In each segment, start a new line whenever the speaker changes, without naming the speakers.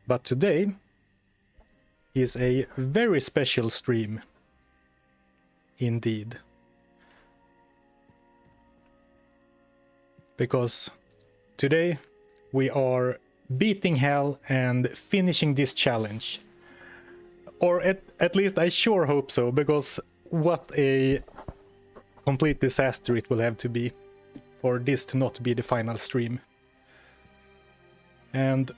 But today is a very special stream indeed. Because today we are beating hell and finishing this challenge. Or at least I sure hope so, because what a complete disaster it will have to be for this to not be the final stream. And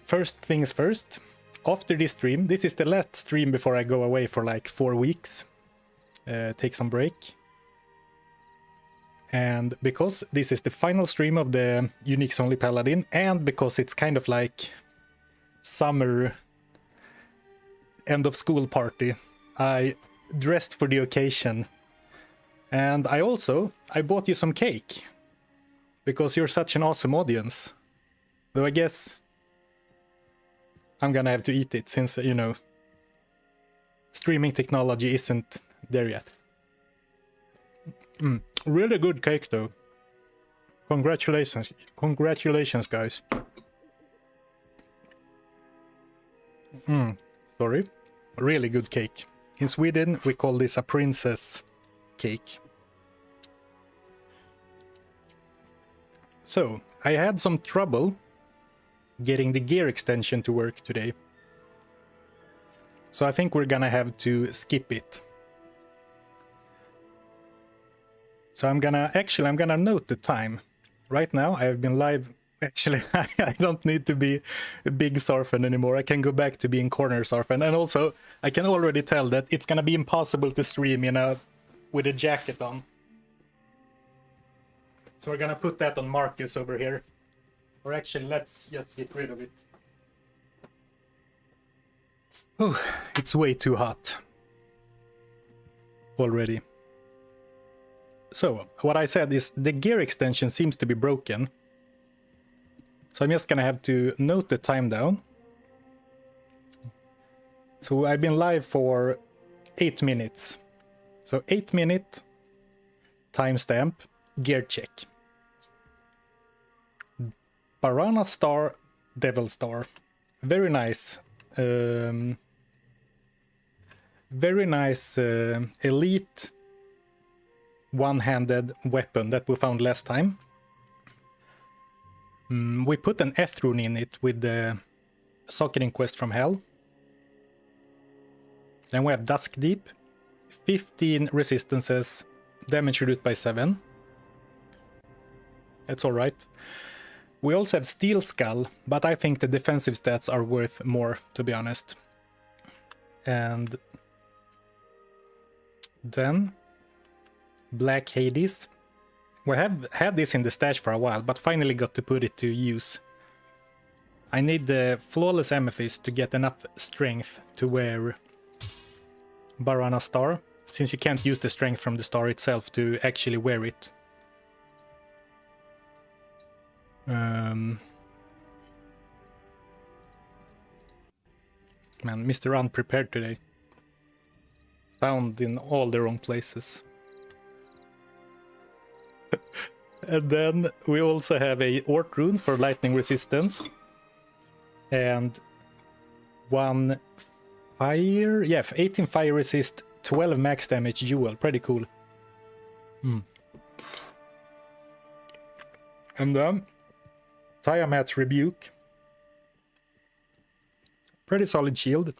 first things first, after this stream, this is the last stream before I go away for like 4 weeks, take some break. And because this is the final stream of the Uniques Only Paladin, and because it's kind of like summer end of school party, I dressed for the occasion. And I bought you some cake, because you're such an awesome audience. Though I guess I'm gonna have to eat it, since, you know, streaming technology isn't there yet. Really good cake though. Congratulations guys. Sorry. Really good cake. In Sweden we call this a princess cake. So, I had some trouble getting the gear extension to work today. So I think we're gonna have to skip it. So I'm gonna note the time. Right now I have been live. Actually, I don't need to be a big Zarfen anymore. I can go back to being corner Zarfen. And also, I can already tell that it's gonna be impossible to stream, you know, with a jacket on. So we're gonna put that on Marcus over here. Or actually, let's just get rid of it. Oh, it's way too hot already. So, what I said is the gear extension seems to be broken. So I'm just gonna have to note the time down. So I've been live for 8 minutes. So 8-minute timestamp, gear check. Barana Star, Devil Star. Very nice. Very nice elite one-handed weapon that we found last time. We put an Eth rune in it with the Socketing Quest from Hell. Then we have Dusk Deep, 15 resistances, damage reduced by 7. That's alright. We also have Steel Skull, but I think the defensive stats are worth more, to be honest. And then Black Hades. We have had this in the stash for a while, but finally got to put it to use. I need the Flawless Amethyst to get enough strength to wear Barana Star, since you can't use the strength from the star itself to actually wear it. Man, Mr. Unprepared today. Found in all the wrong places. And then we also have a Ort rune for lightning resistance. And 1 fire, yeah, 18 fire resist, 12 max damage dual. Pretty cool. And then Tiamat's Rebuke. Pretty solid shield.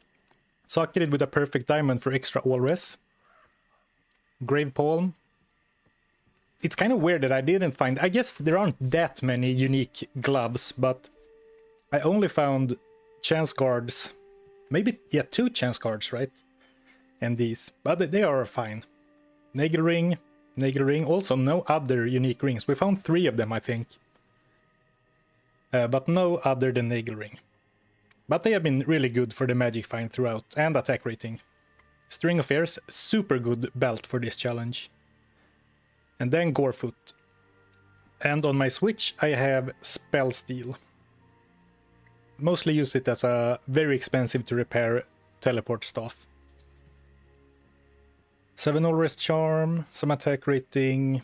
Socketed with a perfect diamond for extra all res. Grave Palm. It's kind of weird that I didn't find... I guess there aren't that many unique gloves, but I only found chance guards. Maybe, yeah, 2 chance guards, right? And these. But they are fine. Nagle Ring. Also no other unique rings. We found 3 of them, I think. But no other than Nagle Ring. But they have been really good for the magic find throughout, and attack rating. String of Airs, super good belt for this challenge. And then Gorefoot. And on my Switch I have Spell Steal. Mostly use it as a very expensive to repair teleport stuff. 7 all rest charm, some attack rating,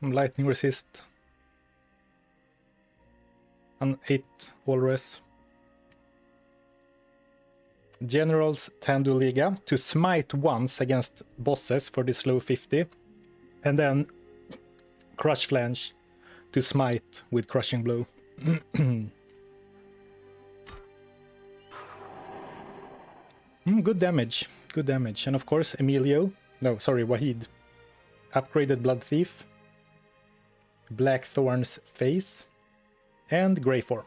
lightning resist. An 8 walrus. Generals Tanduliga to smite once against bosses for the slow 50. And then Crush Flange to smite with Crushing Blow. Good damage. Good damage. And of course, Wahid. Upgraded Blood Thief. Blackthorn's Face. And Grey Form.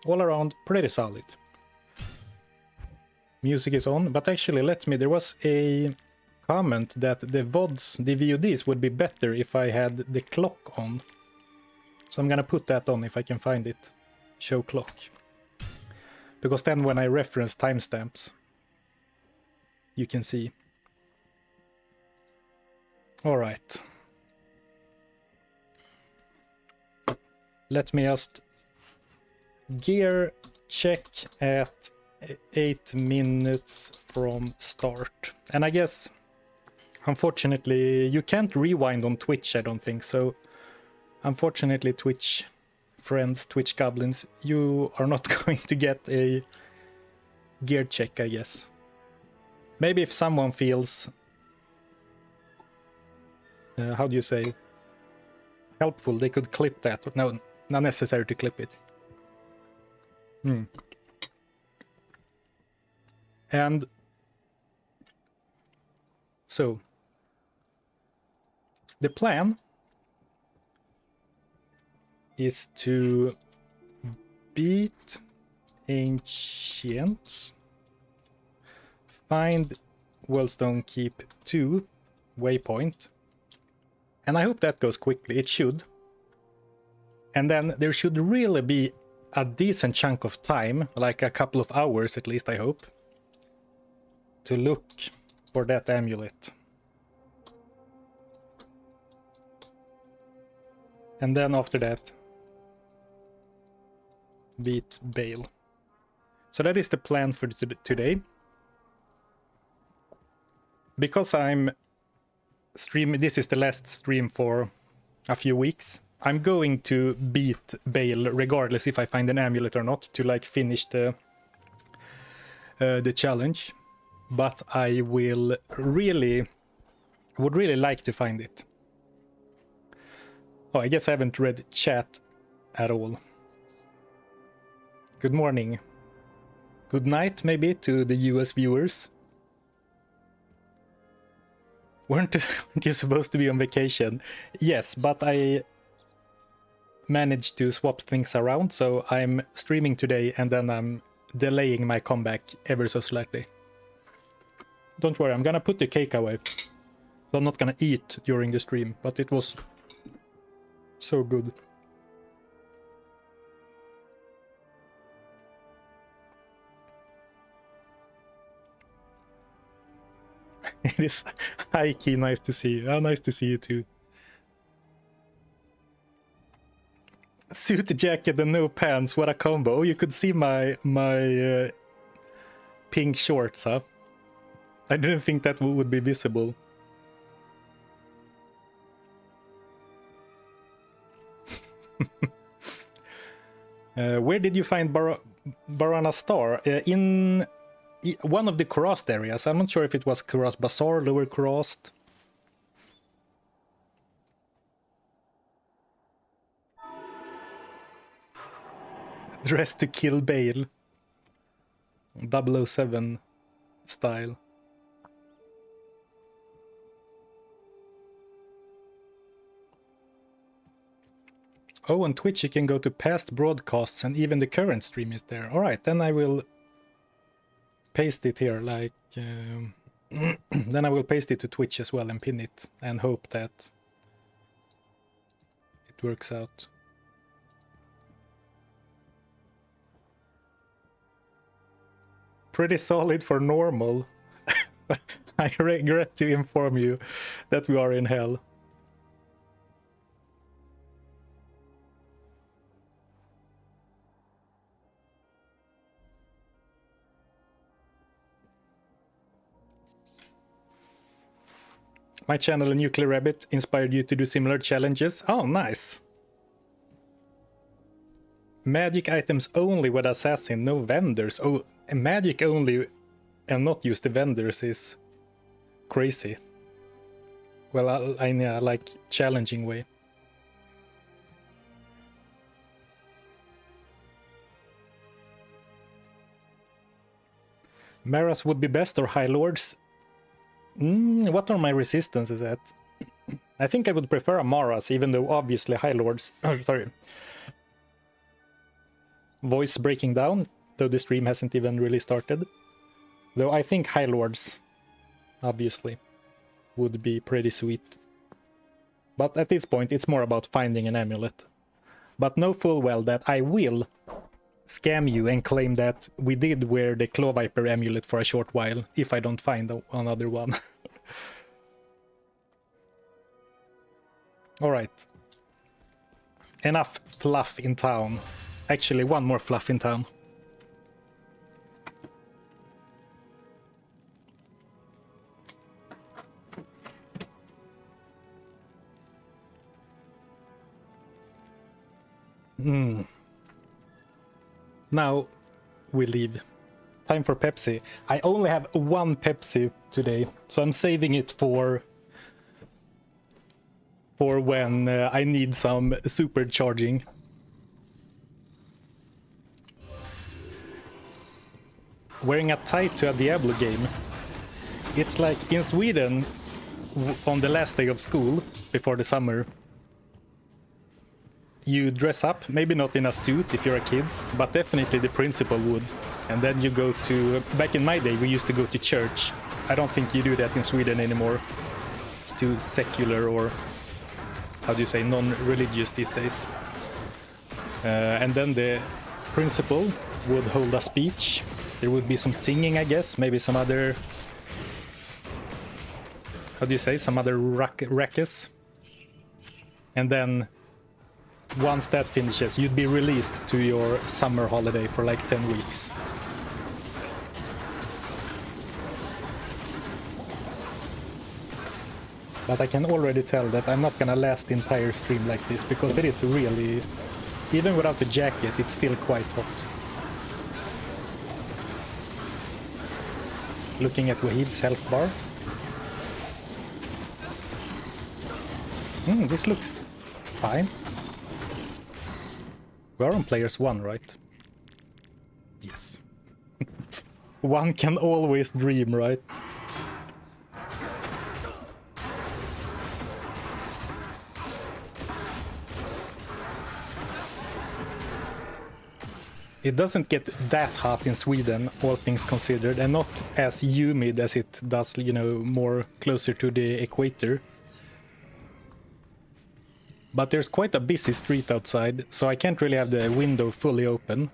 All around, pretty solid. Music is on, but actually, there was a comment that the VODs would be better if I had the clock on. So I'm gonna put that on if I can find it. Show clock. Because then when I reference timestamps, you can see. Alright. Let me just gear check at 8 minutes from start. And I guess, unfortunately, you can't rewind on Twitch, I don't think. So, unfortunately, Twitch friends, Twitch goblins, you are not going to get a gear check, I guess. Maybe if someone feels, how do you say, helpful, they could clip that. No, not necessary to clip it. And so the plan is to beat Ancients, find Worldstone Keep 2 waypoint, and I hope that goes quickly. It should. And then there should really be a decent chunk of time, like a couple of hours at least, I hope, to look for that amulet. And then after that, beat Baal. So that is the plan for today. Because I'm streaming, this is the last stream for a few weeks, I'm going to beat Baal regardless if I find an amulet or not, to like finish the challenge. But I would really like to find it. Oh, I guess I haven't read chat at all. Good morning. Good night, maybe, to the US viewers. Weren't you supposed to be on vacation? Yes, but I managed to swap things around, so I'm streaming today and then I'm delaying my comeback ever so slightly. Don't worry, I'm gonna put the cake away. So I'm not gonna eat during the stream, but it was so good. It is high-key nice to see you. Oh, nice to see you too. Suit jacket and no pants, what a combo. You could see my pink shorts, huh? I didn't think that would be visible. Where did you find Barana Star? In one of the Kurast areas. I'm not sure if it was Kurast Bazaar, Lower Kurast. Dressed to kill Baal. 007 style. Oh, on Twitch you can go to past broadcasts and even the current stream is there. Alright, then I will paste it here, like... then I will paste it to Twitch as well and pin it and hope that it works out. Pretty solid for normal. I regret to inform you that we are in hell. My channel, Nuclear Rabbit, inspired you to do similar challenges. Oh, nice. Magic items only with assassin, no vendors. Oh, magic only and not use the vendors is crazy. Well, I like challenging way. Maras would be best or High Lords? What are my resistances at? I think I would prefer a Maras, even though obviously High Lords... sorry. Voice breaking down, though the stream hasn't even really started. Though I think High Lords, obviously, would be pretty sweet. But at this point, it's more about finding an amulet. But know full well that I will scam you and claim that we did wear the Claw Viper amulet for a short while, if I don't find another one. Alright. Enough fluff in town. Actually, one more fluff in town. Now we leave. Time for Pepsi. I only have one Pepsi today, so I'm saving it for when I need some supercharging. Wearing a tie to a Diablo game. It's like in Sweden, on the last day of school, before the summer, you dress up, maybe not in a suit if you're a kid, but definitely the principal would. And then you go to... Back in my day, we used to go to church. I don't think you do that in Sweden anymore. It's too secular, or how do you say, non-religious these days. And then the principal would hold a speech. There would be some singing, I guess, maybe some other... How do you say? Some other ruckus. And then... Once that finishes, you'd be released to your summer holiday for like 10 weeks. But I can already tell that I'm not gonna last the entire stream like this, because it is really... Even without the jacket, it's still quite hot. Looking at Wahid's health bar. This looks fine. We're on players 1, right? Yes. One can always dream, right? It doesn't get that hot in Sweden, all things considered, and not as humid as it does, you know, more closer to the equator. But there's quite a busy street outside, so I can't really have the window fully open.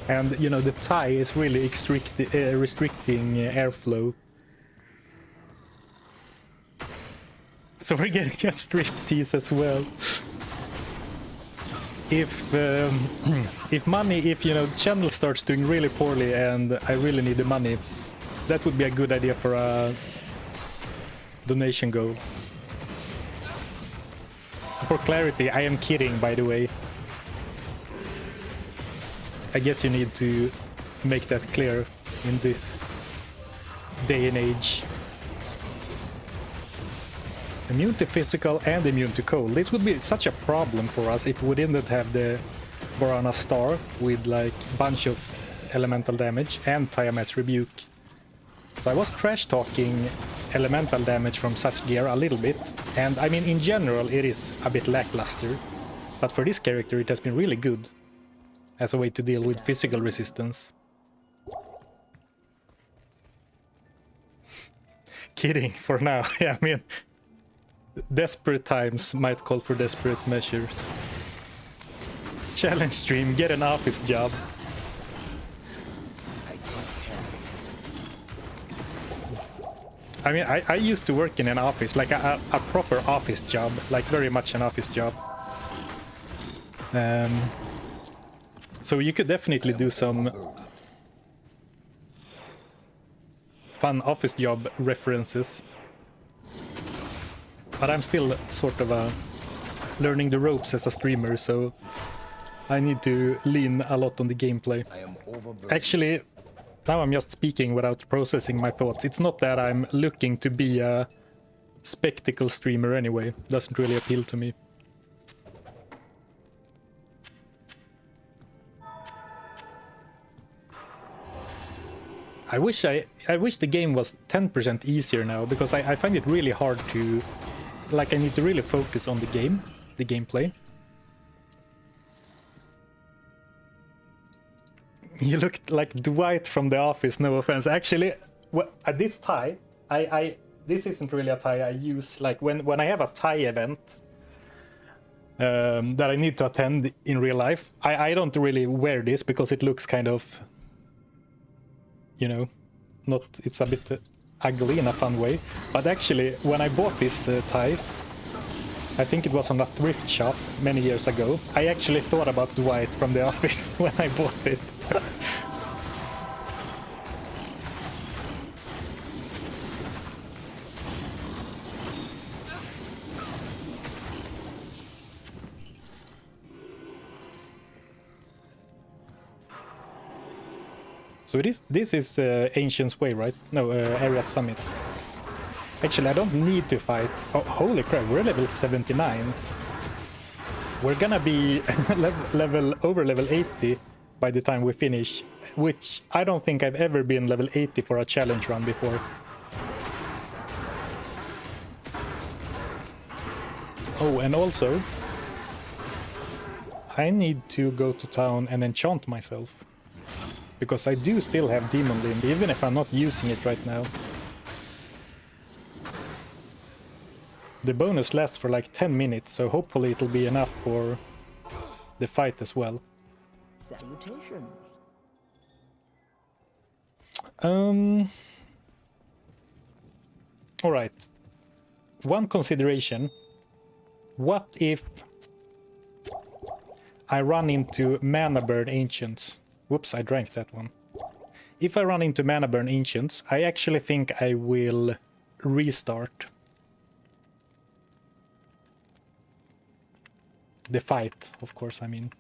And, you know, the tie is really restricting airflow. So we're getting a striptease as well. If money, you know, channel starts doing really poorly and I really need the money, that would be a good idea for a donation goal. For clarity, I am kidding, by the way. I guess you need to make that clear in this day and age. Immune to physical and immune to cold. This would be such a problem for us if we didn't have the Borana Star with like a bunch of elemental damage and Tiamat's Rebuke. So I was trash talking elemental damage from such gear a little bit, and I mean in general it is a bit lackluster, but for this character it has been really good as a way to deal with physical resistance. Kidding for now. Yeah, I mean, desperate times might call for desperate measures. Challenge stream, get an office job. I mean, I used to work in an office, like a proper office job, like very much an office job. So you could definitely do some fun office job references. But I'm still sort of learning the ropes as a streamer, so I need to lean a lot on the gameplay. Actually, now I'm just speaking without processing my thoughts. It's not that I'm looking to be a spectacle streamer anyway. Doesn't really appeal to me. I wish the game was 10% easier now, because I find it really hard to... Like, I need to really focus on the gameplay. You look like Dwight from The Office, no offense. Actually, this tie, this isn't really a tie I use. Like, when I have a tie event that I need to attend in real life, I don't really wear this because it looks kind of... You know, it's a bit ugly in a fun way. But actually, when I bought this tie, I think it was on a thrift shop many years ago, I actually thought about Dwight from The Office when I bought it. So this is Ancient's Way, right? No, Area at Summit. Actually, I don't need to fight. Oh, holy crap, we're level 79. We're gonna be over level 80 by the time we finish, which I don't think I've ever been level 80 for a challenge run before. Oh, and also, I need to go to town and enchant myself. Because I do still have Demon Limb, even if I'm not using it right now. The bonus lasts for like 10 minutes, so hopefully it'll be enough for the fight as well.
Salutations.
Alright. One consideration. What if I run into Mana Burn Ancients? Whoops, I drank that one. If I run into Mana Burn Ancients, I actually think I will restart the fight, of course, I mean.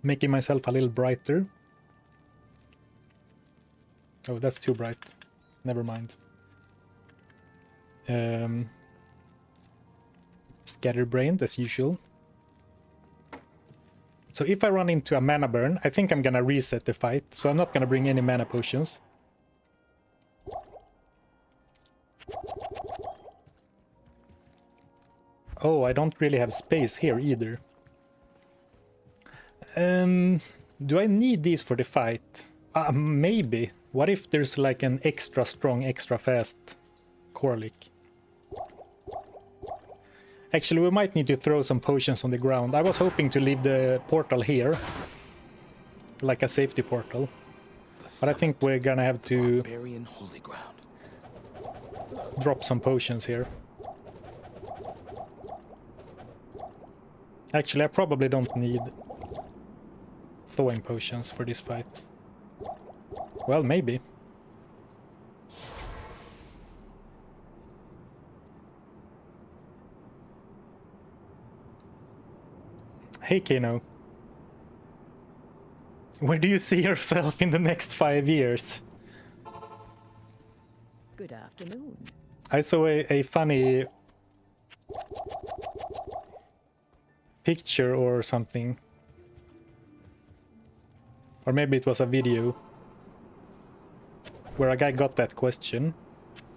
Making myself a little brighter. Oh, that's too bright. Never mind. Scatterbrained, as usual. So if I run into a mana burn, I think I'm gonna reset the fight, so I'm not gonna bring any mana potions. Oh, I don't really have space here either. Do I need these for the fight? Maybe. What if there's like an extra strong, extra fast Corlic? Actually, we might need to throw some potions on the ground. I was hoping to leave the portal here, like a safety portal. But I think we're gonna have to drop some potions here. Actually, I probably don't need thawing potions for this fight. Well, maybe. Hey Kano. Where do you see yourself in the next 5 years?
Good afternoon.
I saw a funny picture or something. Or maybe it was a video where a guy got that question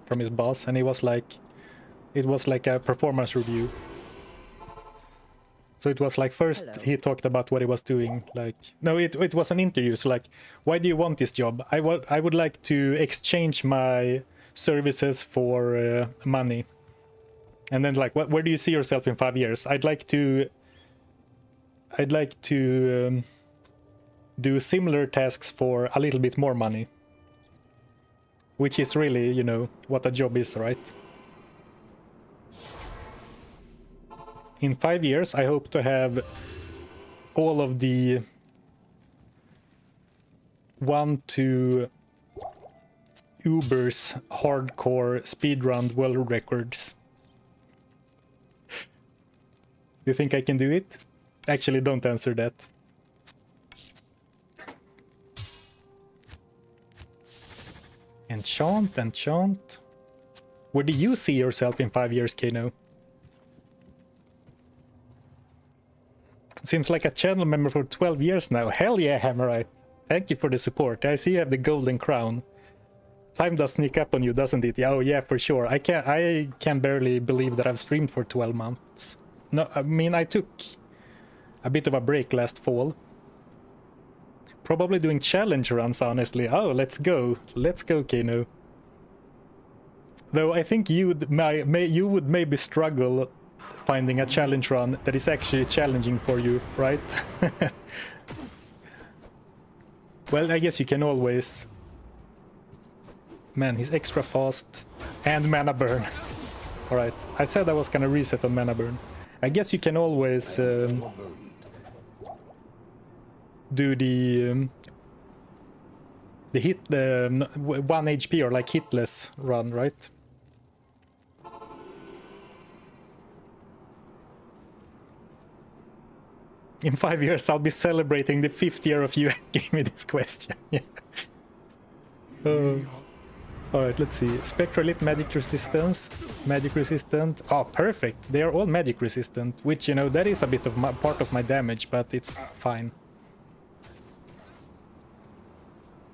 from his boss, and he was like, it was like a performance review. So it was like, first he talked about what he was doing, like, no, it was an interview, so like, why do you want this job? I would like to exchange my services for money. And then like, where do you see yourself in 5 years? I'd like to do similar tasks for a little bit more money. Which is really, you know, what a job is, right? In 5 years, I hope to have all of the 1-2 Uber's hardcore speedrun world records. You think I can do it? Actually, don't answer that. Enchant, enchant. Where do you see yourself in 5 years, Kano? Seems like a channel member for 12 years now. Hell yeah, Hammerite. Thank you for the support. I see you have the golden crown. Time does sneak up on you, doesn't it? Yeah, oh yeah, for sure. I can barely believe that I've streamed for 12 months. No, I mean, I took a bit of a break last fall. Probably doing challenge runs, honestly. Oh, let's go. Let's go, Kano. Though I think you would maybe struggle finding a challenge run that is actually challenging for you, right? Well, I guess you can always... Man, he's extra fast. And mana burn. Alright, I said I was gonna reset on mana burn. I guess you can always do the hit 1 HP or like hitless run, right? In 5 years, I'll be celebrating the 5th year of you asking me this question. Yeah. Alright, let's see. Spectralit, magic resistance, magic resistant. Oh, perfect. They are all magic resistant, which, you know, that is a bit of part of my damage, but it's fine.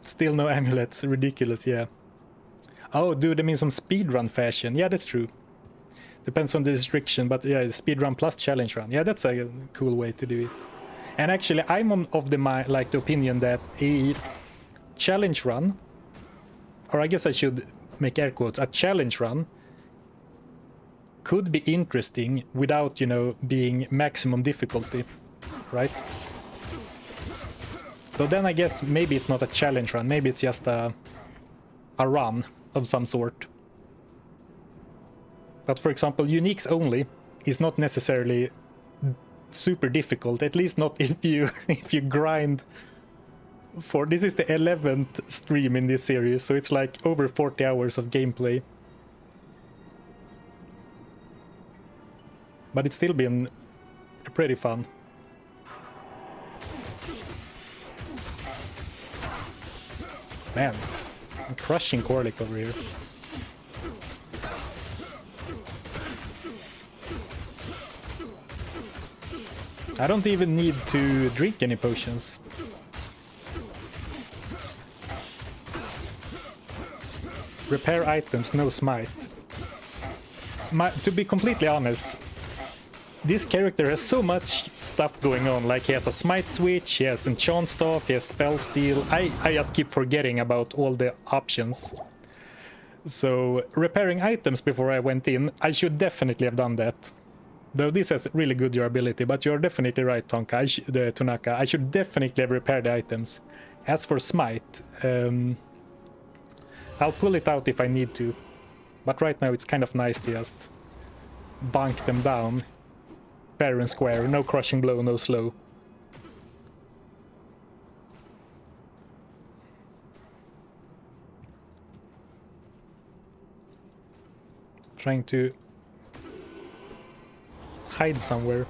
Still no amulets. Ridiculous, yeah. Oh, do them in some speedrun fashion. Yeah, that's true. Depends on the restriction, but yeah, speedrun plus challenge run. Yeah, that's a cool way to do it. And actually, I'm of the opinion that a challenge run, or I guess I should make air quotes, a challenge run could be interesting without, you know, being maximum difficulty, right? So then I guess maybe it's not a challenge run, maybe it's just a run of some sort. But for example, uniques only is not necessarily super difficult, at least not if you grind for... This is the 11th stream in this series, so it's like over 40 hours of gameplay. But it's still been pretty fun. Man, I'm crushing Korlik over here. I don't even need to drink any potions. Repair items, no smite. To be completely honest, this character has so much stuff going on. Like, he has a smite switch, he has enchant stuff, he has spell steal. I just keep forgetting about all the options. So, repairing items before I went in, I should definitely have done that. Though this has really good durability, but you're definitely right, Tonaka. I should definitely have repaired the items. As for smite, I'll pull it out if I need to. But right now it's kind of nice to just bonk them down. Fair and square, no crushing blow, no slow. Trying to hide somewhere.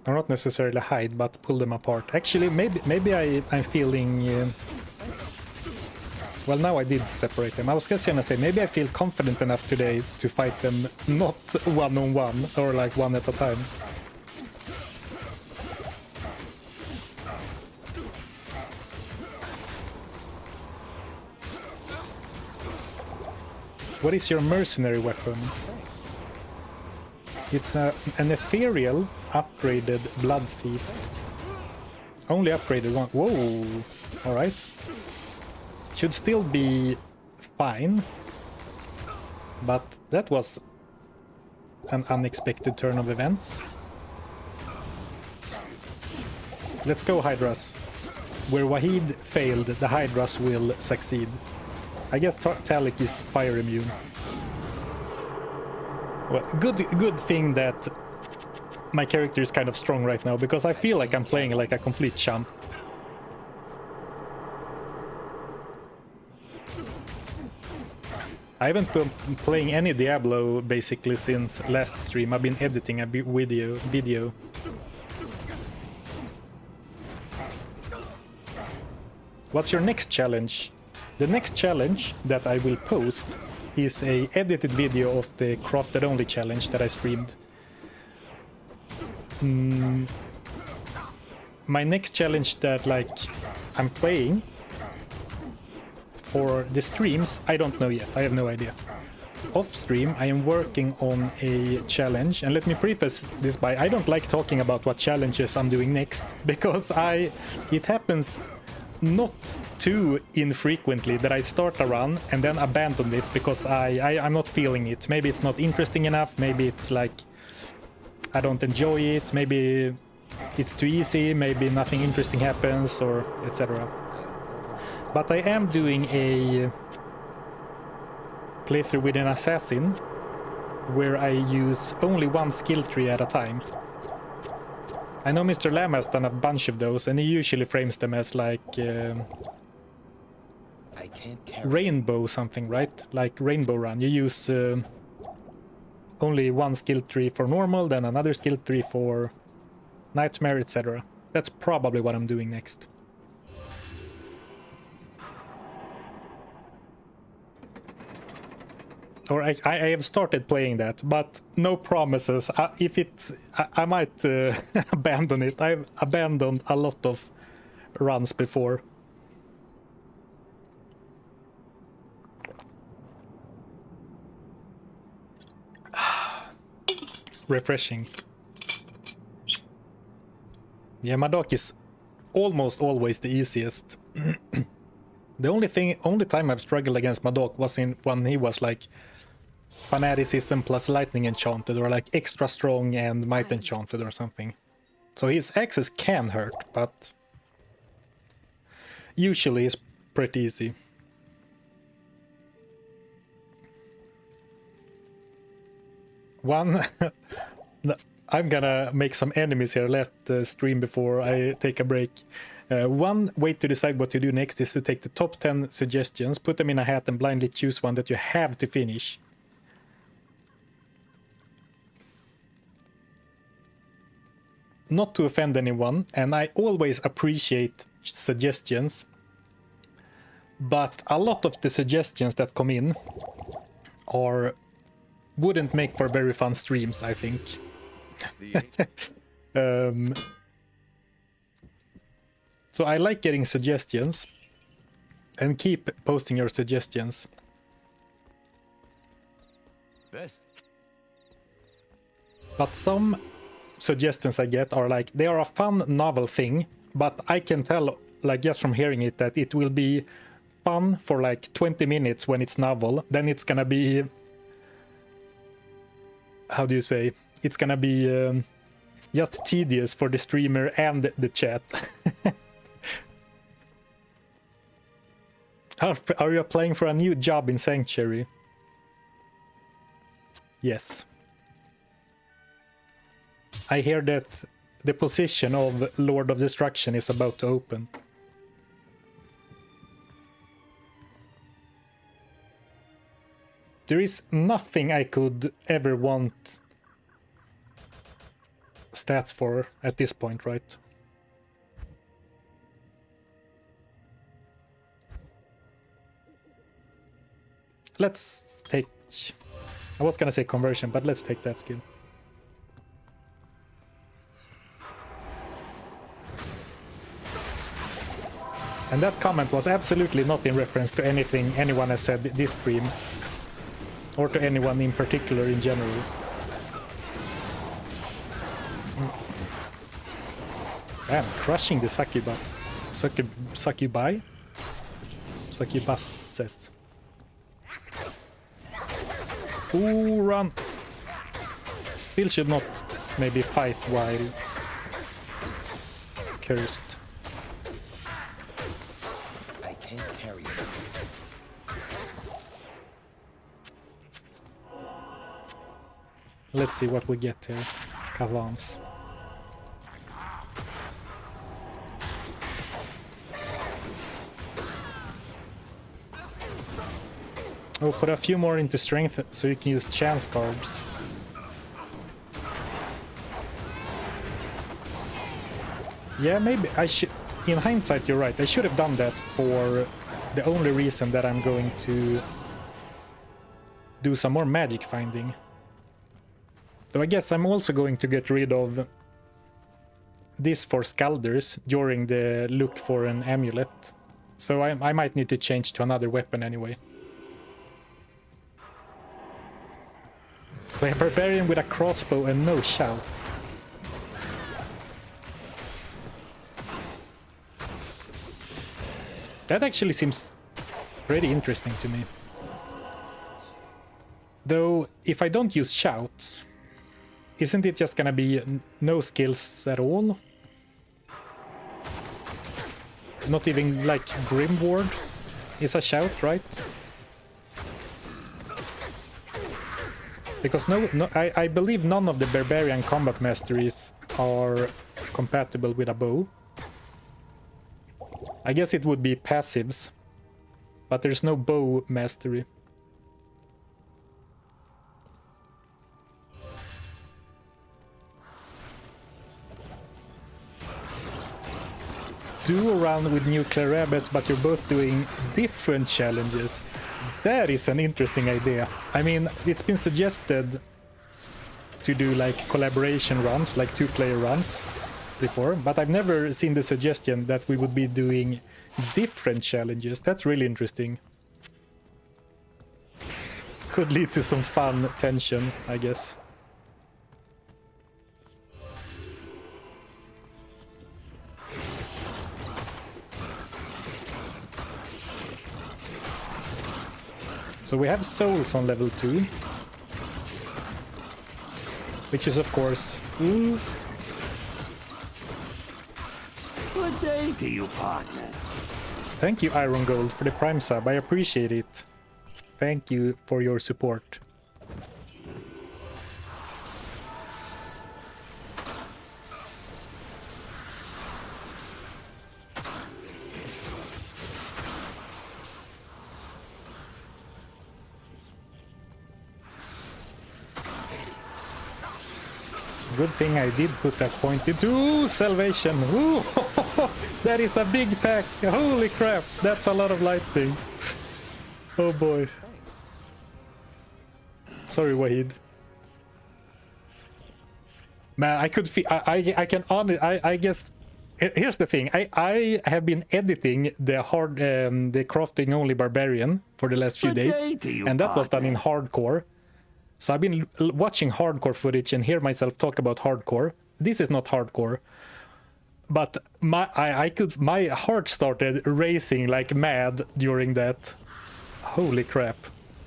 Or not necessarily hide, but pull them apart. Actually, maybe I'm feeling... Well, now I did separate them. I was just gonna say, maybe I feel confident enough today to fight them not one-on-one, or like one at a time. What is your mercenary weapon? It's an ethereal upgraded blood thief. Only upgraded one. Whoa! Alright. Should still be fine. But that was an unexpected turn of events. Let's go, Hydras. Where Wahid failed, the Hydras will succeed. I guess Talik is fire immune. Well, good thing that my character is kind of strong right now, because I feel like I'm playing like a complete chump. I haven't been playing any Diablo basically since last stream. I've been editing a video. What's your next challenge? The next challenge that I will post is a edited video of the crafted only challenge that I streamed. My next challenge that like I'm playing for the streams, I don't know yet. I have no idea. Off stream, I am working on a challenge, and let me preface this by I don't like talking about what challenges I'm doing next, because it happens not too infrequently that I start a run and then abandon it because I'm not feeling it. Maybe it's not interesting enough, maybe it's like I don't enjoy it, maybe it's too easy, maybe nothing interesting happens, or etc. But I am doing a playthrough with an assassin where I use only one skill tree at a time. I know Mr. Lamb has done a bunch of those, and he usually frames them as like rainbow something, right? Like Rainbow Run. You use only one skill tree for normal, then another skill tree for nightmare, etc. That's probably what I'm doing next. Or I have started playing that, but no promises. I might abandon it. I've abandoned a lot of runs before. Refreshing. Yeah, Madoc is almost always the easiest. The only time I've struggled against Madoc was when he was like fanaticism plus lightning enchanted, or like extra strong and might enchanted or something. So his axes can hurt, but usually it's pretty easy. I'm gonna make some enemies here, let the stream before I take a break. One way to decide what to do next is to take the top 10 suggestions, put them in a hat and blindly choose one that you have to finish. Not to offend anyone, and I always appreciate suggestions, but a lot of the suggestions that come in wouldn't make for very fun streams, I think. So I like getting suggestions, and keep posting your suggestions.
Best.
But some suggestions I get are like, they are a fun novel thing, but I can tell, like just from hearing it, that it will be fun for like 20 minutes when it's novel, then it's gonna be, how do you say, it's gonna be just tedious for the streamer and the chat. Are you applying for a new job in Sanctuary? Yes. I hear that the position of Lord of Destruction is about to open. There is nothing I could ever want stats for at this point, right? Let's take... I was gonna say conversion, but let's take that skill. And that comment was absolutely not in reference to anything anyone has said this stream, or to anyone in particular in general. Damn, crushing the succubuses. Ooh, run! Still should not maybe fight while cursed. Let's see what we get here. Cavans. Oh, put a few more into strength so you can use chance cards. Yeah, maybe I should... in hindsight, you're right. I should have done that for the only reason that I'm going to do some more magic finding. So I guess I'm also going to get rid of this for Scalders during the look for an amulet. So I might need to change to another weapon anyway. Play a barbarian with a crossbow and no shouts. That actually seems pretty interesting to me. Though, if I don't use shouts, isn't it just gonna be no skills at all? Not even like Grim Ward is a shout, right? Because I believe none of the Barbarian combat masteries are compatible with a bow. I guess it would be passives, but there's no bow mastery. Do around with nuclear rabbit, but you're both doing different challenges. That is an interesting idea. I mean, it's been suggested to do like collaboration runs, like 2-player runs before, but I've never seen the suggestion that we would be doing different challenges. That's really interesting. Could lead to some fun tension, I guess. So we have souls on level 2, which is of course... Ooh.
Good day to you, partner.
Thank you, Iron Gold, for the Prime sub. I appreciate it. Thank you for your support. Good thing I did put that point into salvation. Ooh, that is a big pack. Holy crap, that's a lot of lightning. Oh boy. Sorry, Wahid. Man, I could feel. I can honestly. I guess. Here's the thing. I have been editing the the crafting only barbarian for the last few days, and that was done in hardcore. So I've been watching hardcore footage and hear myself talk about hardcore. This is not hardcore, but my heart started racing like mad during that. Holy crap!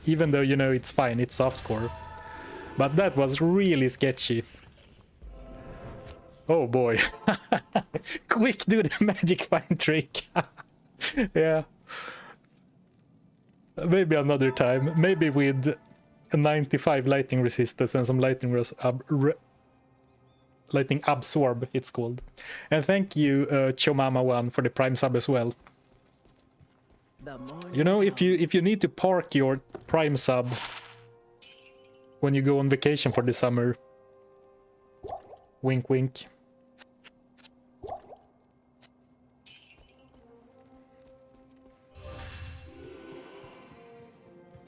Even though you know it's fine, it's softcore, but that was really sketchy. Oh boy! Quick, do the magic find trick. Yeah. Maybe another time. Maybe with a 95 lightning resistance and some lightning lightning absorb, it's called. And thank you, Chomama1, for the Prime sub as well. You know, if you need to park your Prime sub when you go on vacation for the summer, wink wink.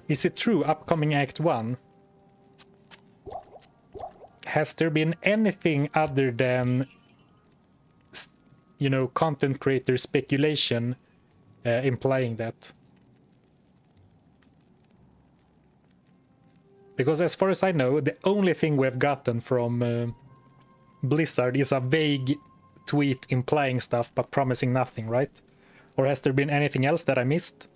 Is it true, upcoming Act 1? Has there been anything other than, you know, content creator speculation implying that? Because as far as I know, the only thing we've gotten from Blizzard is a vague tweet implying stuff but promising nothing, right? Or has there been anything else that I missed?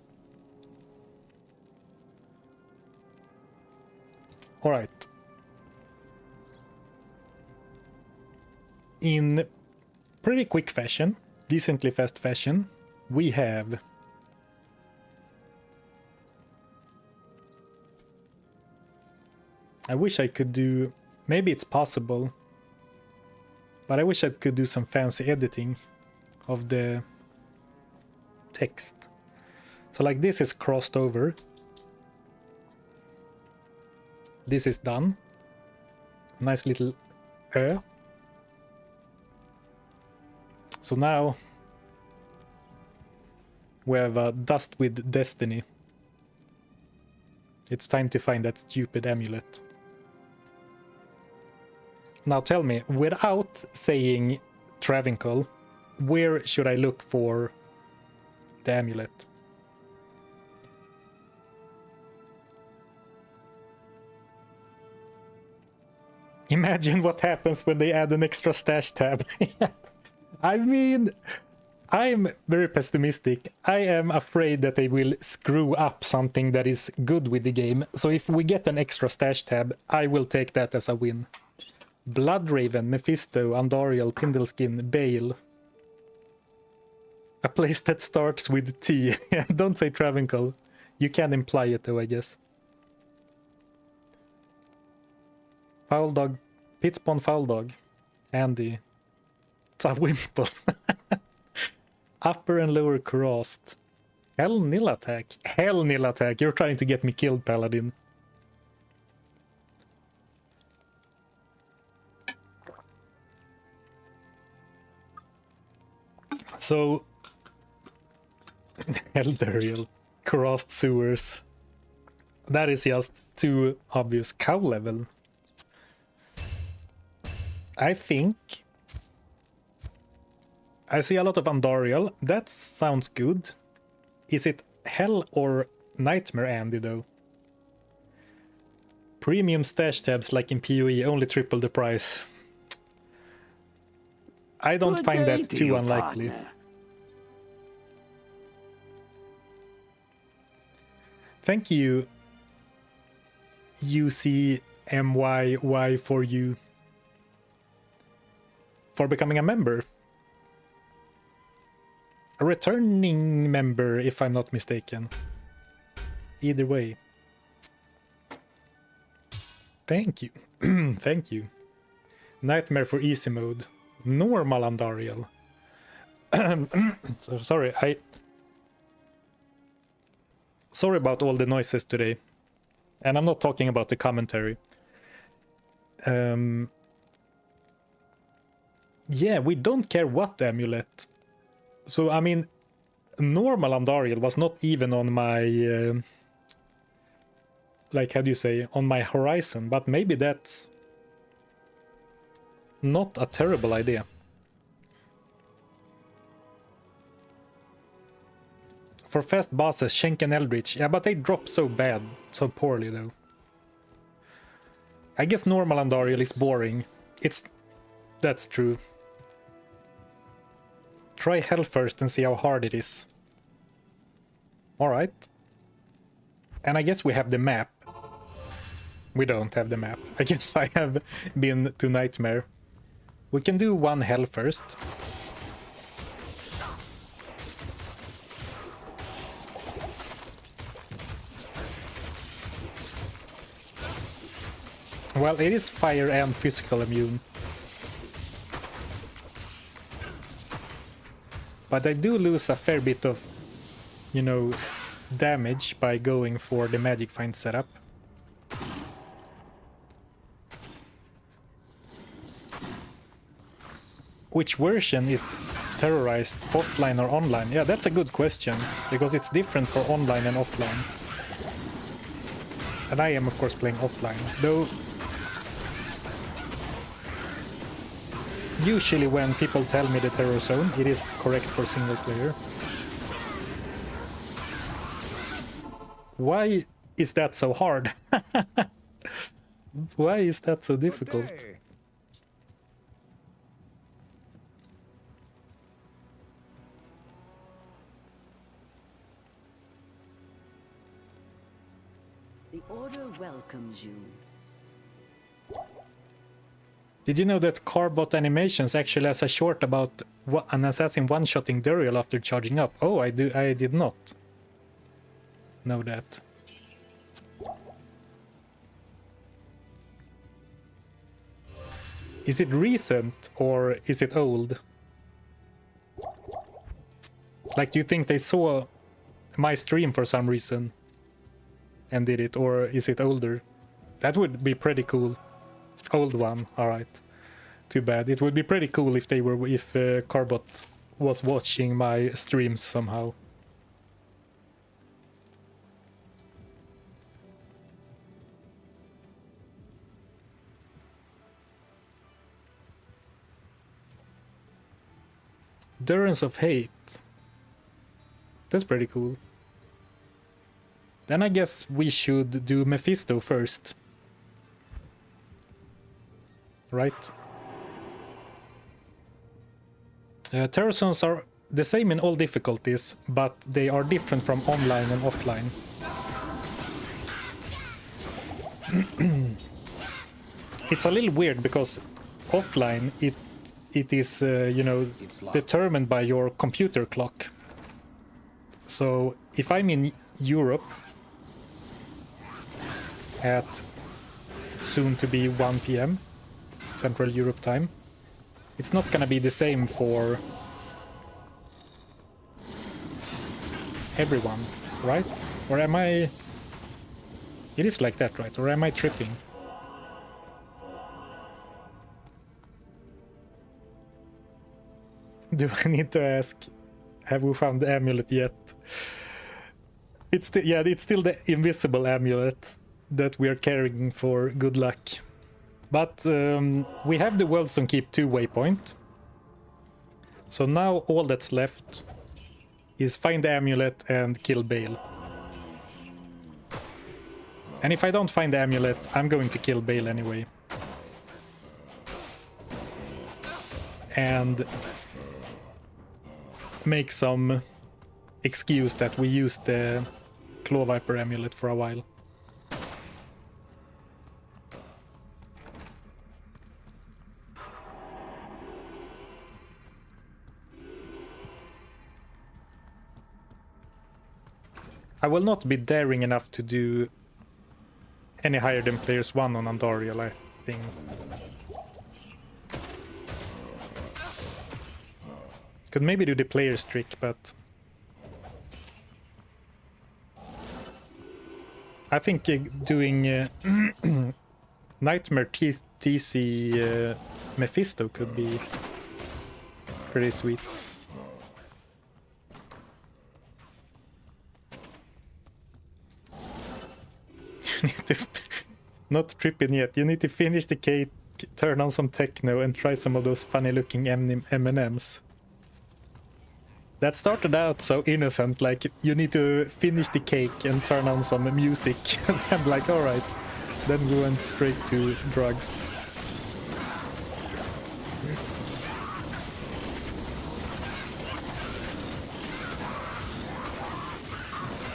All right. In pretty quick fashion, decently fast fashion, we have I wish I could do, maybe it's possible, but I wish I could do some fancy editing of the text. So like this is crossed over. This is done. Nice little So now We have Dust with Destiny. It's time to find that stupid amulet. Now tell me, without saying Travincal, where should I look for the amulet? Imagine what happens when they add an extra stash tab. I mean, I'm very pessimistic. I am afraid that they will screw up something that is good with the game. So if we get an extra stash tab, I will take that as a win. Bloodraven, Mephisto, Andariel, Pindleskin, Baal. A place that starts with T. Don't say Travincal. You can imply it though, I guess. Foul Dog, Pitspawn Foul Dog, Andy, Wimple, Upper and Lower Crossed, Hell Nil Attack, Hell Nil Attack, you're trying to get me killed, Paladin. So, Eldurial, Crossed Sewers, that is just too obvious. Cow level. I think I see a lot of Andariel. That sounds good. Is it Hell or Nightmare Andy though? Premium stash tabs like in PoE only triple the price. I don't find that too unlikely.
Partner.
Thank you, UCMYY for you. For becoming a member. A returning member, if I'm not mistaken. Either way. Thank you. Thank you. Nightmare for easy mode. Normal Andariel. So, sorry, sorry about all the noises today. And I'm not talking about the commentary. Yeah, we don't care what amulet. So, I mean, normal Andariel was not even on my... like, how do you say? On my horizon. But maybe that's not a terrible idea. For fast bosses, Shenk and Eldritch. Yeah, but they drop so bad. So poorly, though. I guess normal Andariel is boring. That's true. Try Hell first and see how hard it is. Alright. And I guess we have the map. We don't have the map. I guess I have been to Nightmare. We can do one Hell first. Well, it is fire and physical immune. But I do lose a fair bit of, you know, damage by going for the Magic Find setup. Which version is terrorized, offline or online? Yeah, that's a good question, because it's different for online and offline. And I am, of course, playing offline, though usually when people tell me the terror zone, it is correct for single player. Why is that so hard? Why is that so difficult?
The Order welcomes you.
Did you know that Carbot Animations actually has a short about an assassin one-shotting Duriel after charging up? Oh, I did not know that. Is it recent or is it old? Like, do you think they saw my stream for some reason and did it, or is it older? That would be pretty cool. Old one, alright. Too bad. It would be pretty cool if Carbot was watching my streams somehow. Endurance of Hate. That's pretty cool. Then I guess we should do Mephisto first. Right? Terror zones are the same in all difficulties, but they are different from online and offline. It's a little weird because offline it is you know, determined by your computer clock. So if I'm in Europe at soon to be 1 p.m. Central Europe time, it's not gonna be the same for everyone, right? Or am I... It is like that, right? Or am I tripping? Do I need to ask, have we found the amulet yet? It's the, yeah, it's still the invisible amulet that we are carrying for good luck. But we have the Worldstone Keep 2 waypoint. So now all that's left is find the amulet and kill Baal. And if I don't find the amulet, I'm going to kill Baal anyway. And make some excuse that we used the Claw Viper amulet for a while. I will not be daring enough to do any higher than players 1 on Andariel, I think. Could maybe do the player's trick, but I think doing Nightmare TC Mephisto could be pretty sweet. You need to not tripping yet. You need to finish the cake, turn on some techno, and try some of those funny-looking M&Ms. That started out so innocent, like you need to finish the cake and turn on some music. And I'm like, all right. Then we went straight to drugs.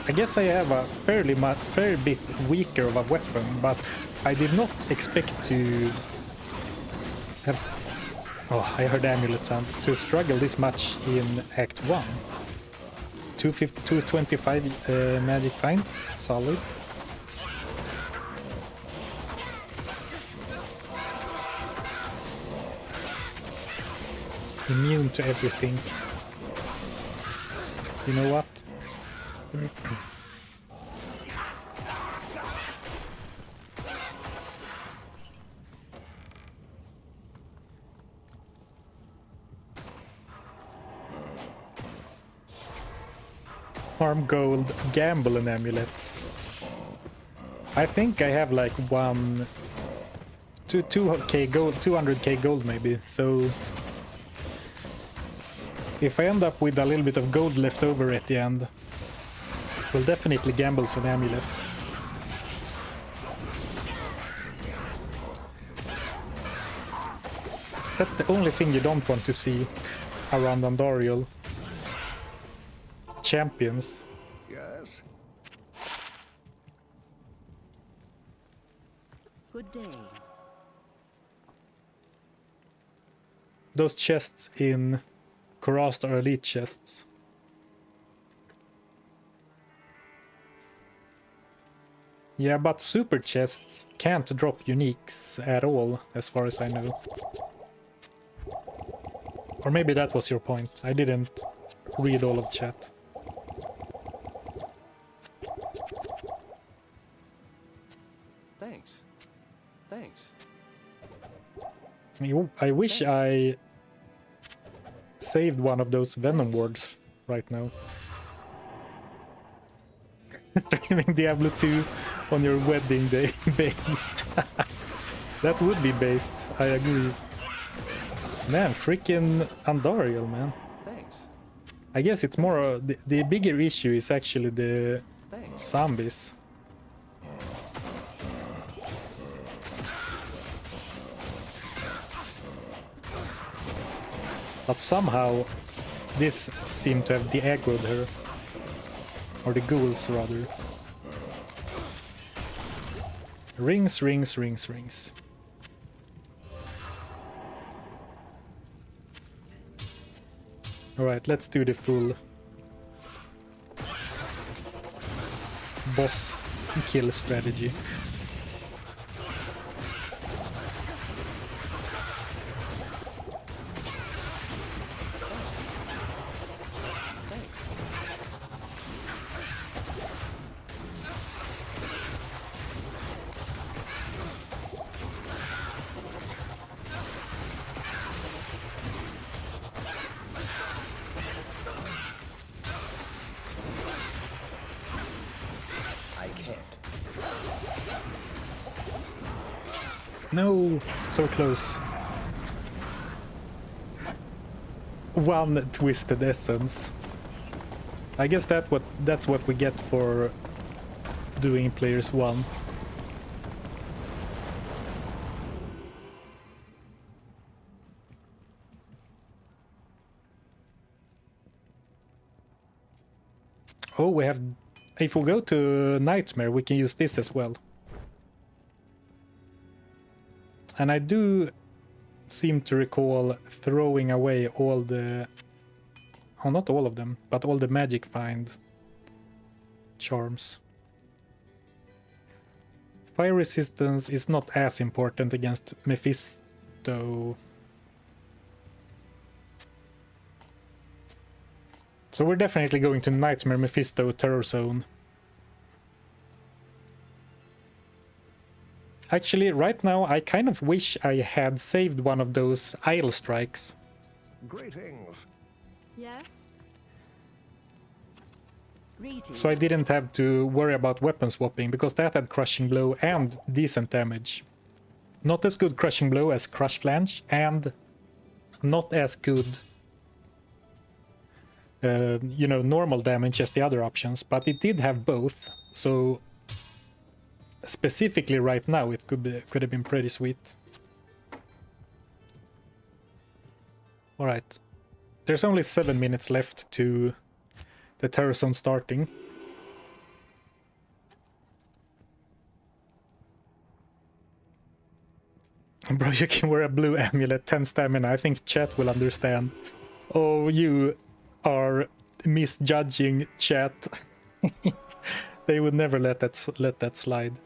I guess I have a fair bit weaker of a weapon, but I did not expect to have... Oh, I heard amulet sound. To struggle this much in Act 1. 225 magic find. Solid. Immune to everything. You know what? Farm gold, gamble an amulet. I think I have like 2k gold, 200k gold maybe, so if I end up with a little bit of gold left over at the end, we'll definitely gamble some amulets. That's the only thing you don't want to see around Andariel. Champions.
Yes.
Good day.
Those chests in Korast are elite chests. Yeah, but super chests can't drop uniques at all, as far as I know. Or maybe that was your point. I didn't read all of chat.
Thanks. Thanks.
I wish I saved one of those Venom wards right now. Streaming Diablo 2 on your wedding day based. That would be based, I agree. Man, freaking Andariel, man.
Thanks.
I guess it's more the bigger issue is actually the zombies. But somehow this seemed to have de-aggroed her. Or the ghouls rather. Rings, rings, rings, rings. Alright, let's do the full boss kill strategy. No, so close. One twisted essence. I guess that's what we get for doing players 1. Oh, we have... If we go to Nightmare, we can use this as well. And I do seem to recall throwing away all the... Oh, not all of them, but all the magic find charms. Fire resistance is not as important against Mephisto. So we're definitely going to Nightmare, Mephisto, Terror Zone. Actually, right now, I kind of wish I had saved one of those Isle Strikes.
Greetings.
Yes?
So I didn't have to worry about weapon swapping, because that had Crushing Blow and decent damage. Not as good Crushing Blow as Crush Flange, and not as good, you know, normal damage as the other options, but it did have both, so... Specifically right now, it could have been pretty sweet. Alright. There's only 7 minutes left to the Terror Zone starting. Bro, you can wear a blue amulet, 10 stamina. I think chat will understand. Oh, you are misjudging chat. They would never let that slide.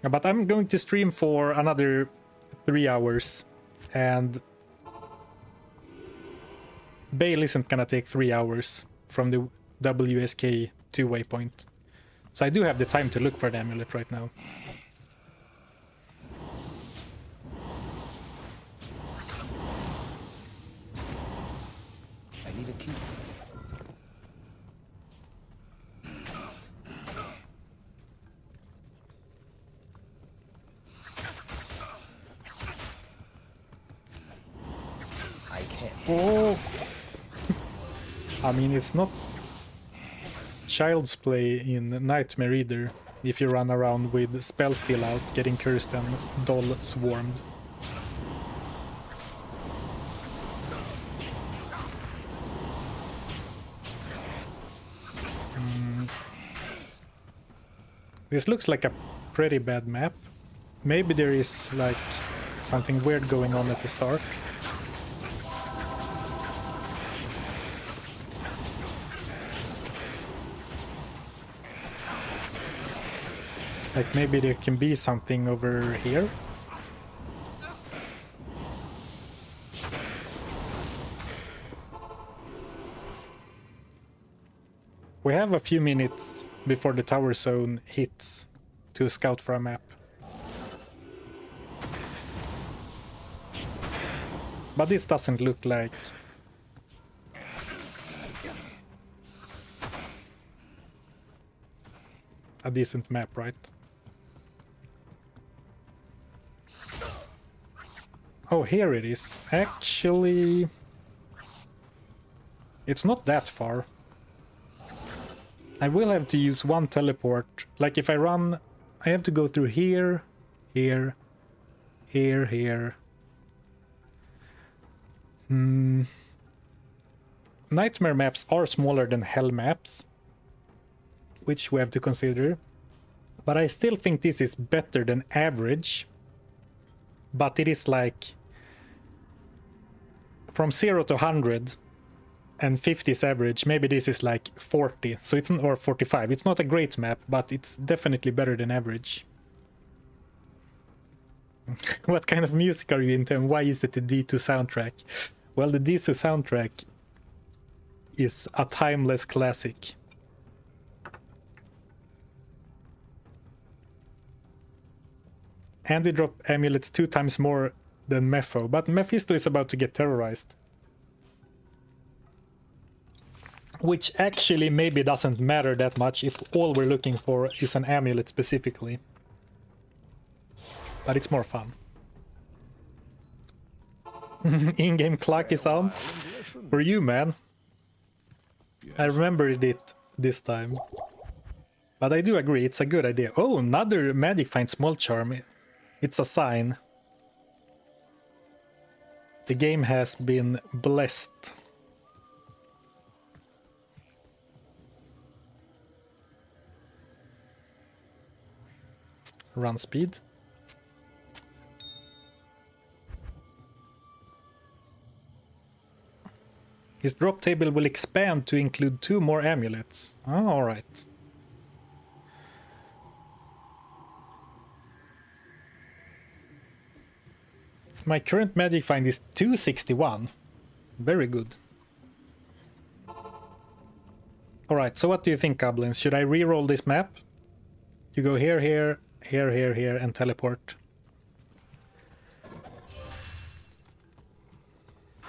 But I'm going to stream for another 3 hours, and Baal isn't gonna take 3 hours from the WSK to waypoint. So I do have the time to look for the amulet right now.
I need a key.
Oh! I mean, it's not child's play in Nightmare either, if you run around with spell still out, getting cursed and doll swarmed. This looks like a pretty bad map. Maybe there is like something weird going on at the start. Like maybe there can be something over here. We have a few minutes before the tower zone hits to scout for a map. But this doesn't look like a decent map, right? Oh, here it is. Actually, it's not that far. I will have to use one teleport. Like if I run, I have to go through here, here, here, here. Nightmare maps are smaller than hell maps, which we have to consider. But I still think this is better than average. But it is like from 0 to 100 and 50 is average. Maybe this is like 40, so it's, or 45. It's not a great map, but it's definitely better than average. What kind of music are you into and why is it the D2 soundtrack? Well, the D2 soundtrack is a timeless classic. And they drop amulets 2 times more than Mepho, but Mephisto is about to get terrorized. Which actually maybe doesn't matter that much if all we're looking for is an amulet specifically. But it's more fun. In-game clock is on. For you, man. I remembered it this time. But I do agree, it's a good idea. Oh, another magic find small charm. It's a sign. The game has been blessed. Run speed. His drop table will expand to include 2 more amulets. Oh, alright. My current magic find is 261. Very good. Alright, so what do you think, Goblins? Should I re-roll this map? You go here, here, here, here, here, and teleport.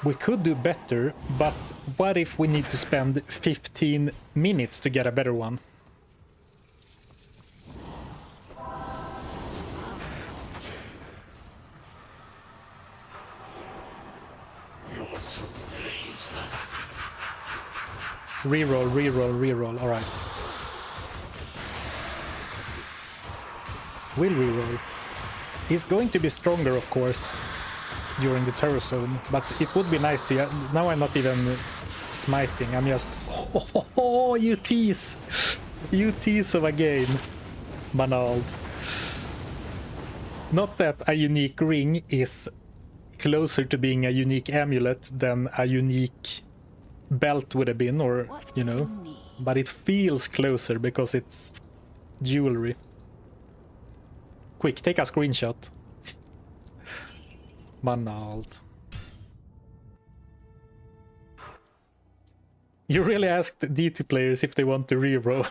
We could do better, but what if we need to spend 15 minutes to get a better one? Reroll, reroll, reroll, alright. Will reroll. He's going to be stronger, of course, during the terror zone, but it would be nice to... Now I'm not even smiting, I'm just... Oh, you tease! You tease of a game, Manald. Not that a unique ring is closer to being a unique amulet than a unique belt would have been, or, you know, but it feels closer because it's jewelry. Quick, take a screenshot. Manald. You really asked D2 players if they want to reroll.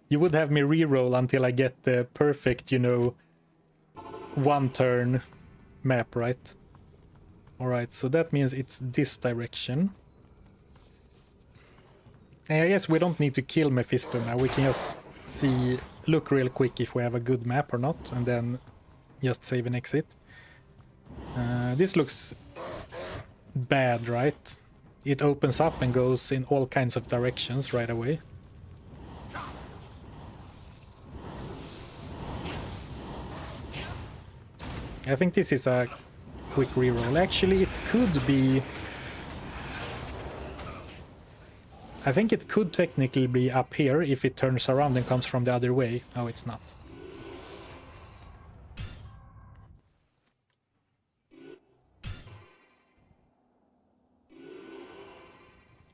You would have me reroll until I get the perfect, you know, one turn map, right? Alright, so that means it's this direction. And I guess we don't need to kill Mephisto now, we can just see, look real quick if we have a good map or not, and then just save and exit. This looks bad, right? It opens up and goes in all kinds of directions right away. I think this is a quick reroll. Actually, it could be... I think it could technically be up here if it turns around and comes from the other way. Oh, it's not.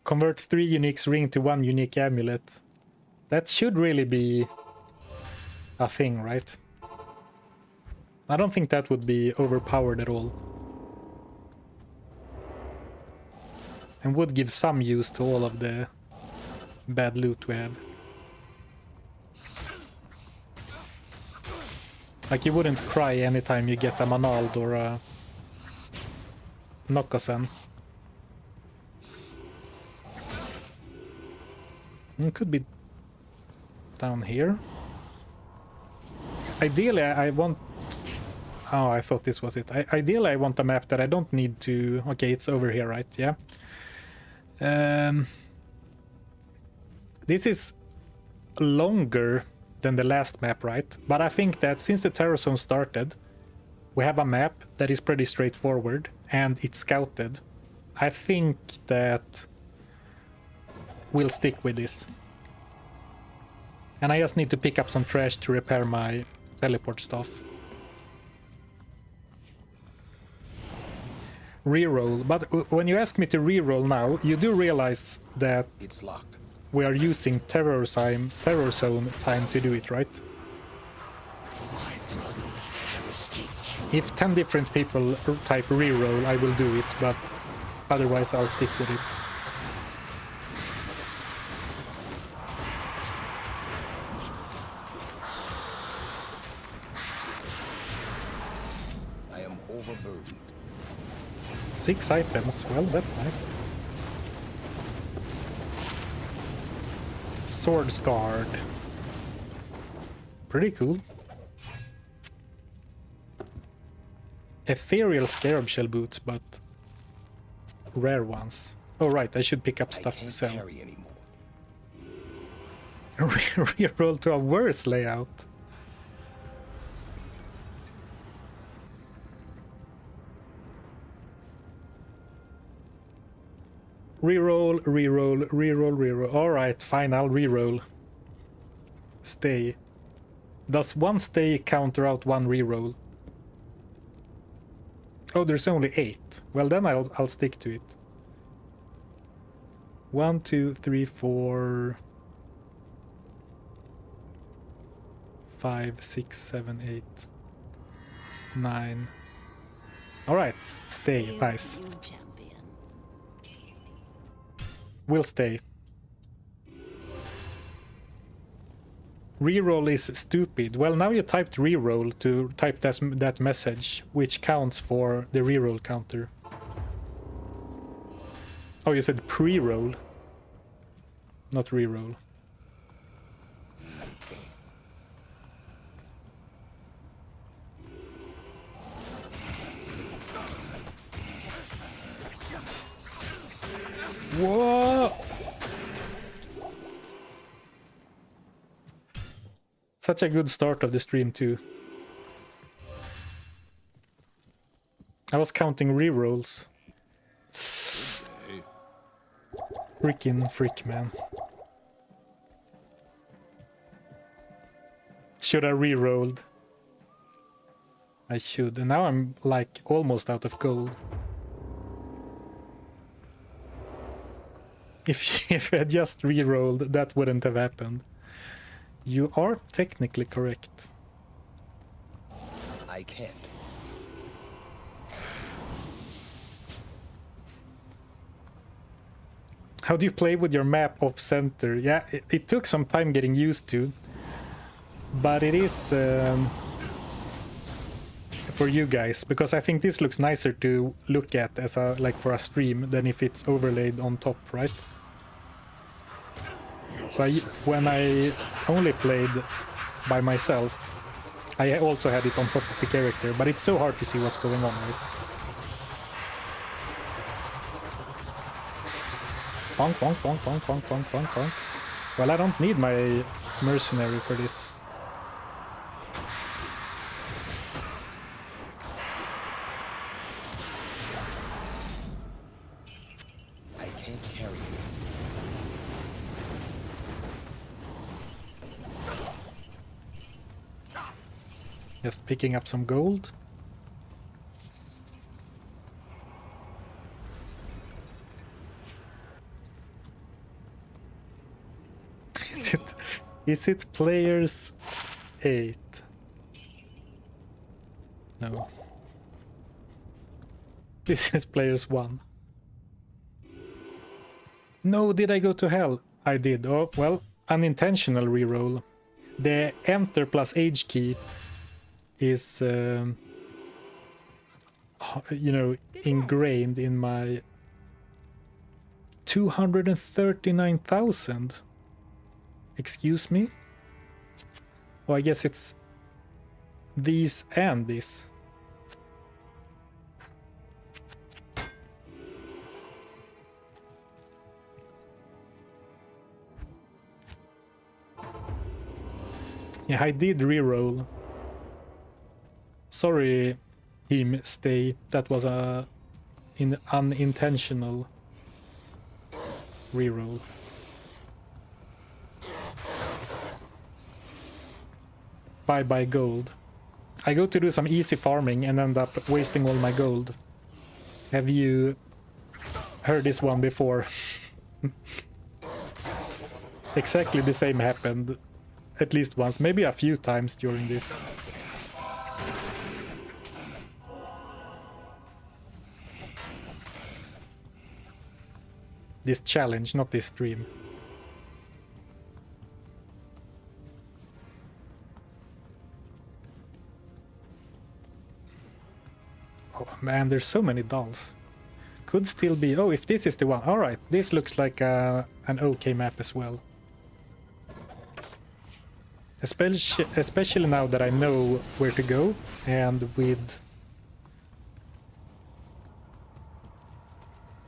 Convert 3 unique ring to 1 unique amulet. That should really be a thing, right? I don't think that would be overpowered at all. And would give some use to all of the bad loot we have. Like, you wouldn't cry anytime you get a Manald or a Nokkasen. It could be down here. Ideally, I want Oh, I thought this was it. Ideally, I want a map that I don't need to... Okay, it's over here, right? Yeah. This is longer than the last map, right? But I think that since the Terror Zone started, we have a map that is pretty straightforward, and it's scouted. I think that we'll stick with this. And I just need to pick up some trash to repair my teleport stuff. Reroll, but when you ask me to reroll now, you do realize that
It's locked.
we are using Terror Zone time to do it, right? If 10 different people type reroll, I will do it, but otherwise I'll stick with it.
I am overburdened.
6 items, well, that's nice. Swords Guard. Pretty cool. Ethereal Scarab Shell boots, but rare ones. Oh right, I should pick up stuff to
Can't
sell.
carry anymore.
Reroll to a worse layout. Reroll, reroll, reroll, reroll. Alright, fine, I'll reroll. Stay. Does one stay counter out one reroll? Oh, there's only 8. Well, then I'll stick to it. 1, 2, 3, 4, 5, 6, 7, 8, 9. Alright, stay. Nice.
You champion.
We'll stay. Reroll is stupid. Well, now you typed reroll to type that message, which counts for the reroll counter. Oh, you said pre-roll, not reroll. Whoa! Such a good start of the stream too. I was counting rerolls. Freaking freak, man. Should I rerolled? I should. And now I'm like almost out of gold. If I just rerolled, that wouldn't have happened. You are technically correct.
I can't.
How do you play with your map off center? Yeah, it took some time getting used to, but it is for you guys, because I think this looks nicer to look at as a like for a stream than if it's overlaid on top, right? So when I only played by myself, I also had it on top of the character, but it's so hard to see what's going on, right? Bonk, bonk, bonk, bonk, bonk, bonk, bonk, bonk. Well, I don't need my mercenary for this.
I can't carry you.
Just picking up some gold. Is it players 8? No. This is players 1. No, did I go to hell? I did. Oh, well, unintentional reroll. The enter plus age key is, you know, ingrained in my 239,000. Excuse me? Oh, I guess it's these and this. Yeah, I did reroll. Sorry, Team Stay. That was a unintentional reroll. Bye gold. I go to do some easy farming and end up wasting all my gold. Have you heard this one before? Exactly the same happened at least once, maybe a few times during this. This challenge, not this stream. Oh man, there's so many dolls. Could still be... Oh, if this is the one. Alright, this looks like an okay map as well. Especially now that I know where to go, and with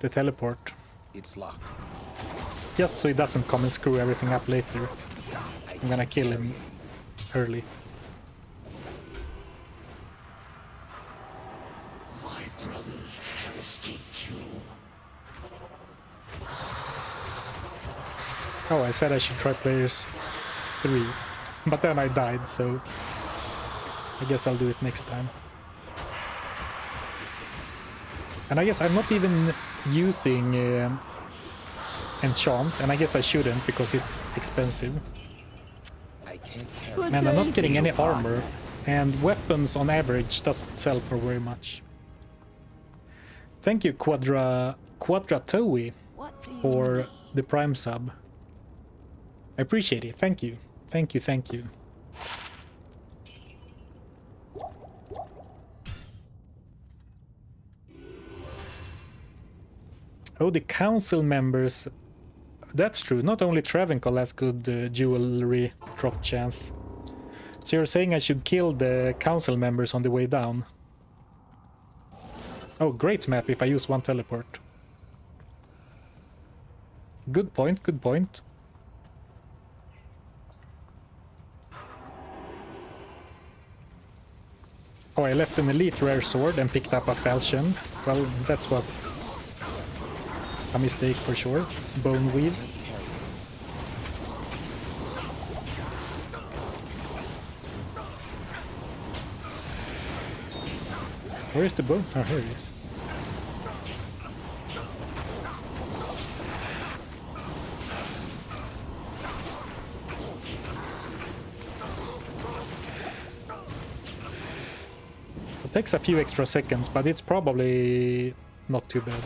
the teleport.
It's locked.
Just so he doesn't come and screw everything up later. I'm gonna kill him early.
My brothers have escaped you.
Oh, I said I should try players 3. But then I died, so I guess I'll do it next time. And I guess I'm not even using enchant, and I guess I shouldn't because it's expensive.
I can't carry
And I'm not getting any armor, and weapons on average doesn't sell for very much. Thank you, Quadratoe,
What do you
for
need?
the Prime sub. I appreciate it. Thank you. Thank you, thank you. Oh, the council members. That's true. Not only Travancore has good jewelry drop chance. So you're saying I should kill the council members on the way down? Oh, great map if I use one teleport. Good point, good point. Oh, I left an elite rare sword and picked up a falchion. Well, that was a mistake for sure. Bone weave. Where is the bone? Oh, here it is. It takes a few extra seconds, but it's probably not too bad.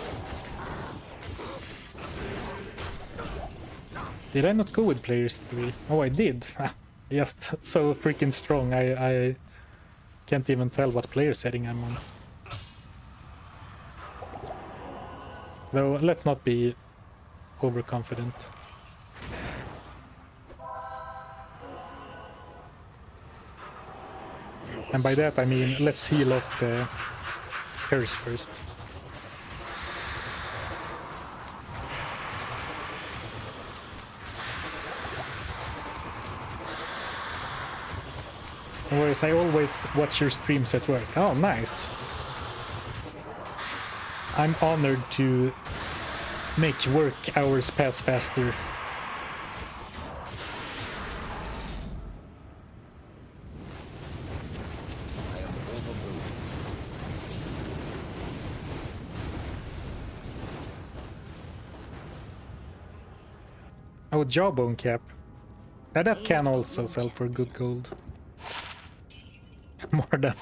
Did I not go with players 3? Oh, I did. Just so freaking strong. I can't even tell what player setting I'm on. Though, let's not be overconfident. And by that I mean, let's heal up the curse first. Whereas I always watch your streams at work. Oh, nice. I'm honored to make work hours pass faster.
I am overburdened.
Oh, jawbone cap. Now that can also sell for good gold. More than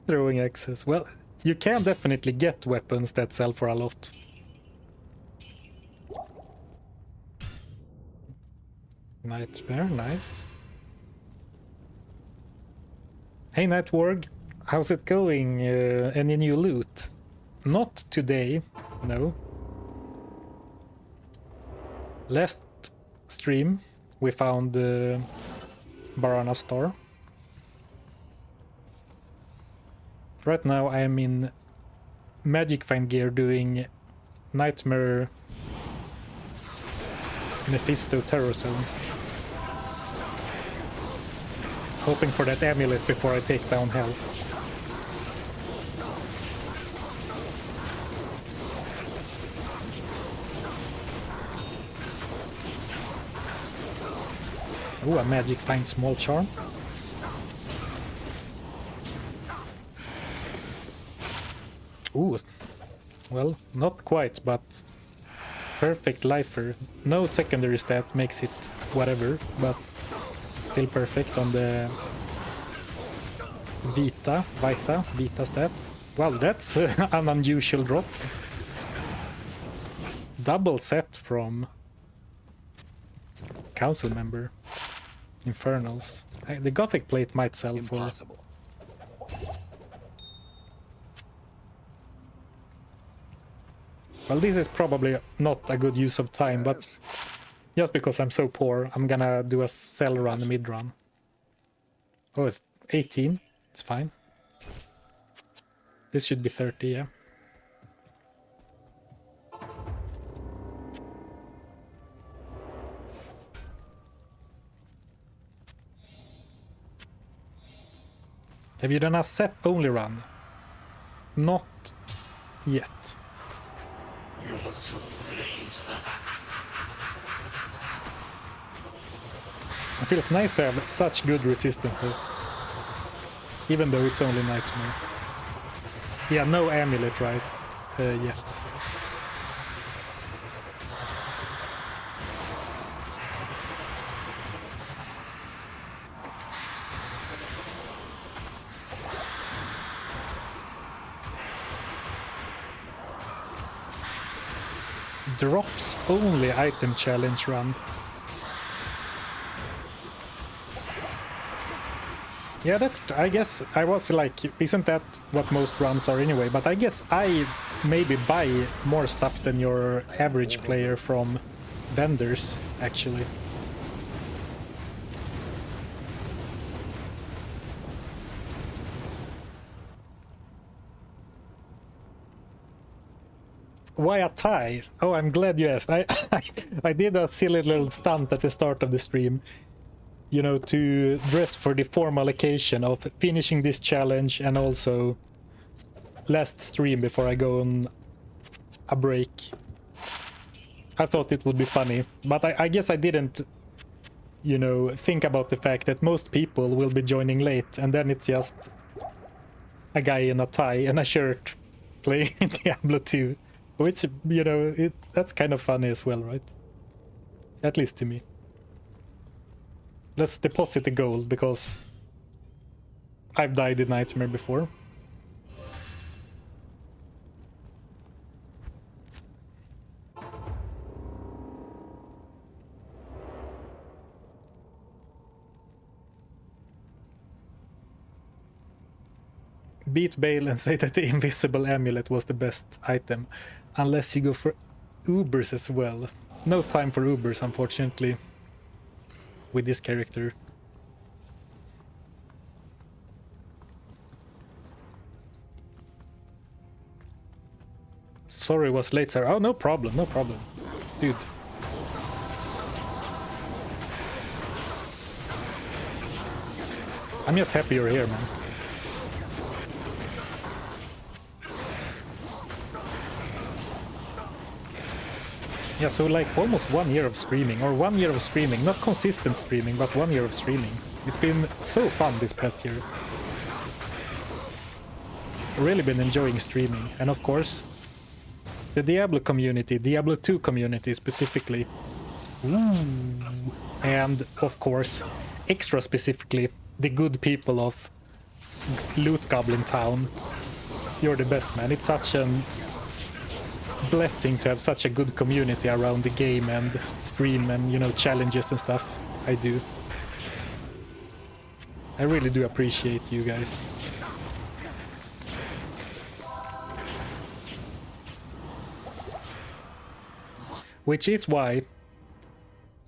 throwing axes. Well, you can definitely get weapons that sell for a lot. Nightmare, nice. Hey Nightwarg, how's it going? Any new loot? Not today, no. Last stream we found Barana Star. Right now I am in Magic Find gear doing Nightmare Mephisto Terror Zone. Hoping for that amulet before I take down hell. Ooh, a magic find small charm. Ooh, well, not quite, but perfect lifer. No secondary stat makes it whatever, but still perfect on the Vita stat. Well, that's an unusual drop. Double set from council member. Infernals. The Gothic plate might sell for...
Impossible.
Well, this is probably not a good use of time, but just because I'm so poor, I'm gonna do a sell run, mid run. Oh, it's 18. It's fine. This should be 30, yeah. Have you done a set only run? Not yet. It feels nice to have such good resistances, even though it's only nightmare. Yeah, no amulet, right? Yet. Drops only item challenge run. Yeah, that's... I guess I was like, isn't that what most runs are anyway? But I guess I maybe buy more stuff than your average player from vendors, actually. Why a tie? Oh, I'm glad you asked. I did a silly little stunt at the start of the stream. You know, to dress for the formal occasion of finishing this challenge and also last stream before I go on a break. I thought it would be funny, but I guess I didn't, you know, think about the fact that most people will be joining late, and then it's just a guy in a tie and a shirt playing Diablo 2, which, you know, that's kind of funny as well, right? At least to me. Let's deposit the gold, because I've died in Nightmare before. Beat Baal and say that the invisible amulet was the best item, unless you go for Ubers as well. No time for Ubers, unfortunately, with this character. Sorry was late, sir. Oh, no problem, no problem. Dude. I'm just happy you're here, man. Yeah, so like almost 1 year of streaming, or 1 year of streaming, not consistent streaming, but 1 year of streaming. It's been so fun this past year. Really been enjoying streaming, and of course, the Diablo community, Diablo 2 community specifically. Ooh. And of course, extra specifically, the good people of Loot Goblin Town. You're the best, man. It's such a blessing to have such a good community around the game and stream and, you know, challenges and stuff. I do. I really do appreciate you guys. Which is why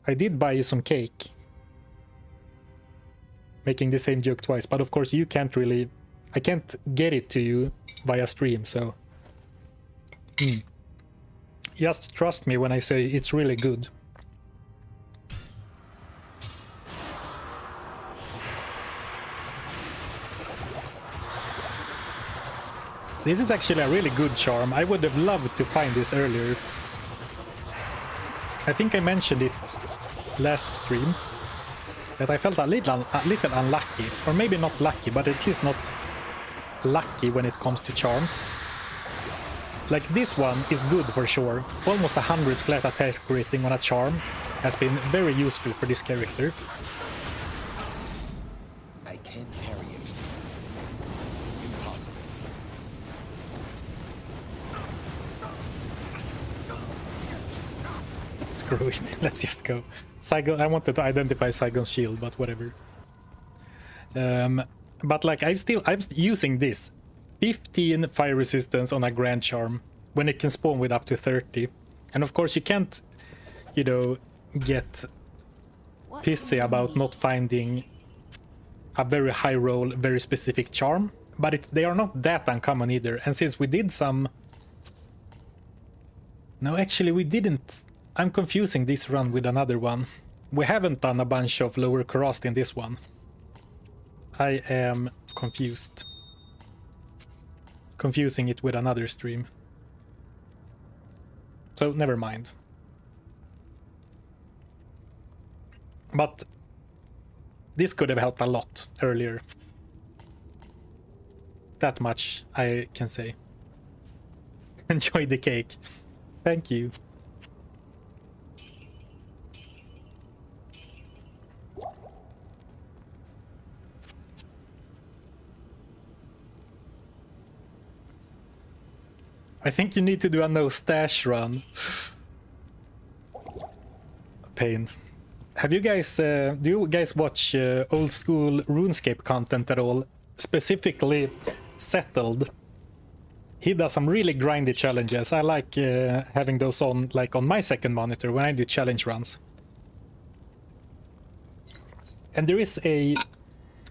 I did buy you some cake. Making the same joke twice, but of course you can't really... I can't get it to you via stream, so... Just trust me when I say it's really good. This is actually a really good charm. I would have loved to find this earlier. I think I mentioned it last stream, that I felt a little unlucky. Or maybe not lucky, but at least not lucky when it comes to charms. Like, this one is good for sure. Almost 100 flat attack rating on a charm has been very useful for this character.
I can't carry it. Impossible.
Screw it, let's just go. Saigon, I wanted to identify Saigon's shield, but whatever. But like, I'm using this 15 fire resistance on a grand charm when it can spawn with up to 30. And of course you can't, you know, get pissy about not finding a very high roll, very specific charm, but they are not that uncommon either. And since we did some... No, actually we didn't. I'm confusing this run with another one. We haven't done a bunch of lower Karast in this one. I am confused. Confusing it with another stream. So never mind. But this could have helped a lot earlier. That much I can say. Enjoy the cake. Thank you. I think you need to do a no stash run. Pain. Have you guys, do you guys watch old school RuneScape content at all? Specifically Settled. He does some really grindy challenges. I like having those on, like on my second monitor when I do challenge runs. And there is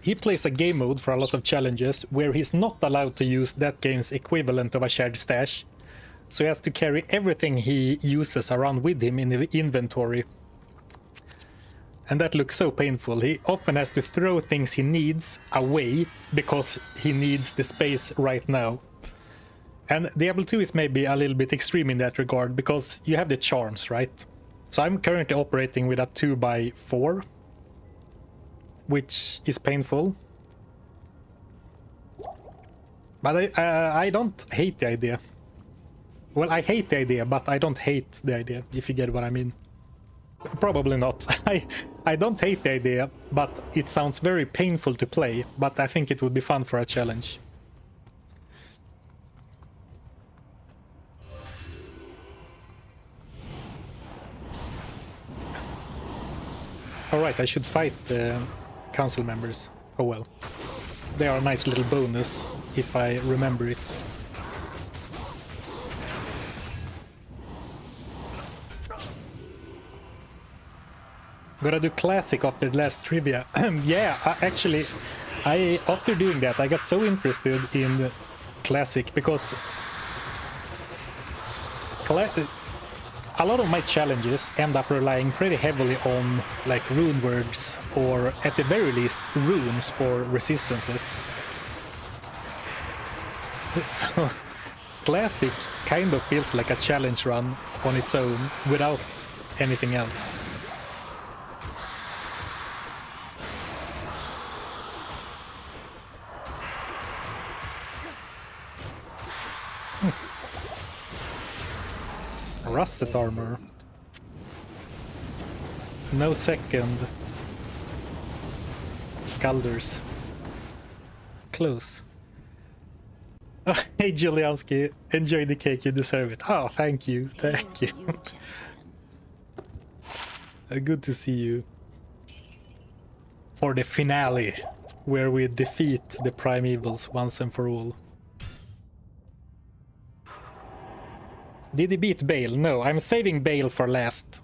he plays a game mode for a lot of challenges where he's not allowed to use that game's equivalent of a shared stash. So he has to carry everything he uses around with him in the inventory. And that looks so painful. He often has to throw things he needs away because he needs the space right now. And Diablo 2 is maybe a little bit extreme in that regard because you have the charms, right? So I'm currently operating with a 2x4. Which is painful. But I don't hate the idea. Well, I hate the idea, but I don't hate the idea, if you get what I mean. Probably not. I don't hate the idea, but it sounds very painful to play, but I think it would be fun for a challenge. Alright, I should fight council members. Oh well. They are a nice little bonus, if I remember it. Gotta do classic after the last trivia. Yeah, actually, after doing that, I got so interested in classic because a lot of my challenges end up relying pretty heavily on like rune words, or at the very least runes for resistances. So classic kind of feels like a challenge run on its own without anything else. Russet armor. No second. Scalders. Close. Oh, hey Juliansky, enjoy the cake, you deserve it. Oh, thank you, thank you. Good to see you. For the finale, where we defeat the primevals once and for all. Did he beat Baal? No, I'm saving Baal for last.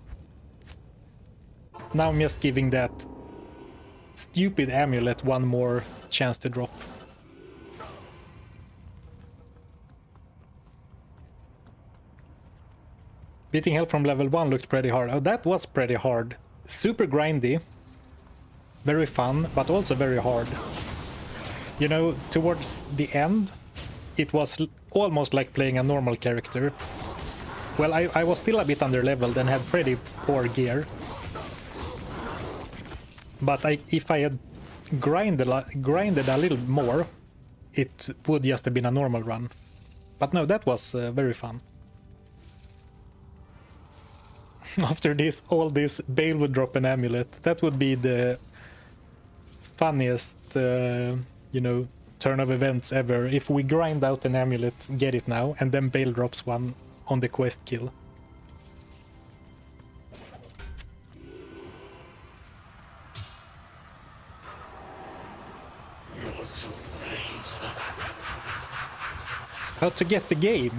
Now I'm just giving that stupid amulet one more chance to drop. Beating hell from level 1 looked pretty hard. Oh, that was pretty hard. Super grindy. Very fun, but also very hard. You know, towards the end, it was almost like playing a normal character. Well, I was still a bit under-leveled and had pretty poor gear. But if I had grinded a little more, it would just have been a normal run. But no, that was very fun. After all this, Baal would drop an amulet. That would be the funniest, you know, turn of events ever. If we grind out an amulet, get it now, and then Baal drops one on the quest kill. How to get the game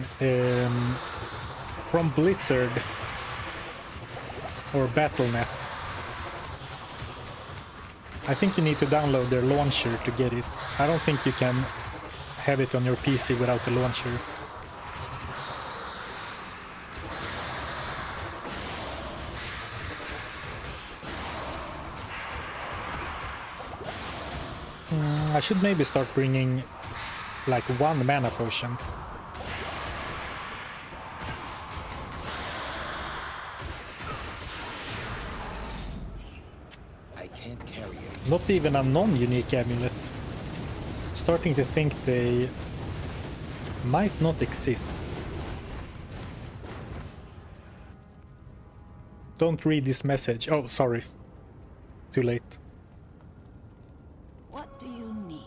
from Blizzard or Battle.net. I think you need to download their launcher to get it. I don't think you can have it on your PC without the launcher. I should maybe start bringing like one mana potion.
I can't carry it.
Not even a non-unique amulet. Starting to think they might not exist. Don't read this message. Oh, sorry. Too late.
What do you need?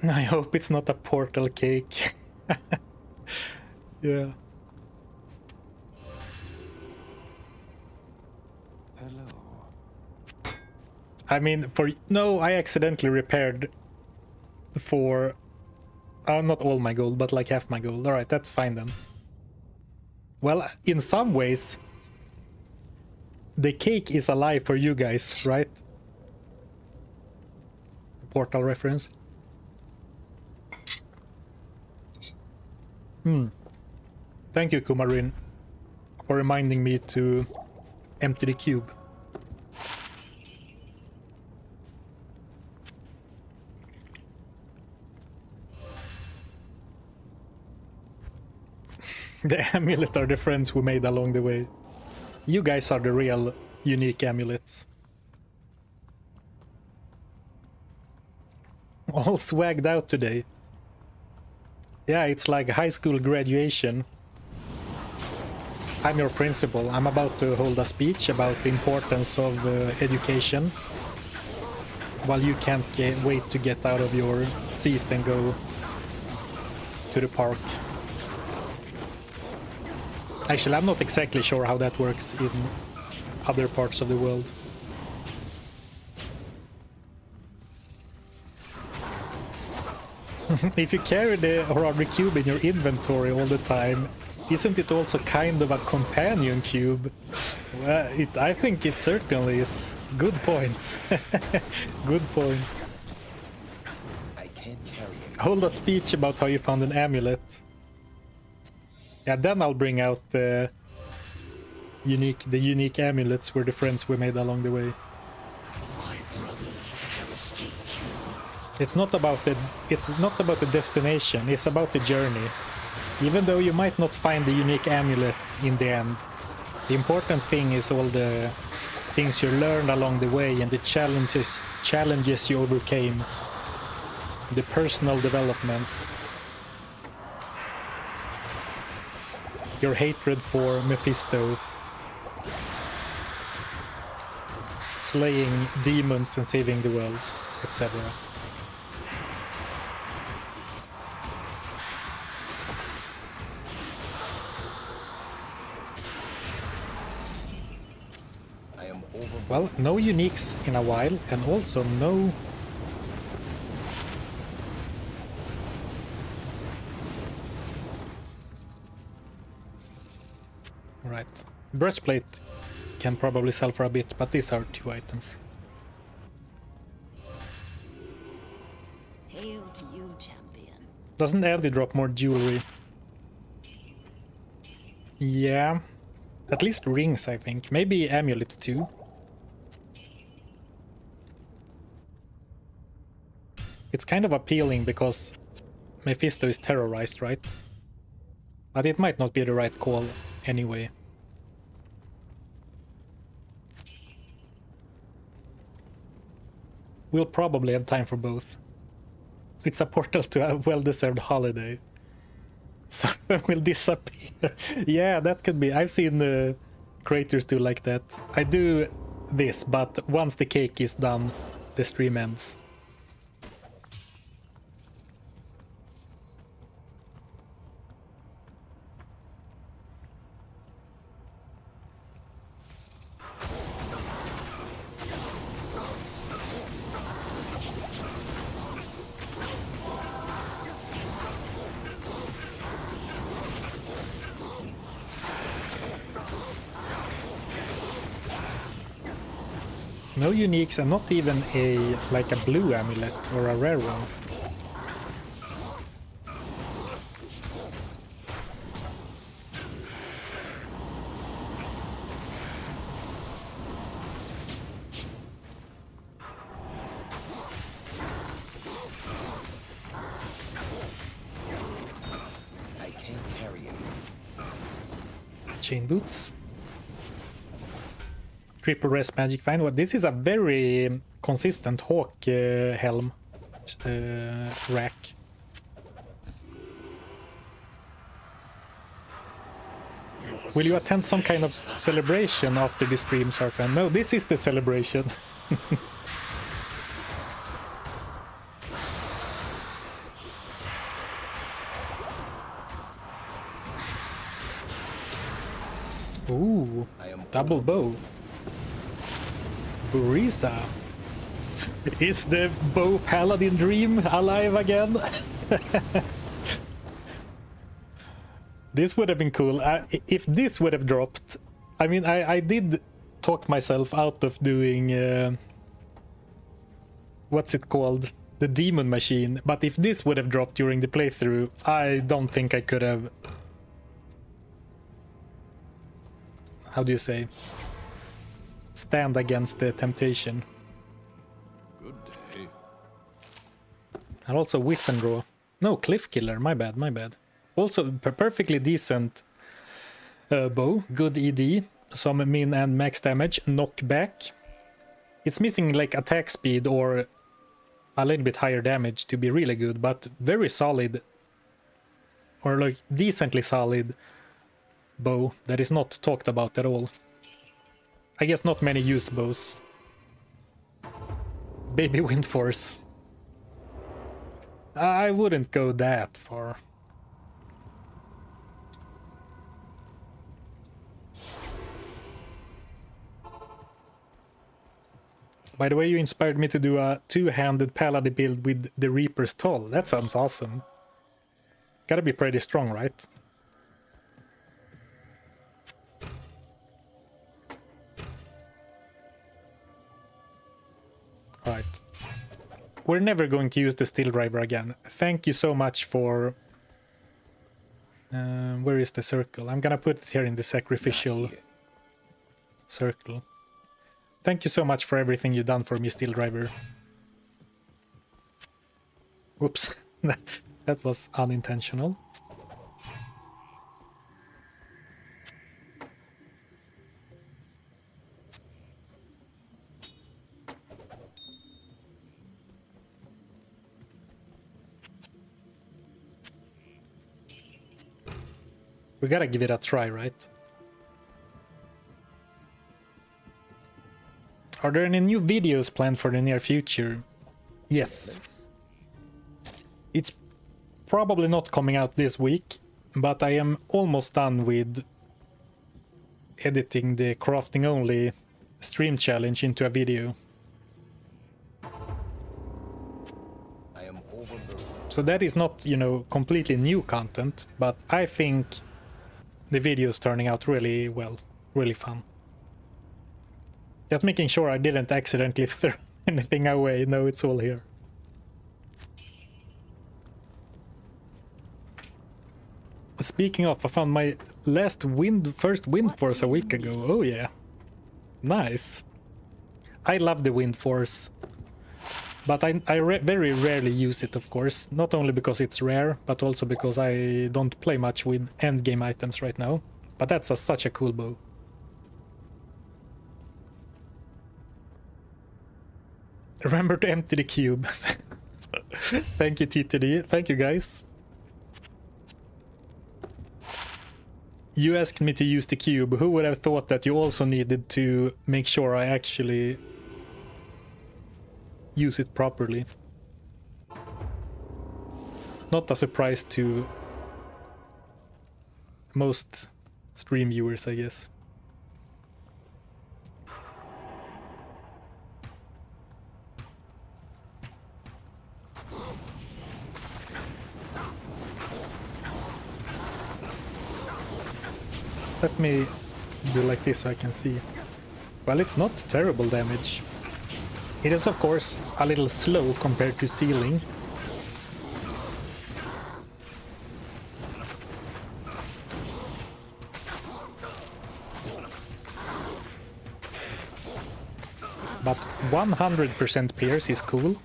I hope it's not a portal cake. Yeah.
Hello.
I mean, no, I accidentally repaired for not all my gold, but like half my gold. All right, that's fine then. Well, in some ways, the cake is alive for you guys, right? Portal reference. Thank you, Kumarin, for reminding me to empty the cube. The amulet are the friends we made along the way. You guys are the real unique amulets. All swagged out today. Yeah, it's like high school graduation. I'm your principal. I'm about to hold a speech about the importance of education. While you can't wait to get out of your seat and go to the park. Actually, I'm not exactly sure how that works in other parts of the world. If you carry the Horror Cube in your inventory all the time, isn't it also kind of a companion cube? Well, I think it certainly is. Good point. Good point.
I can't carry it.
Hold a speech about how you found an amulet. Yeah, then I'll bring out the unique amulets were the friends we made along the way.
My brothers have escaped you.
It's not about the destination, it's about the journey. Even though you might not find the unique amulet in the end, the important thing is all the things you learned along the way and the challenges you overcame. The personal development. Your hatred for Mephisto. Slaying demons and saving the world, etc.
I am over.
Well, no uniques in a while, and also no... Right. Breastplate can probably sell for a bit, but these are 2 items.
Hail to you, champion.
Doesn't Andy drop more jewelry? Yeah. At least rings, I think. Maybe amulets too. It's kind of appealing because Mephisto is terrorized, right? But it might not be the right call anyway. We'll probably have time for both. It's a portal to a well-deserved holiday. Zarfen will disappear. Yeah, that could be. I've seen the creators do like that. I do this, but once the cake is done, the stream ends. No uniques and not even a like a blue amulet or a rare one.
I can't carry it.
Chain boots. Triple rest magic find. Well, this is a very consistent hawk helm rack. Will you attend some kind of celebration after the stream, Zarfen? No, this is the celebration. Ooh, double bow. Burisa. Is the bow paladin dream alive again? This would have been cool. If this would have dropped, I mean, I did talk myself out of doing what's it called, the demon machine, but if this would have dropped during the playthrough, I don't think I could have, how do you say, stand against the temptation.
Good day.
And also Wissendraw. No, Cliff Killer, my bad, my bad. Also perfectly decent bow, good ED, some min and max damage, knockback. It's missing like attack speed or a little bit higher damage to be really good, but very solid, or like decently solid bow that is not talked about at all. I guess not many use bows. Baby Wind Force. I wouldn't go that far. By the way, you inspired me to do a two-handed Paladin build with the Reaper's Toll. That sounds awesome. Gotta be pretty strong, right? Right. We're never going to use the steel driver again. Thank you so much for... where is the circle? I'm gonna put it here in the sacrificial circle. Thank you so much for everything you've done for me, steel driver. Whoops. That was unintentional. We gotta give it a try, right? Are there any new videos planned for the near future? Yes. It's probably not coming out this week, but I am almost done with editing the crafting only stream challenge into a video.
I am overloaded.
So that is not, you know, completely new content, but I think the video is turning out really well, really fun. Just making sure I didn't accidentally throw anything away. No, it's all here. Speaking of, I found my First wind force a week ago. Oh yeah. Nice. I love the wind force. But I very rarely use it, of course. Not only because it's rare, but also because I don't play much with endgame items right now. But that's such a cool bow. Remember to empty the cube. Thank you, TTD. Thank you, guys. You asked me to use the cube. Who would have thought that you also needed to make sure I actually use it properly? Not a surprise to most stream viewers, I guess. Let me do like this so I can see. Well, it's not terrible damage. It is, of course, a little slow compared to sealing. But 100% pierce is cool.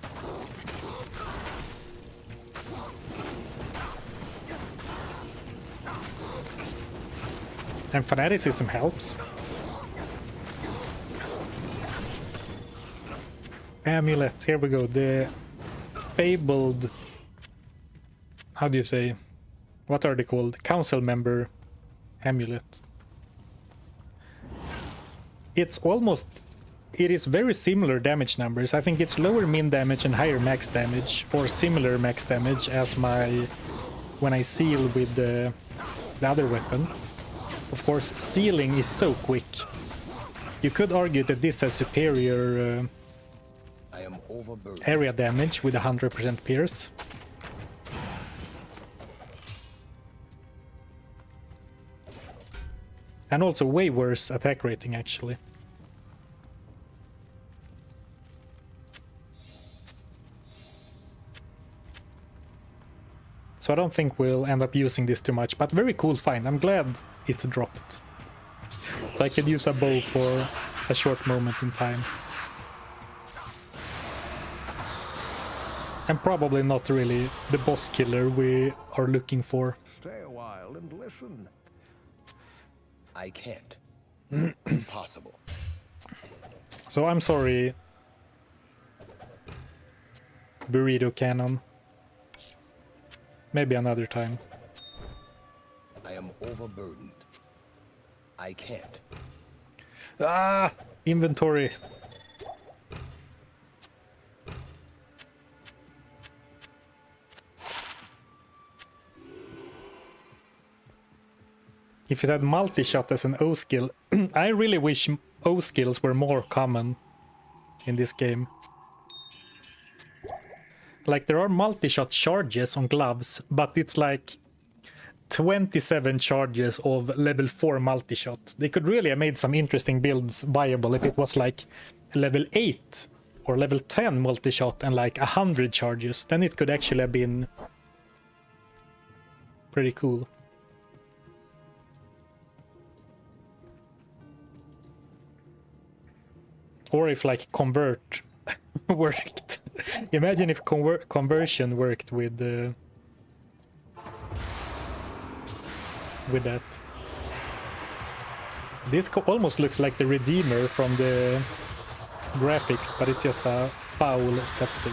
And fanaticism helps. Amulet, here we go. The fabled... How do you say? What are they called? Council member amulet. It's almost... It is very similar damage numbers. I think it's lower min damage and higher max damage. Or similar max damage as my... when I seal with the other weapon. Of course, sealing is so quick. You could argue that this has superior area damage with 100% pierce. And also way worse attack rating, actually. So I don't think we'll end up using this too much, but very cool find. I'm glad it dropped. So I could use a bow for a short moment in time. And probably not really the boss killer we are looking for.
Stay a while and listen. I can't. Impossible.
So I'm sorry, Burrito Cannon. Maybe another time.
I am overburdened. I can't.
Ah! Inventory. If it had multi-shot as an O skill, I really wish O skills were more common in this game. Like, there are multi-shot charges on gloves, but it's like 27 charges of level 4 multi-shot. They could really have made some interesting builds viable if it was like level 8 or level 10 multi-shot and like 100 charges. Then it could actually have been pretty cool. Or if like convert worked. Imagine if conversion worked with that. This almost looks like the Redeemer from the graphics, but it's just a foul scepter.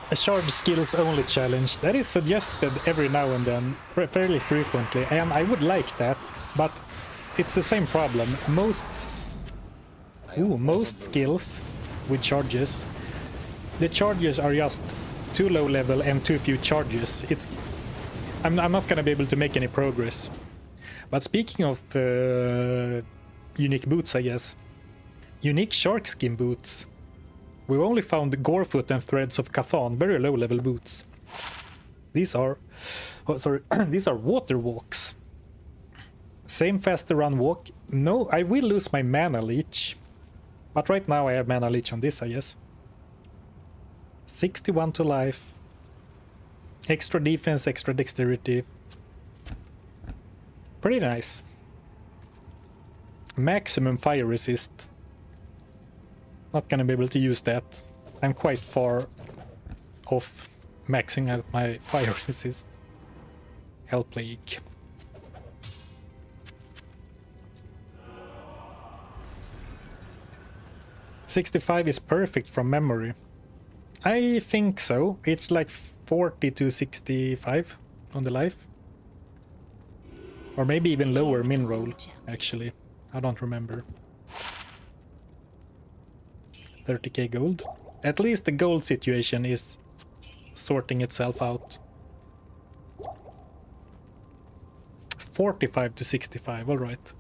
A shard skills only challenge that is suggested every now and then, fairly frequently, and I would like that, but it's the same problem. Most skills with charges, the charges are just too low level and too few charges. I'm not gonna be able to make any progress. But speaking of unique boots, I guess, unique shark skin boots. We've only found Gorefoot and Threads of Cathan, very low level boots. These are, oh, sorry, these are water walks. Same faster run walk. No, I will lose my mana leech. But right now I have mana leech on this, I guess. 61 to life. Extra defense, extra dexterity. Pretty nice. Maximum fire resist. Not gonna be able to use that. I'm quite far off maxing out my fire resist. Help League. $65 is perfect from memory. I think so. It's like 40 to 65 on the life. Or maybe even lower min roll, actually. I don't remember. 30k gold. At least the gold situation is sorting itself out. 45 to 65, alright.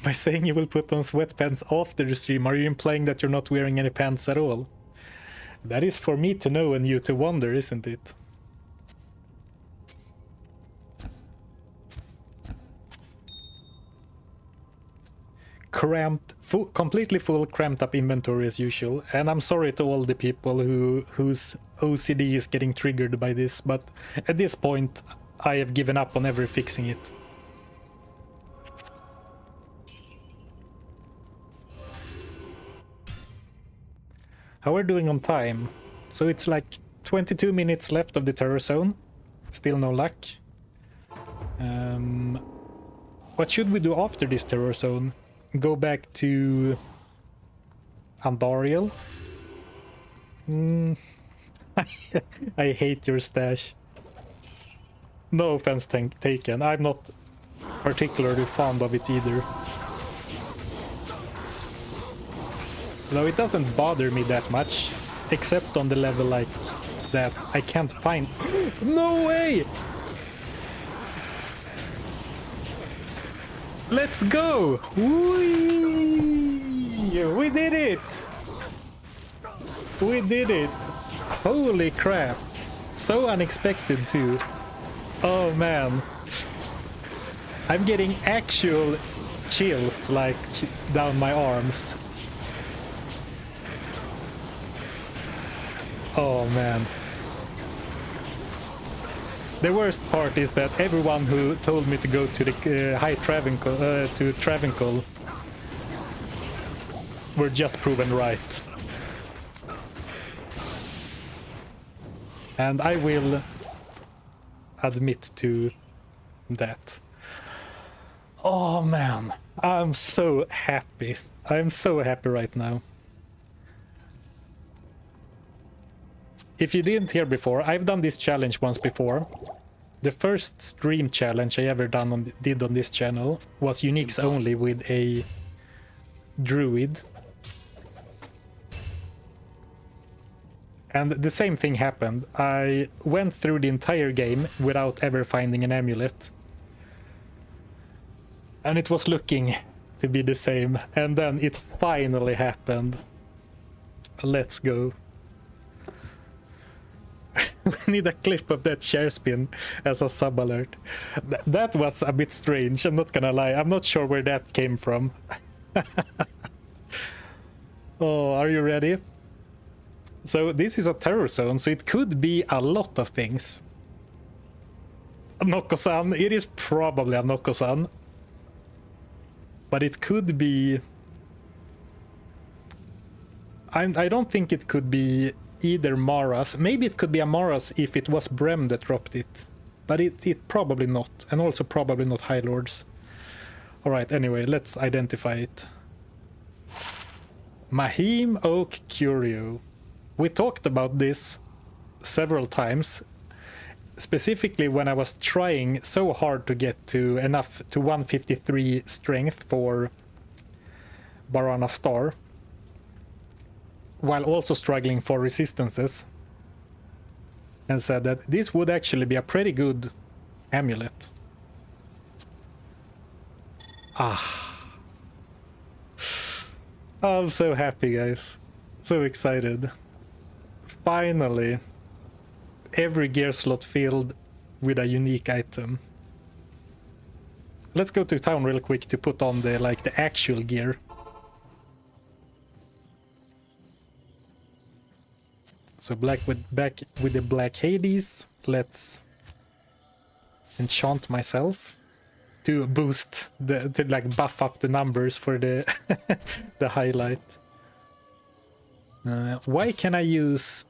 By saying you will put on sweatpants after the stream, are you implying that you're not wearing any pants at all? That is for me to know and you to wonder, isn't it? Cramped, completely full, cramped up inventory as usual. And I'm sorry to all the people whose OCD is getting triggered by this, but at this point I have given up on ever fixing it. How we're doing on time? So it's like 22 minutes left of the terror zone. Still no luck. What should we do after this terror zone? Go back to Andariel? I hate your stash. No offense taken. I'm not particularly fond of it either. Though it doesn't bother me that much, except on the level like that I can't find... No way! Let's go! Whee! We did it! We did it! Holy crap! So unexpected too. Oh man. I'm getting actual chills like down my arms. Oh man. The worst part is that everyone who told me to go to the High Travincal, to Travincal were just proven right. And I will admit to that. Oh man, I'm so happy. I'm so happy right now. If you didn't hear before, I've done this challenge once before. The first stream challenge I ever did on this channel was uniques only with a druid. And the same thing happened. I went through the entire game without ever finding an amulet. And it was looking to be the same. And then it finally happened. Let's go. We need a clip of that share spin as a sub alert. That was a bit strange, I'm not gonna lie. I'm not sure where that came from. Oh, are you ready? So this is a terror zone, so it could be a lot of things. Noko-san, it is probably a Noko-san. But it could be... I don't think it could be either Mara's. Maybe it could be a Mara's if it was Brem that dropped it. But it probably not. And also probably not High Lords. Alright, anyway, let's identify it. Mahim Oak Curio. We talked about this several times. Specifically when I was trying so hard to get to enough to 153 strength for Barana Star. While also struggling for resistances, and said that this would actually be a pretty good amulet. Ah. I'm so happy, guys. So excited. Finally, every gear slot filled with a unique item. Let's go to town real quick to put on the actual gear. So back with the black Hades. Let's enchant myself to boost to like buff up the numbers for the the highlight. Why can I use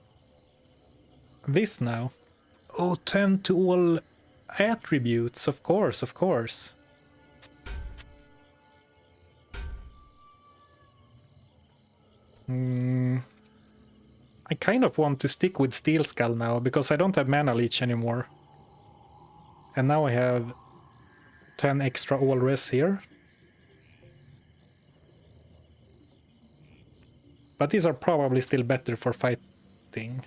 this now? Oh, 10 to all attributes, of course, of course. I kind of want to stick with Steel Skull now, because I don't have Mana Leech anymore. And now I have 10 extra all res here. But these are probably still better for fighting.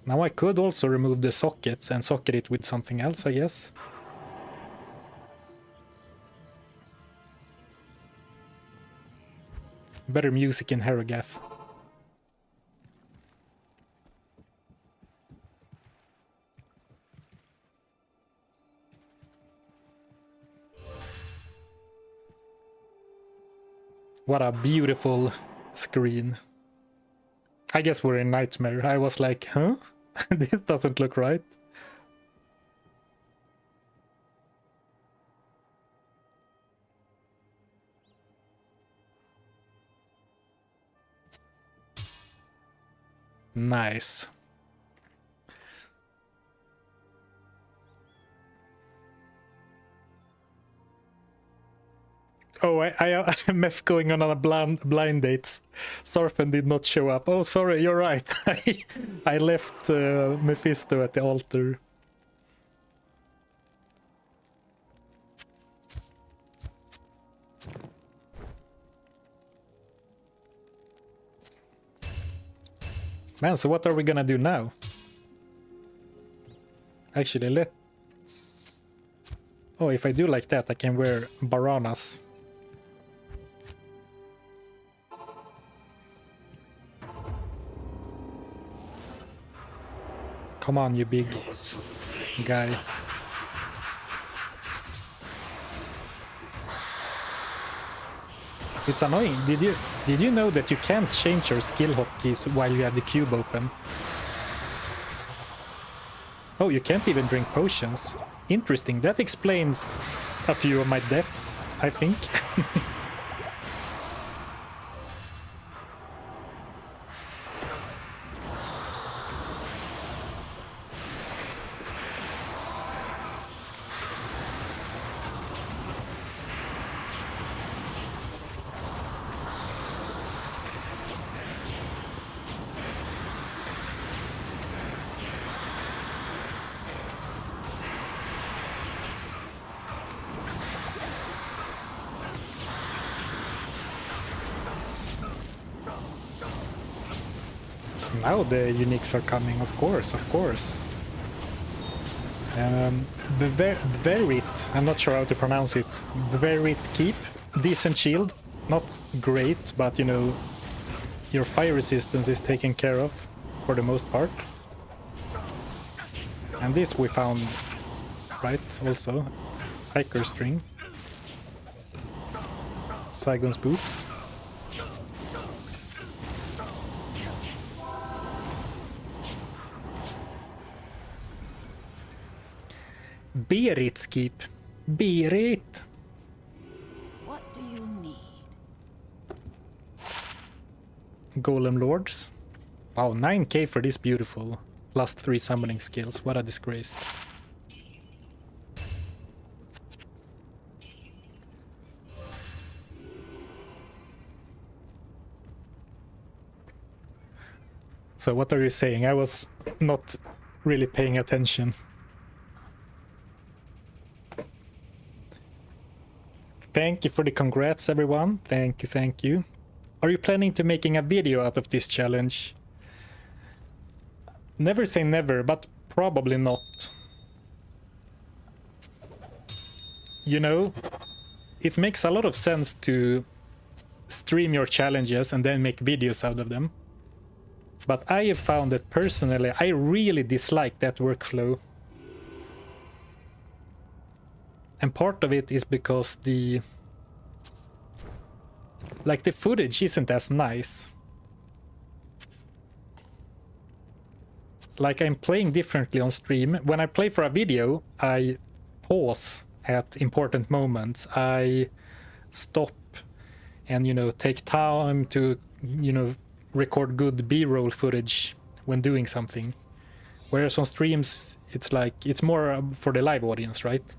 Now I could also remove the sockets and socket it with something else, I guess. Better music in Harrogath. What a beautiful screen. I guess we're in Nightmare. I was like, huh? This doesn't look right. Nice. Oh, Meph going on a blind dates. Zarfen did not show up. Oh, sorry, you're right. I left Mephisto at the altar. Man, so what are we gonna do now? Actually, let's... Oh, if I do like that, I can wear Baranas. Come on, you big guy. It's annoying. Did you know that you can't change your skill hotkeys while you have the cube open? Oh, you can't even drink potions. Interesting. That explains a few of my deaths, I think. Now the uniques are coming, of course, of course. Verit, I'm not sure how to pronounce it. Verit Keep, decent shield, not great, but you know, your fire resistance is taken care of for the most part. And this we found, right, also. Hiker String. Saigon's Boots. Berit's Keep. Berit.
What do you need?
Golem Lords. Wow, 9k for this beautiful. Plus 3 summoning skills. What a disgrace. So what are you saying? I was not really paying attention. Thank you for the congrats, everyone. Thank you, thank you. Are you planning to making a video out of this challenge? Never say never, but probably not. you know, it makes a lot of sense to stream your challenges and then make videos out of them. But I have found that personally, I really dislike that workflow. And part of it is because the footage isn't as nice. Like, I'm playing differently on stream. When I play for a video, I pause at important moments. I stop and, you know, take time to, you know, record good B-roll footage when doing something. Whereas on streams, it's like, it's more for the live audience, right?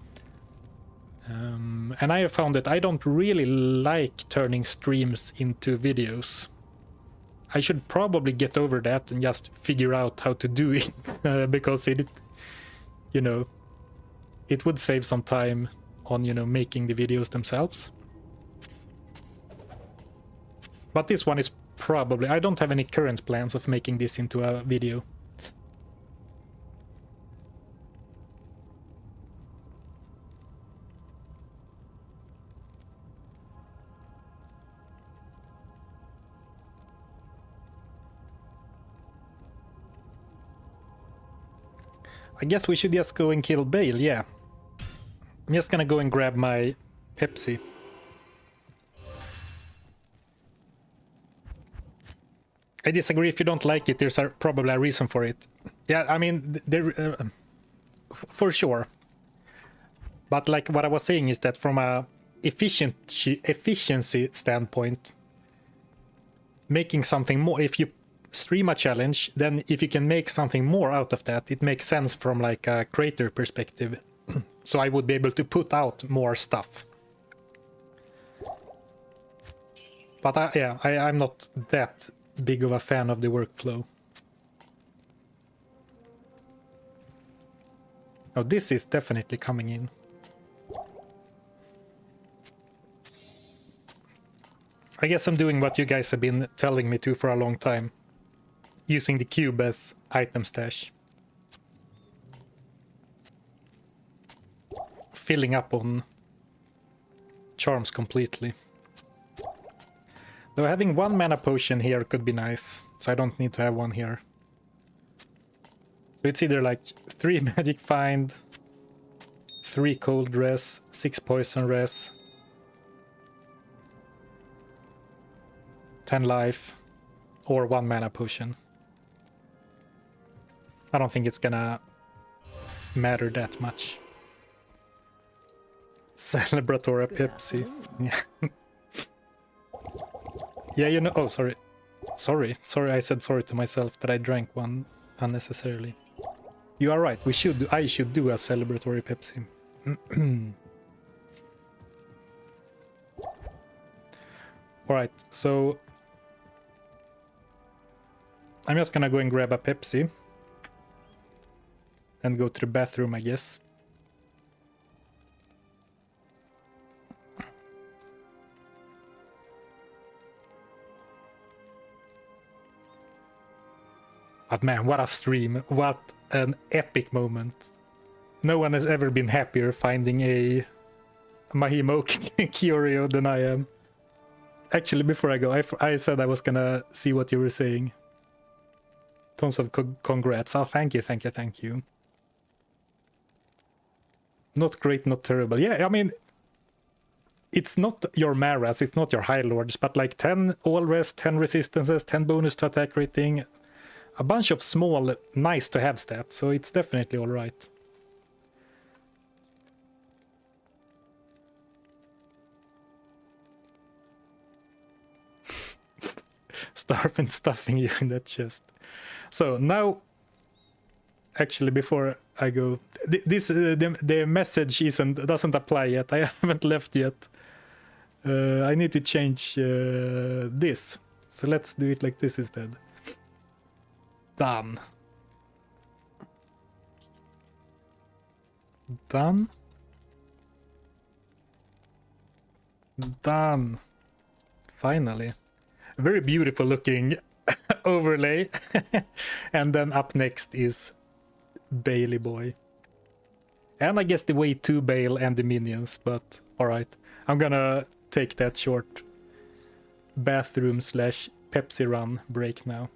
And I have found that I don't really like turning streams into videos. I should probably get over that and just figure out how to do it, because it, you know, it would save some time on, you know, making the videos themselves. But this one is probably, I don't have any current plans of making this into a video. I guess we should just go and kill Baal, yeah. I'm just gonna go and grab my Pepsi. I disagree. If you don't like it, there's probably a reason for it. Yeah, I mean, there, for sure. But like what I was saying is that from a efficiency standpoint, making something more, if you stream a challenge, then if you can make something more out of that, it makes sense from like a creator perspective. So I would be able to put out more stuff. But yeah, I'm not that big of a fan of the workflow. Oh, this is definitely coming in. I guess I'm doing what you guys have been telling me to for a long time. Using the cube as item stash. Filling up on charms completely. Though having one mana potion here could be nice, so I don't need to have one here. So it's either like 3 magic find, 3 cold res, 6 poison res, 10 life, or 1 mana potion. I don't think it's gonna matter that much. Celebratory Pepsi. Yeah. Yeah, you know. Oh, sorry. Sorry, I said sorry to myself that I drank one unnecessarily. You are right. I should do a celebratory Pepsi. All right. So I'm just gonna go and grab a Pepsi and go to the bathroom, I guess. But man, what a stream. What an epic moment. No one has ever been happier finding a Mahimo Curio than I am. Actually, before I go, I said I was gonna see what you were saying. Tons of congrats. Oh, thank you. Not great, not terrible. Yeah, I mean, it's not your Maras, it's not your High Lords, but like 10 all rest, 10 resistances, 10 bonus to attack rating. A bunch of small, nice to have stats, so it's definitely alright. Zarfen stuffing you in that chest. So now, actually, before I go, the message doesn't apply yet. I haven't left yet. I need to change this. So let's do it like this instead. Done. Done. Done. Finally. Very beautiful looking overlay. And then up next is Bailey Boy. And I guess the way to Baal and the minions, but alright. I'm gonna take that short bathroom slash Pepsi run break now.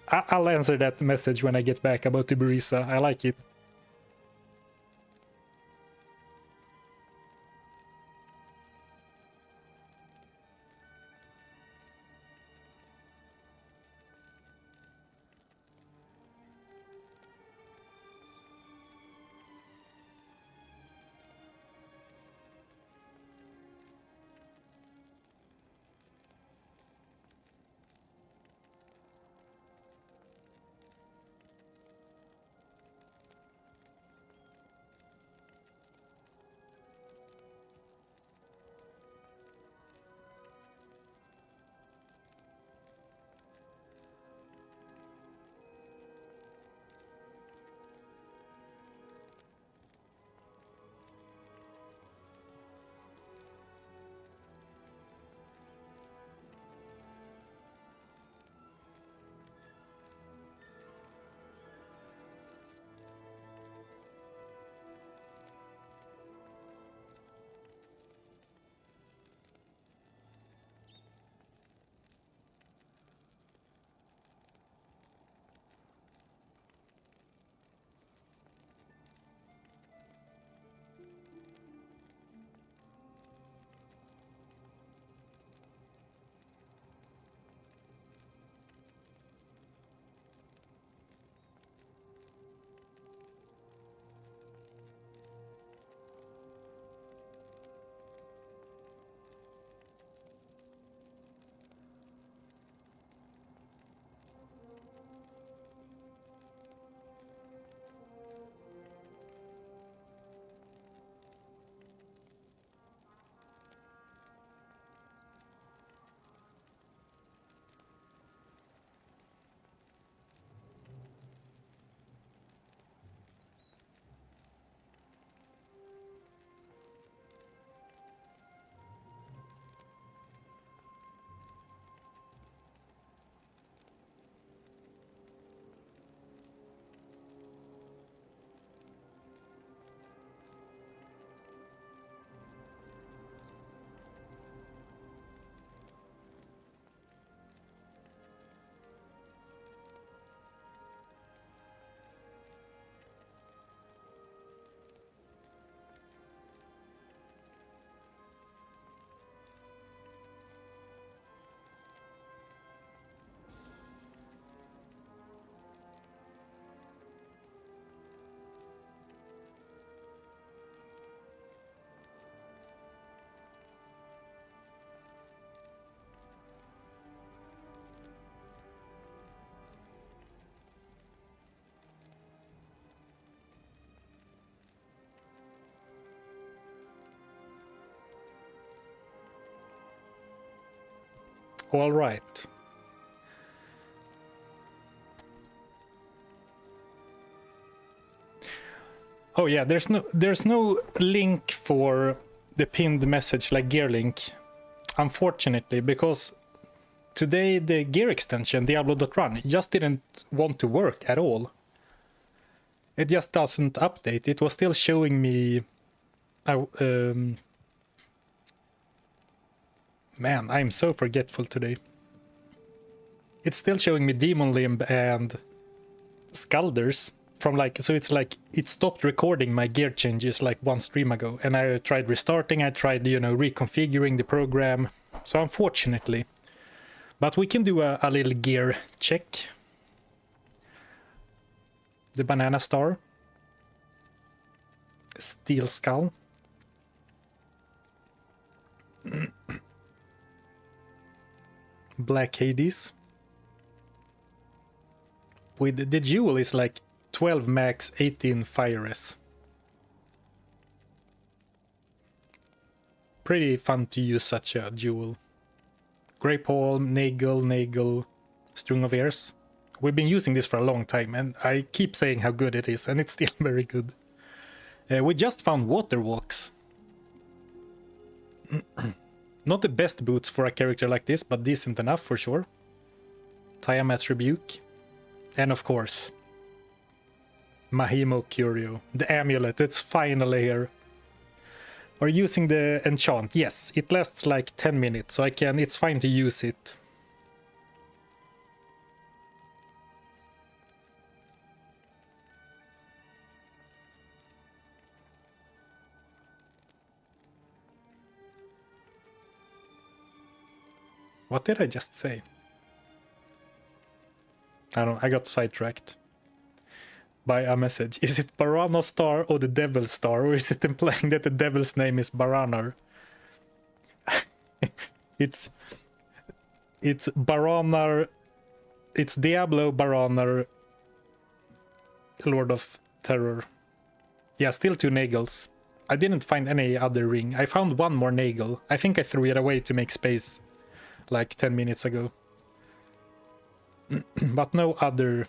I'll answer that message when I get back about the Barisa. I like it. All right. Oh yeah, there's no link for the pinned message like gear link, unfortunately, because today the gear extension Diablo.run just didn't want to work at all. It just doesn't update. It was still showing me man, I'm so forgetful today. It's still showing me Demon Limb and Scalders from like, so it's like it stopped recording my gear changes like one stream ago, and I tried restarting, I tried, you know, reconfiguring the program. So unfortunately, but we can do a little gear check. The Banana Star, Steel Skull, Black Hades. With the jewel is like 12 max, 18 fire res. Pretty fun to use such a jewel. Grape Palm, Nagel, String of Airs. We've been using this for a long time, and I keep saying how good it is, and it's still very good. We just found Water Walks. Not the best boots for a character like this, but decent enough for sure. Tiamat's Rebuke. And of course, Mahimo Curio. The amulet, it's finally here. Or using the enchant. Yes, it lasts like 10 minutes, so it's fine to use it. What did I just say? I got sidetracked by a message. Is it Barana Star or the Devil Star, or is it implying that the devil's name is Baranar? it's Baranar, it's Diablo, Baranar, Lord of Terror. Yeah, still 2 nagels. I didn't find any other ring. I found one more nagel. I think I threw it away to make space like 10 minutes ago. But no other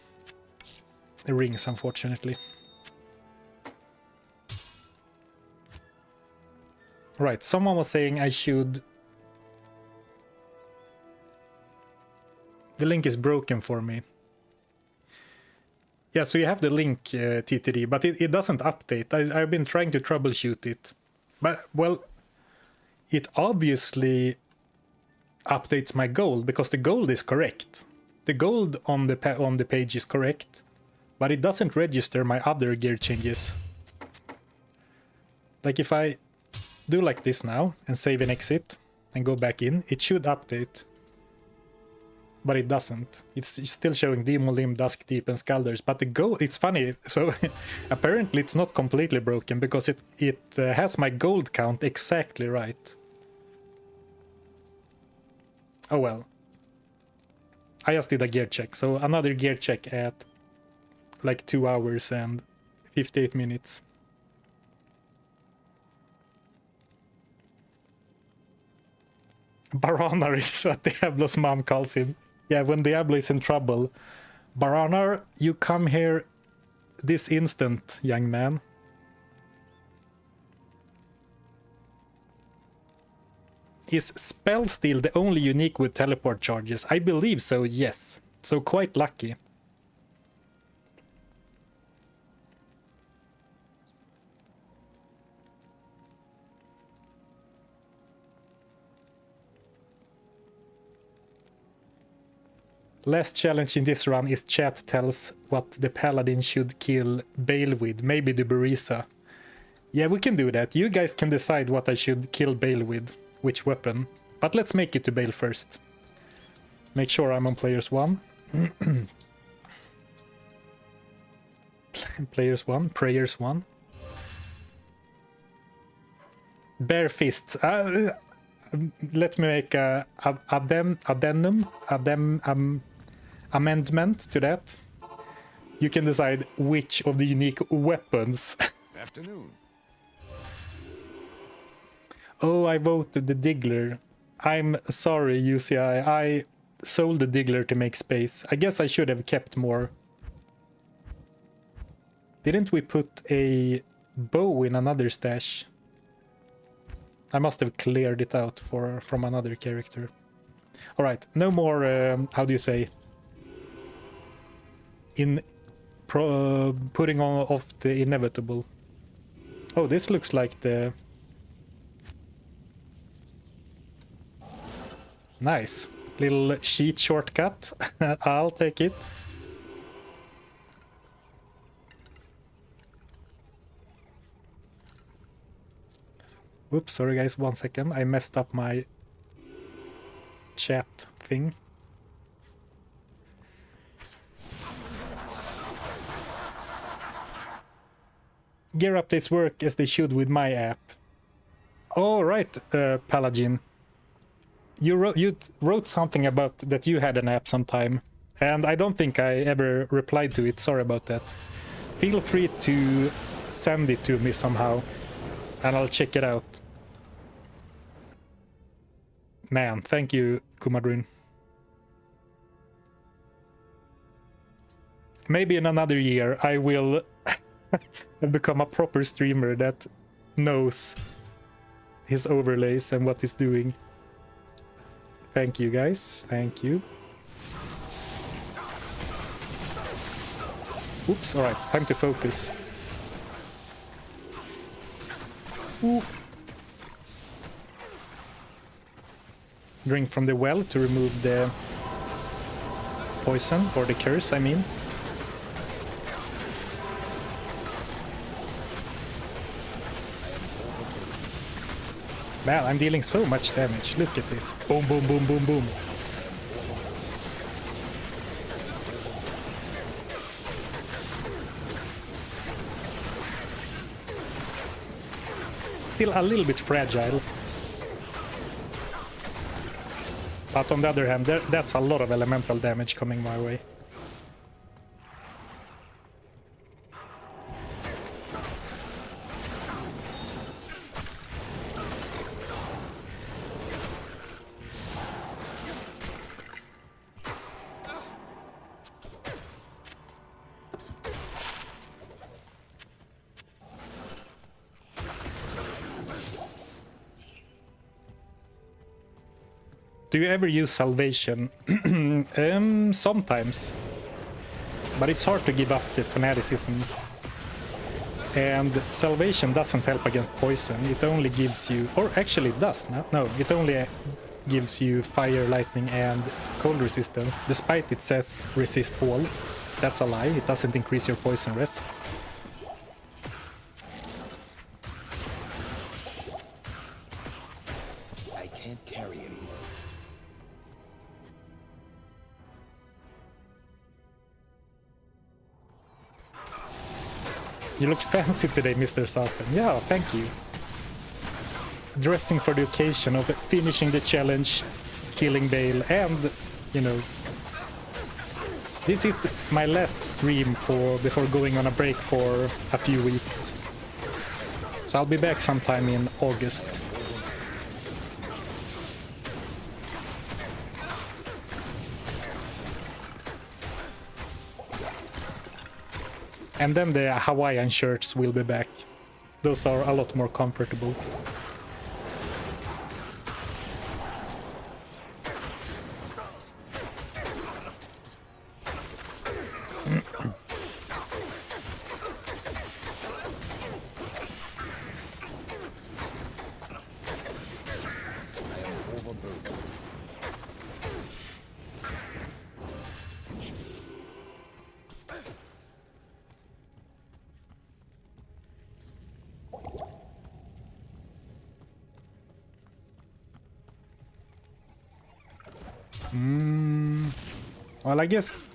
rings, unfortunately. Right, someone was saying I should... The link is broken for me. Yeah, so you have the link, TTD, but it doesn't update. I've been trying to troubleshoot it. But, well, it obviously updates my gold, because the gold is correct. The gold on the page is correct, but it doesn't register my other gear changes. Like if I do like this now and save and exit and go back in, it should update. But it doesn't. It's still showing Demon Limb, Dusk Deep, and Scalders. But the gold, it's funny. So apparently it's not completely broken, because it has my gold count exactly right. Oh well. I just did a gear check. So another gear check at like 2 hours and 58 minutes. Baranar is what Diablo's mom calls him. Yeah, when Diablo is in trouble. Baranar, you come here this instant, young man. Is spell steal the only unique with teleport charges? I believe so, yes. So quite lucky. Last challenge in this run is chat tells what the Paladin should kill Baal with. Maybe the Barisa. Yeah, we can do that. You guys can decide what I should kill Baal with. Which weapon. But let's make it to Baal first. Make sure I'm on players 1. Players 1. Prayers 1. Bare fists. Let me make a amendment to that. You can decide which of the unique weapons.
Afternoon.
Oh, I voted the Diggler. I'm sorry, UCI. I sold the Diggler to make space. I guess I should have kept more. Didn't we put a bow in another stash? I must have cleared it out from another character. Alright, no more, how do you say? Putting on off the inevitable. Oh, this looks like the... Nice. Little sheet shortcut. I'll take it. Whoops, sorry guys, 1 second. I messed up my chat thing. Gear updates work as they should with my app. Oh, right, Paladin. You wrote something about that you had an app sometime, and I don't think I ever replied to it. Sorry about that. Feel free to send it to me somehow, and I'll check it out. Man, thank you, Kumadrin. Maybe in another year I will become a proper streamer that knows his overlays and what he's doing. Thank you, guys. Thank you. Oops, alright, it's time to focus. Ooh. Drink from the well to remove the poison, or the curse, I mean. Man, I'm dealing so much damage. Look at this. Boom, boom, boom, boom, boom. Still a little bit fragile. But on the other hand, that's a lot of elemental damage coming my way. Do you ever use salvation? Sometimes. But it's hard to give up the fanaticism. And salvation doesn't help against poison. It only gives you... Or actually it does. No, it only gives you fire, lightning and cold resistance. Despite it says resist all. That's a lie. It doesn't increase your poison res.
I can't carry anymore.
You look fancy today, Mr. Zarfen. Yeah, thank you. Dressing for the occasion of finishing the challenge, killing Baal, and, you know... This is my last stream before going on a break for a few weeks. So I'll be back sometime in August. And then the Hawaiian shirts will be back. Those are a lot more comfortable. Well, I guess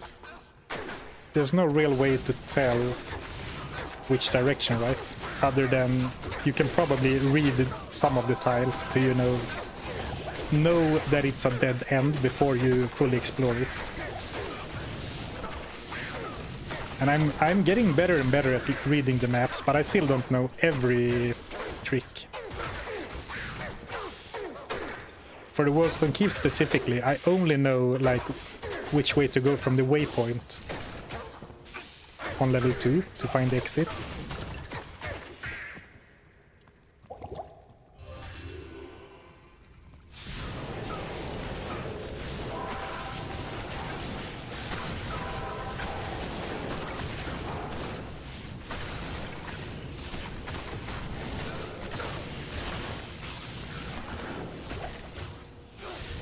there's no real way to tell which direction, right? Other than you can probably read some of the tiles to, you know that it's a dead end before you fully explore it. And I'm getting better and better at reading the maps, but I still don't know every trick. For the Worldstone Keep specifically, I only know like which way to go from the waypoint on level 2 to find the exit.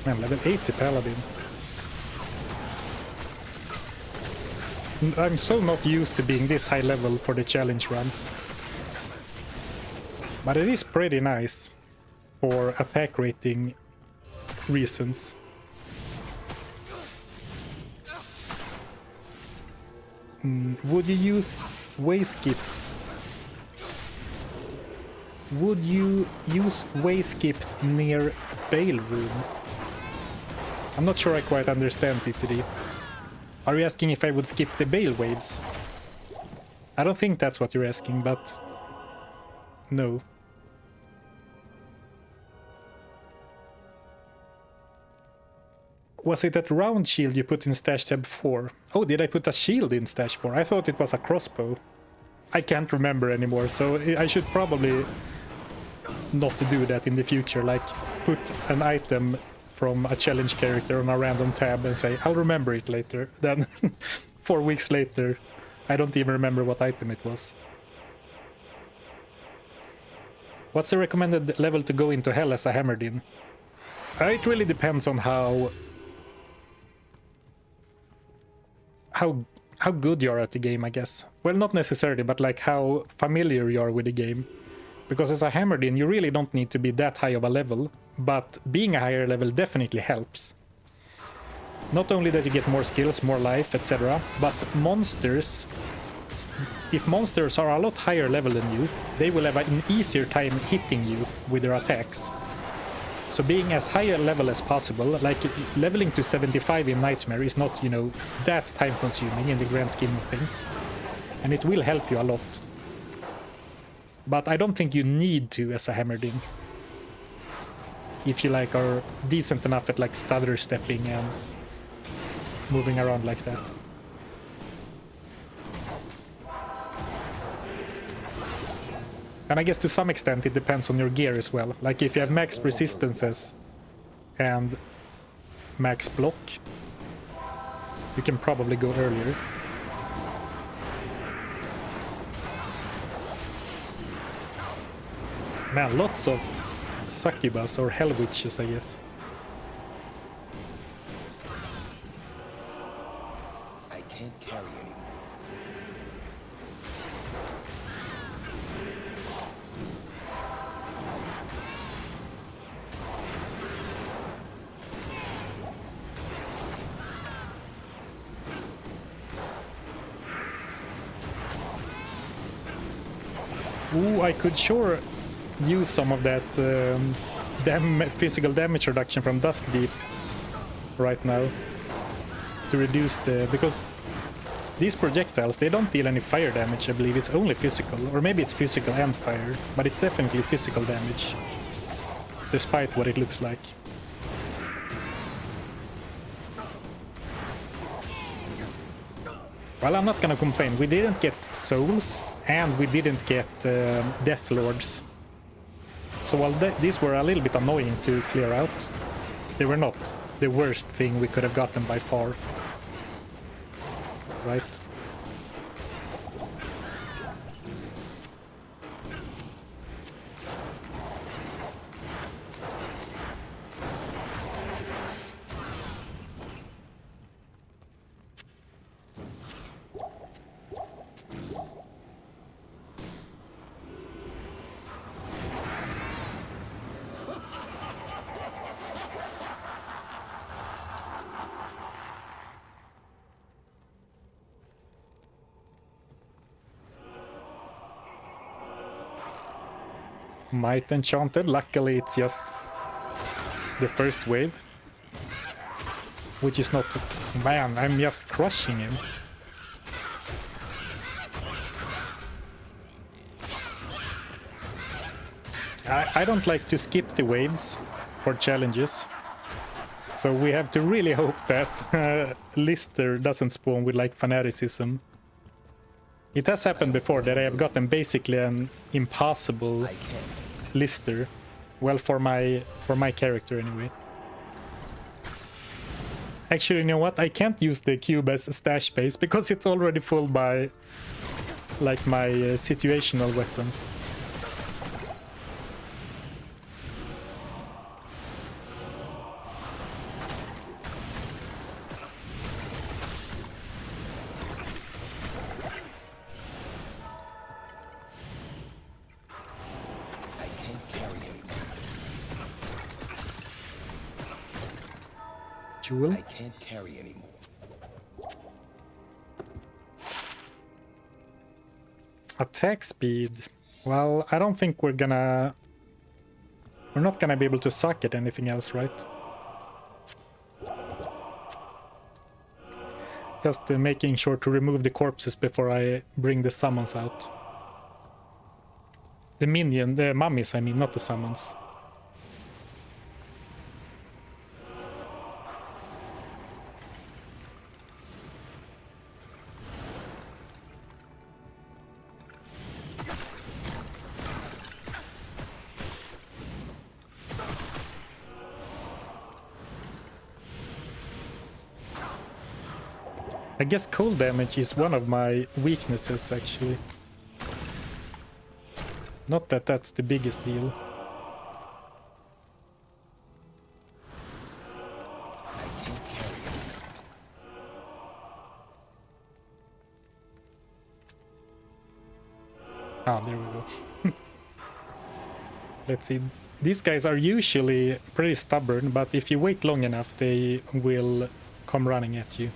Man, level 80 Paladin. I'm so not used to being this high level for the challenge runs. But it is pretty nice for attack rating reasons. Would you use way skip? Would you use way skip near Baal room? I'm not sure I quite understand TTD. Are you asking if I would skip the Baal waves? I don't think that's what you're asking, but no. Was it that round shield you put in stash tab 4? Oh, did I put a shield in stash 4? I thought it was a crossbow. I can't remember anymore, so I should probably not do that in the future, like put an item from a challenge character on a random tab and say, I'll remember it later. Then 4 weeks later, I don't even remember what item it was. What's the recommended level to go into hell as a Hammerdin? It really depends on how good you are at the game, I guess. Well, not necessarily, but like how familiar you are with the game. Because as a Hammerdin, you really don't need to be that high of a level, but being a higher level definitely helps. Not only that you get more skills, more life, etc., but monsters, if monsters are a lot higher level than you, they will have an easier time hitting you with their attacks. So being as high a level as possible, like leveling to 75 in Nightmare is not, you know, that time consuming in the grand scheme of things. And it will help you a lot. But I don't think you need to as a Hammerdin. If you like are decent enough at like stutter stepping and moving around like that. And I guess to some extent it depends on your gear as well. Like if you have max resistances and max block, you can probably go earlier. Man, lots of succubus or hell witches, I guess.
I can't carry anymore.
Ooh, I could sure use some of that physical damage reduction from Dusk Deep right now to reduce the... because these projectiles, they don't deal any fire damage, I believe. It's only physical, or maybe it's physical and fire, but it's definitely physical damage, despite what it looks like. Well, I'm not gonna complain. We didn't get souls, and we didn't get Death Lords. So while these were a little bit annoying to clear out, they were not the worst thing we could have gotten by far. Right? Might Enchanted, luckily it's just the first wave, which is not... Man, I'm just crushing him. I don't like to skip the waves for challenges, so we have to really hope that Lister doesn't spawn with like fanaticism. It has happened before that I have gotten basically an impossible Lister. Well, for my character anyway. Actually, you know what? I can't use the cube as stash space because it's already full by like my situational weapons.
I can't carry anymore.
Attack speed. Well, I don't think we're not gonna be able to suck at anything else, right? Just making sure to remove the corpses before I bring the summons out. The mummies, I mean, not the summons. I guess cold damage is one of my weaknesses, actually. Not that that's the biggest deal.
I can't carry anymore.
Ah, there we go. Let's see. These guys are usually pretty stubborn, but if you wait long enough, they will come running at you.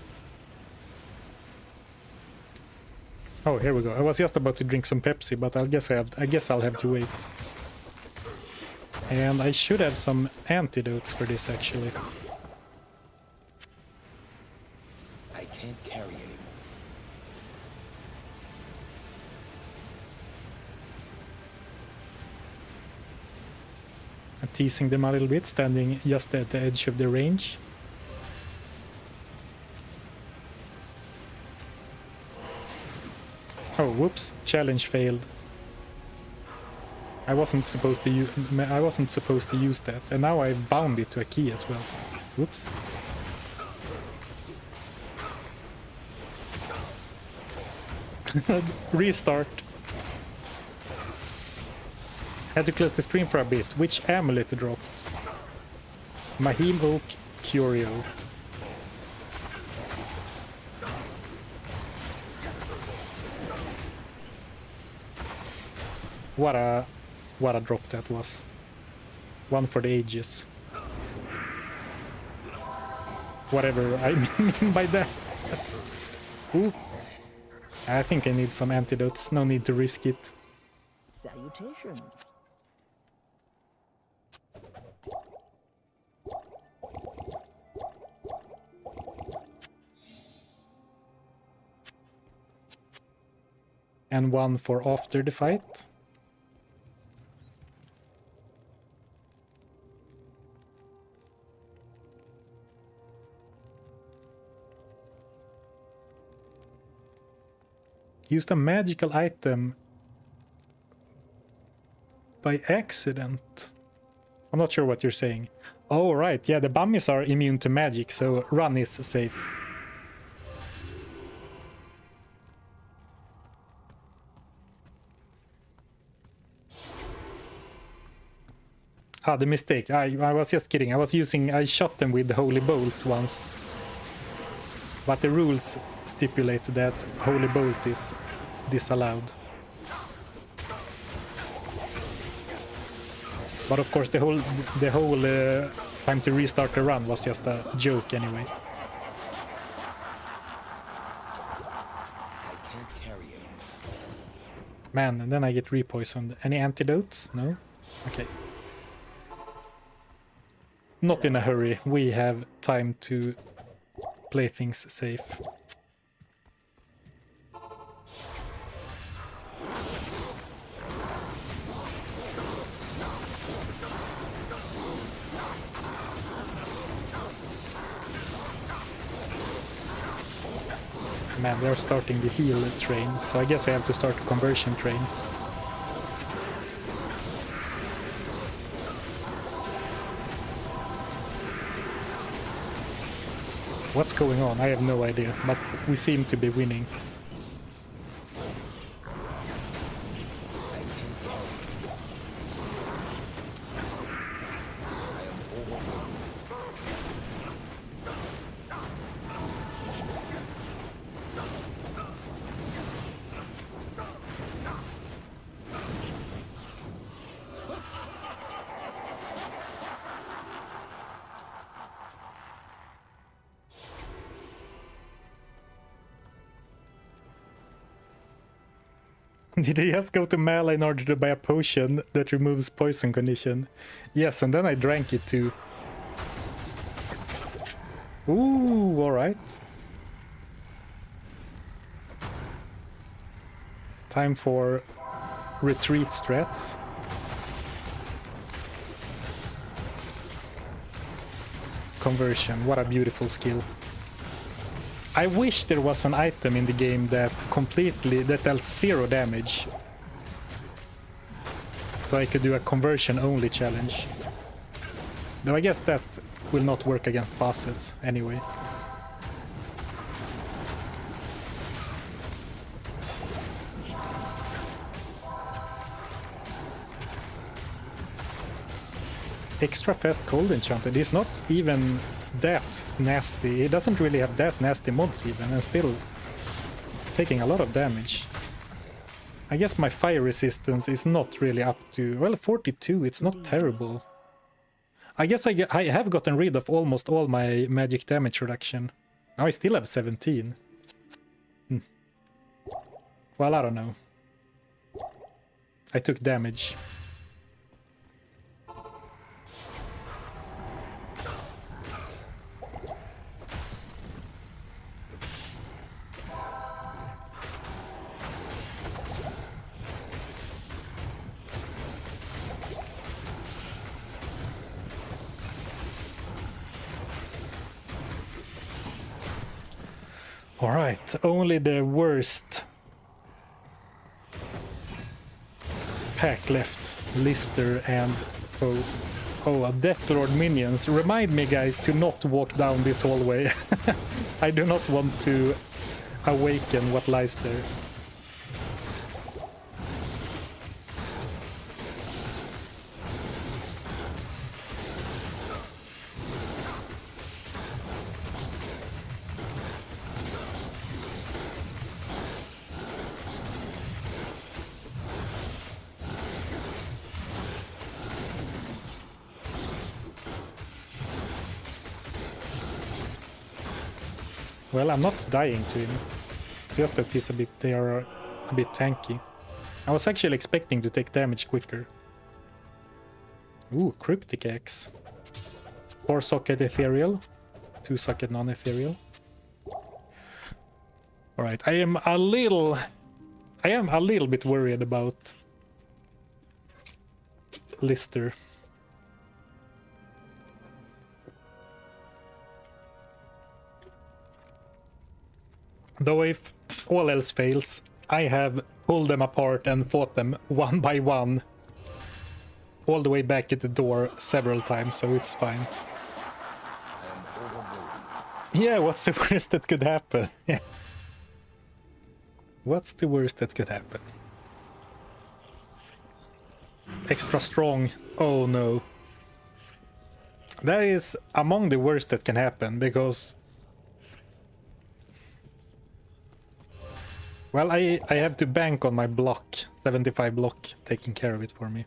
Oh, here we go. I was just about to drink some Pepsi, but I guess I'll have to wait. And I should have some antidotes for this, actually.
I can't carry anymore.
I'm teasing them a little bit, standing just at the edge of the range. Oh, whoops! Challenge failed. I wasn't supposed to use that, and now I've bound it to a key as well. Whoops! Restart. Had to close the stream for a bit. Which amulet dropped? Mahim Oak Curio. What a drop that was. One for the ages. Whatever I mean by that. Ooh. I think I need some antidotes. No need to risk it.
Salutations.
And one for after the fight. Used a magical item by accident. I'm not sure what you're saying. Oh, right. Yeah, the bummies are immune to magic, so run is safe. Ah, the mistake. I was just kidding. I shot them with the Holy Bolt once. But the rules stipulate that Holy Bolt is disallowed. But of course the whole time to restart the run was just a joke anyway.
I can't carry anymore.
Man, and then I get repoisoned. Any antidotes? No? Okay. Not in a hurry. We have time to play things safe. Man, they're starting the heal train, so I guess I have to start the conversion train. What's going on? I have no idea, but we seem to be winning. Did I just go to Mala in order to buy a potion that removes poison condition? Yes, and then I drank it too. Ooh, alright. Time for retreat strats. Conversion, what a beautiful skill. I wish there was an item in the game that dealt 0 damage. So I could do a conversion only challenge. Though I guess that will not work against bosses anyway. extra fast cold enchanted. He's not even that nasty. He doesn't really have that nasty mods even, and still taking a lot of damage. I guess my fire resistance is not really up to... Well, 42, it's not terrible. I guess I have gotten rid of almost all my magic damage reduction. Now I still have 17. Well, I don't know. I took damage. All right, only the worst pack left. Lister and a Death Lord minions. Remind me, guys, to not walk down this hallway. I do not want to awaken what lies there. Well, I'm not dying to him. It's just that they are a bit tanky. I was actually expecting to take damage quicker. Ooh, Cryptic Axe. 4-socket ethereal, 2-socket non-ethereal. Alright, I am a little bit worried about Lister. Though if all else fails, I have pulled them apart and fought them one by one all the way back at the door several times, so it's fine. Yeah, what's the worst that could happen? Yeah. What's the worst that could happen? Extra strong. Oh no. That is among the worst that can happen, because... Well, I have to bank on my block, 75 block, taking care of it for me.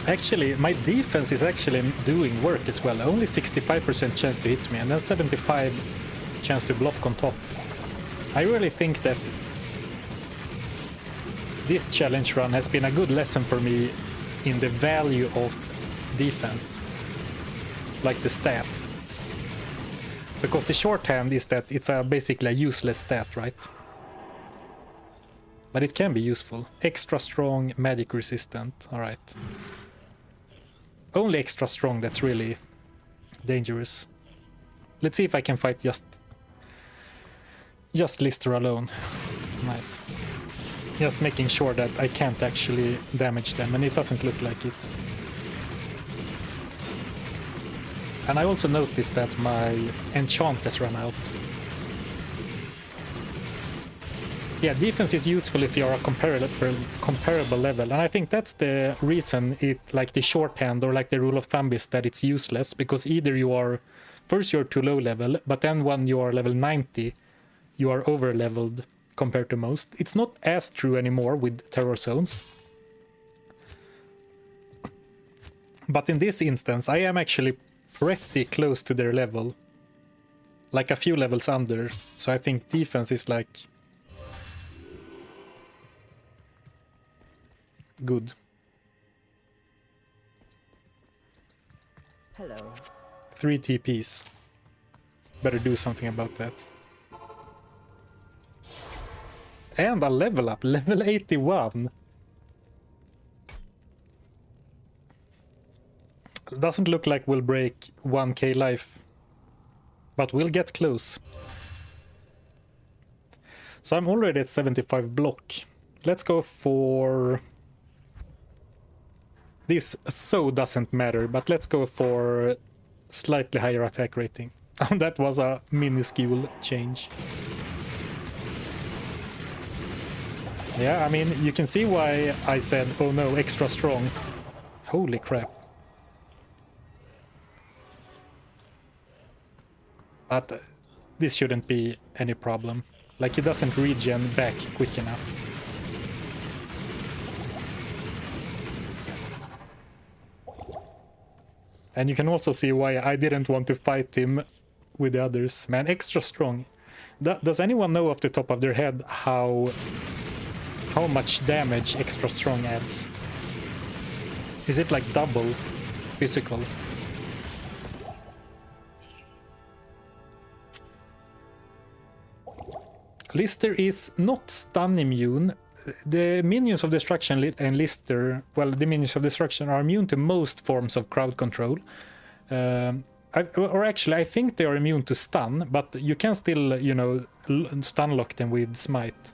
Actually, my defense is actually doing work as well. Only 65% chance to hit me, and then 75 chance to block on top. I really think that this challenge run has been a good lesson for me in the value of defense, like the stat. Because the shorthand is that it's basically a useless stat, right? But it can be useful. Extra strong, magic resistant, alright. Only extra strong that's really dangerous. Let's see if I can fight just Lister alone. Nice. Just making sure that I can't actually damage them, and it doesn't look like it. And I also noticed that my enchant has run out. Yeah, defense is useful if you are a comparable level, and I think that's the reason it, like the shorthand or like the rule of thumb is that it's useless, because either you are, first you're too low level, but then when you are level 90, you are over leveled compared to most. It's not as true anymore with terror zones. But in this instance, I am actually pretty close to their level. Like a few levels under. So I think defense is like... good.
Hello.
3 TPs. Better do something about that. And a level up, level 81. Doesn't look like we'll break 1k life, but we'll get close. So I'm already at 75 block. Let's go for... This so doesn't matter, but let's go for slightly higher attack rating. That was a minuscule change. Yeah, I mean, you can see why I said, oh no, extra strong. Holy crap. But this shouldn't be any problem. Like, he doesn't regen back quick enough. And you can also see why I didn't want to fight him with the others. Man, extra strong. Does anyone know off the top of their head how much damage extra strong adds? Is it like double physical? Lister is not stun immune. The minions of destruction and Lister, well, the minions of destruction are immune to most forms of crowd control. Or actually, I think they are immune to stun, but you can still, you know, stun lock them with smite.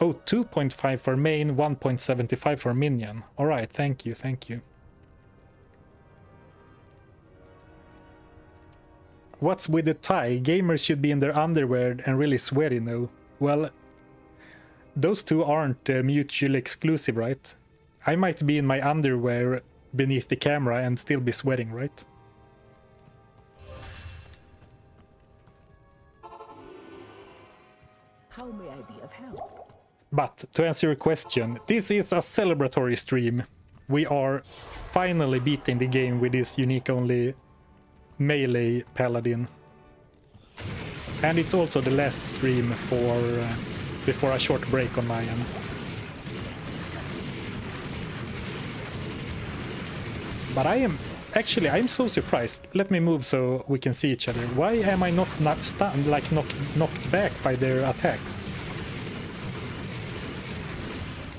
Oh, 2.5 for main, 1.75 for minion. Alright, thank you, thank you. What's with the tie? Gamers should be in their underwear and really sweaty now. Well, those two aren't mutually exclusive, right? I might be in my underwear beneath the camera and still be sweating, right?
How may I be of help?
But to answer your question, this is a celebratory stream. We are finally beating the game with this unique only melee Paladin. And it's also the last stream for before a short break on my end. But I'm so surprised. Let me move so we can see each other. Why am I not stunned, like knocked back by their attacks?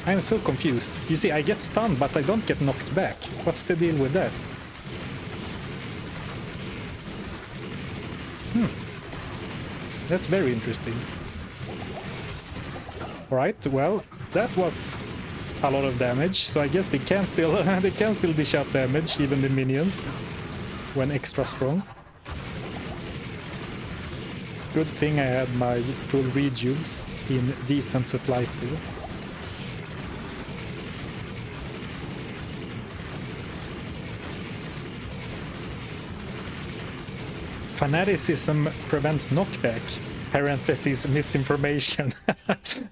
I'm so confused. You see, I get stunned, but I don't get knocked back. What's the deal with that? That's very interesting. Alright, well, that was a lot of damage, so I guess they can still they can still dish out damage, even the minions, when extra strong. Good thing I had my full rejuves in decent supply still. Fanaticism prevents knockback. Parentheses, misinformation.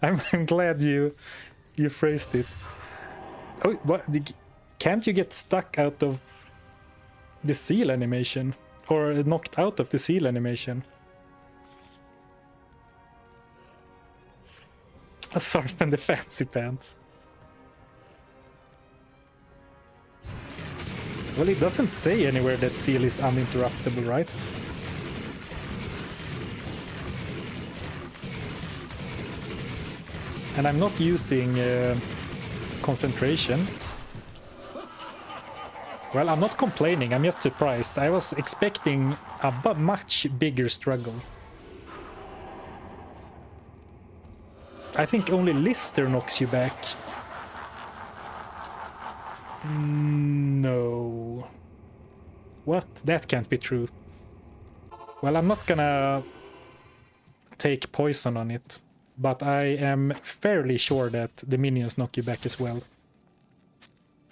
I'm glad you phrased it. Oh, what? Can't you get stuck out of the seal animation? Or knocked out of the seal animation? A Zarfen the fancy pants. Well, it doesn't say anywhere that seal is uninterruptible, right? And I'm not using concentration. Well, I'm not complaining, I'm just surprised. I was expecting a much bigger struggle. I think only Lister knocks you back. No. What? That can't be true. Well, I'm not gonna take poison on it. But I am fairly sure that the minions knock you back as well.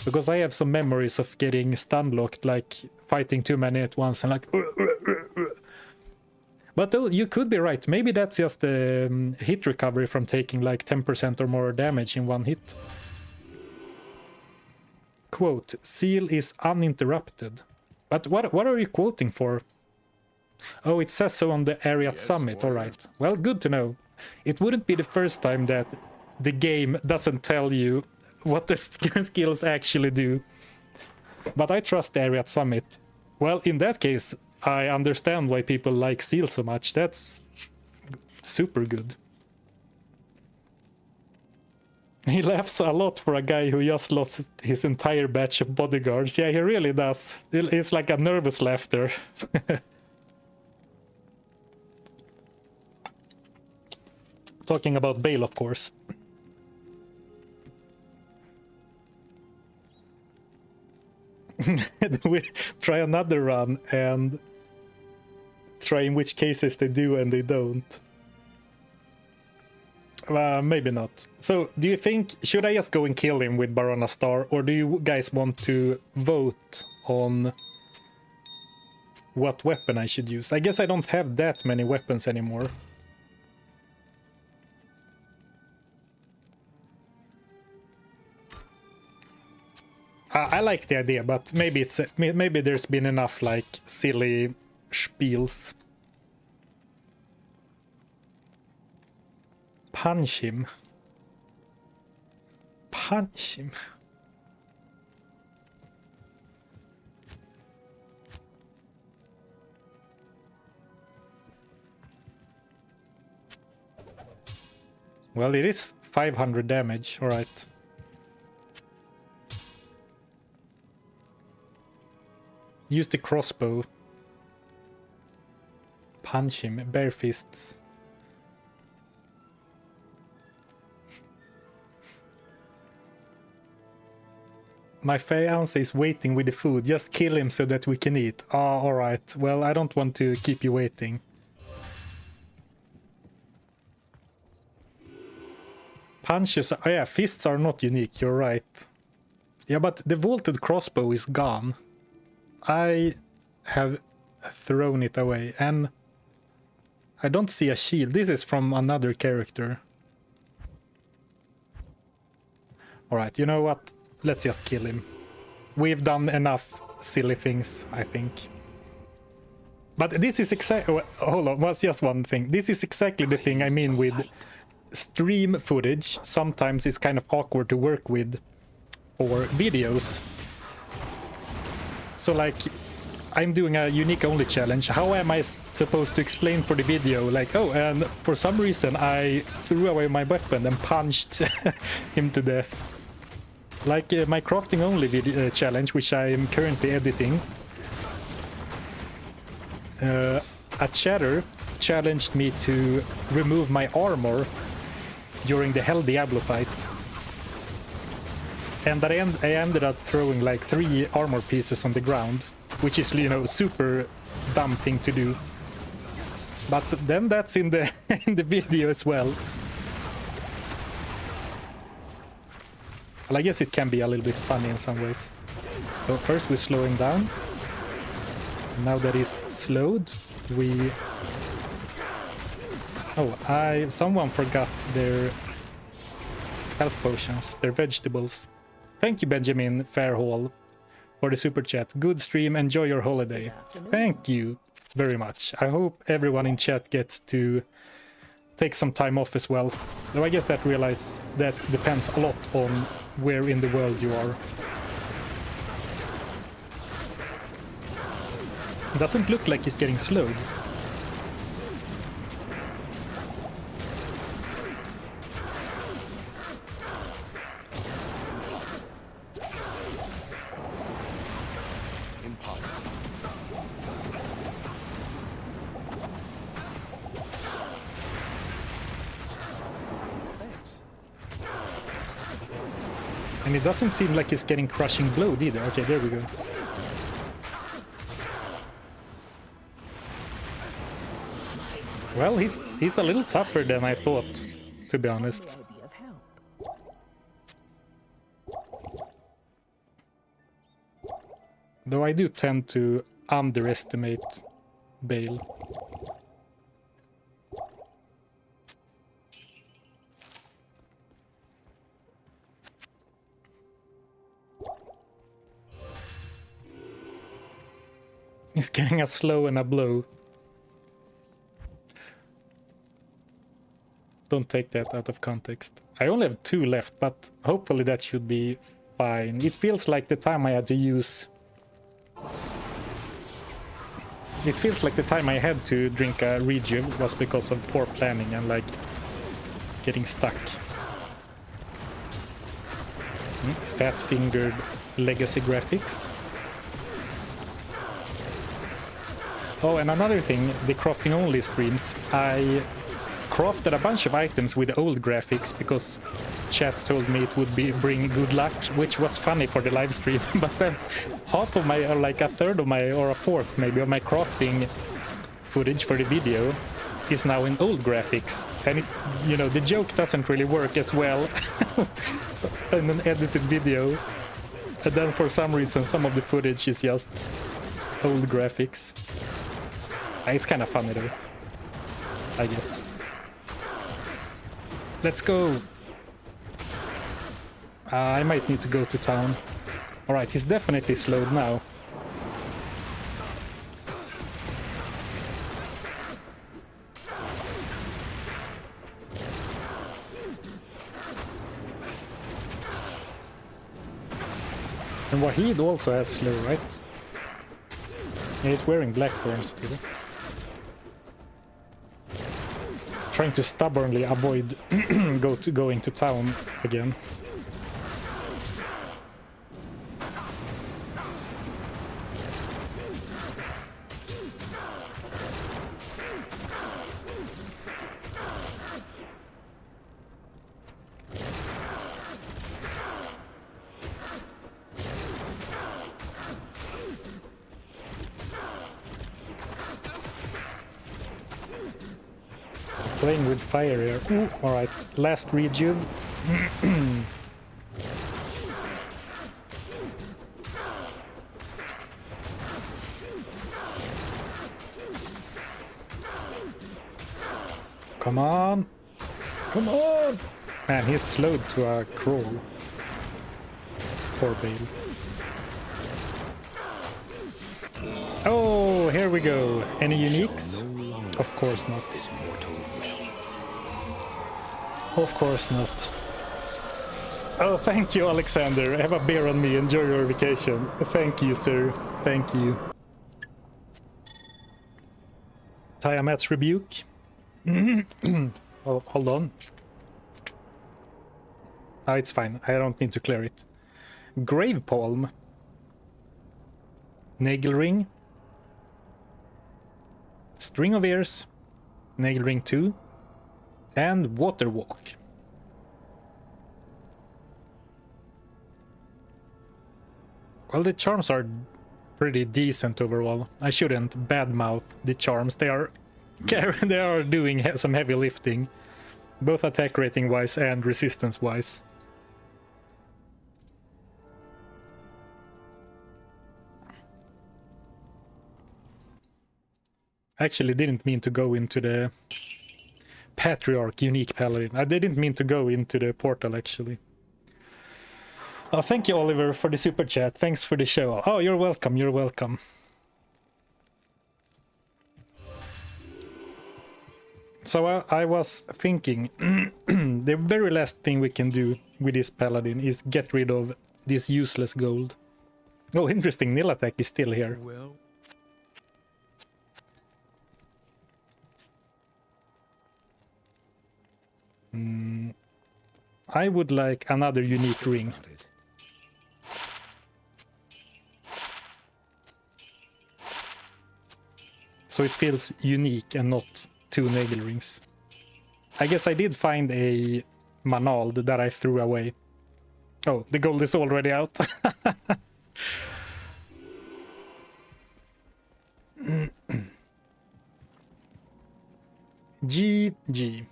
Because I have some memories of getting stun locked, like fighting too many at once and like... But though, you could be right. Maybe that's just the hit recovery from taking like 10% or more damage in one hit. Quote, seal is uninterrupted. But what are you quoting for? Oh, it says so on the Ariat Summit, alright. Well, good to know. It wouldn't be the first time that the game doesn't tell you what the skills actually do. But I trust the Ariat Summit. Well, in that case, I understand why people like Seal so much. That's super good. He laughs a lot for a guy who just lost his entire batch of bodyguards. Yeah, he really does. It's like a nervous laughter. Talking about Baal, of course. We try another run, and try in which cases they do and they don't. Maybe not. So, do you think, should I just go and kill him with Barona Star, or do you guys want to vote on what weapon I should use? I guess I don't have that many weapons anymore. I like the idea, but maybe there's been enough like silly spiels. Punch him. Punch him. Well, it is 500 damage, alright. Use the crossbow. Punch him, bare fists. My fiance is waiting with the food. Just kill him so that we can eat. Ah, alright. Well, I don't want to keep you waiting. Punches... Oh yeah, fists are not unique, you're right. Yeah, but the vaulted crossbow is gone. I have thrown it away, and I don't see a shield. This is from another character. Alright, you know what? Let's just kill him. We've done enough silly things, I think. But this is exactly... Hold on, was just one thing. This is exactly the thing I mean with stream footage. Sometimes it's kind of awkward to work with for videos. So like, I'm doing a unique only challenge. How am I supposed to explain for the video? Like, oh, and for some reason I threw away my weapon and punched him to death. Like my crafting only video challenge, which I am currently editing. A chatter challenged me to remove my armor during the Hell Diablo fight. And I ended up throwing like 3 armor pieces on the ground, which is, you know, super dumb thing to do. But then that's in the in the video as well. Well, I guess it can be a little bit funny in some ways. So first we slow him down. Now that he's slowed, we... Oh, someone forgot their health potions, their vegetables. Thank you, Benjamin Fairhall, for the super chat. Good stream, enjoy your holiday. Thank you very much. I hope everyone in chat gets to take some time off as well. Though I guess that depends a lot on where in the world you are. It doesn't look like he's getting slowed. And it doesn't seem like he's getting crushing blow either. Okay, there we go. Well, he's a little tougher than I thought, to be honest. Though I do tend to underestimate Baal. He's getting a slow and a blow. Don't take that out of context. I only have 2 left, but hopefully that should be fine. It feels like the time I had to use... It feels like the time I had to drink a rejuve was because of poor planning and like getting stuck. Fat-fingered legacy graphics. Oh, and another thing, the crafting only streams, I crafted a bunch of items with old graphics because chat told me it would bring good luck, which was funny for the live stream. But then half of my, or like a third of my, or a fourth maybe, of my crafting footage for the video is now in old graphics, and it, you know, the joke doesn't really work as well in an edited video. And then for some reason, some of the footage is just old graphics. It's kind of funny though, I guess. Let's go. I might need to go to town. Alright, he's definitely slowed now. And Wahid also has slow, right? Yeah, he's wearing blackthorn still. Trying to stubbornly avoid going to town again. Playing with fire here. Ooh, all right, last rejuve. Come on, come on! Man, he's slowed to a crawl. Poor Baal. Oh, here we go. Any uniques? Of course not. Of course not. Oh, thank you, Alexander. Have a beer on me. Enjoy your vacation. Thank you, sir. Thank you. Tiamat's rebuke. Oh, hold on. Oh, it's fine. I don't need to clear it. Grave Palm. Nagle Ring. String of Ears. Nagle Ring 2. And Water Walk. Well, the charms are pretty decent overall. I shouldn't badmouth the charms. They are doing some heavy lifting, both attack rating wise and resistance wise. I actually didn't mean to go into the Patriarch unique Paladin. I didn't mean to go into the portal actually. Oh, thank you, Oliver, for the super chat. Thanks for the show. Oh, you're welcome. You're welcome. So I was thinking, the very last thing we can do with this Paladin is get rid of this useless gold. Oh, interesting. Nil attack is still here.
Well,
I would like another unique ring. So it feels unique and not two nagle rings. I guess I did find a Manald that I threw away. Oh, the gold is already out. GG.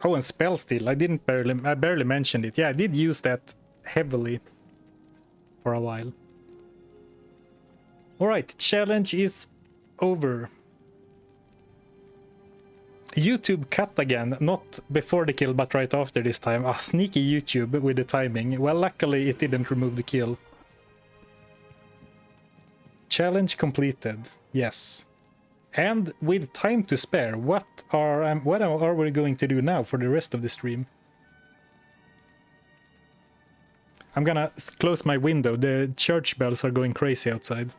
Oh, and spell steal. I barely mentioned it. Yeah, I did use that heavily for a while. Alright, challenge is over. YouTube cut again, not before the kill, but right after this time. Ah, sneaky YouTube with the timing. Well, luckily it didn't remove the kill. Challenge completed. Yes. And with time to spare, what are we going to do now for the rest of the stream? I'm gonna close my window. The church bells are going crazy outside.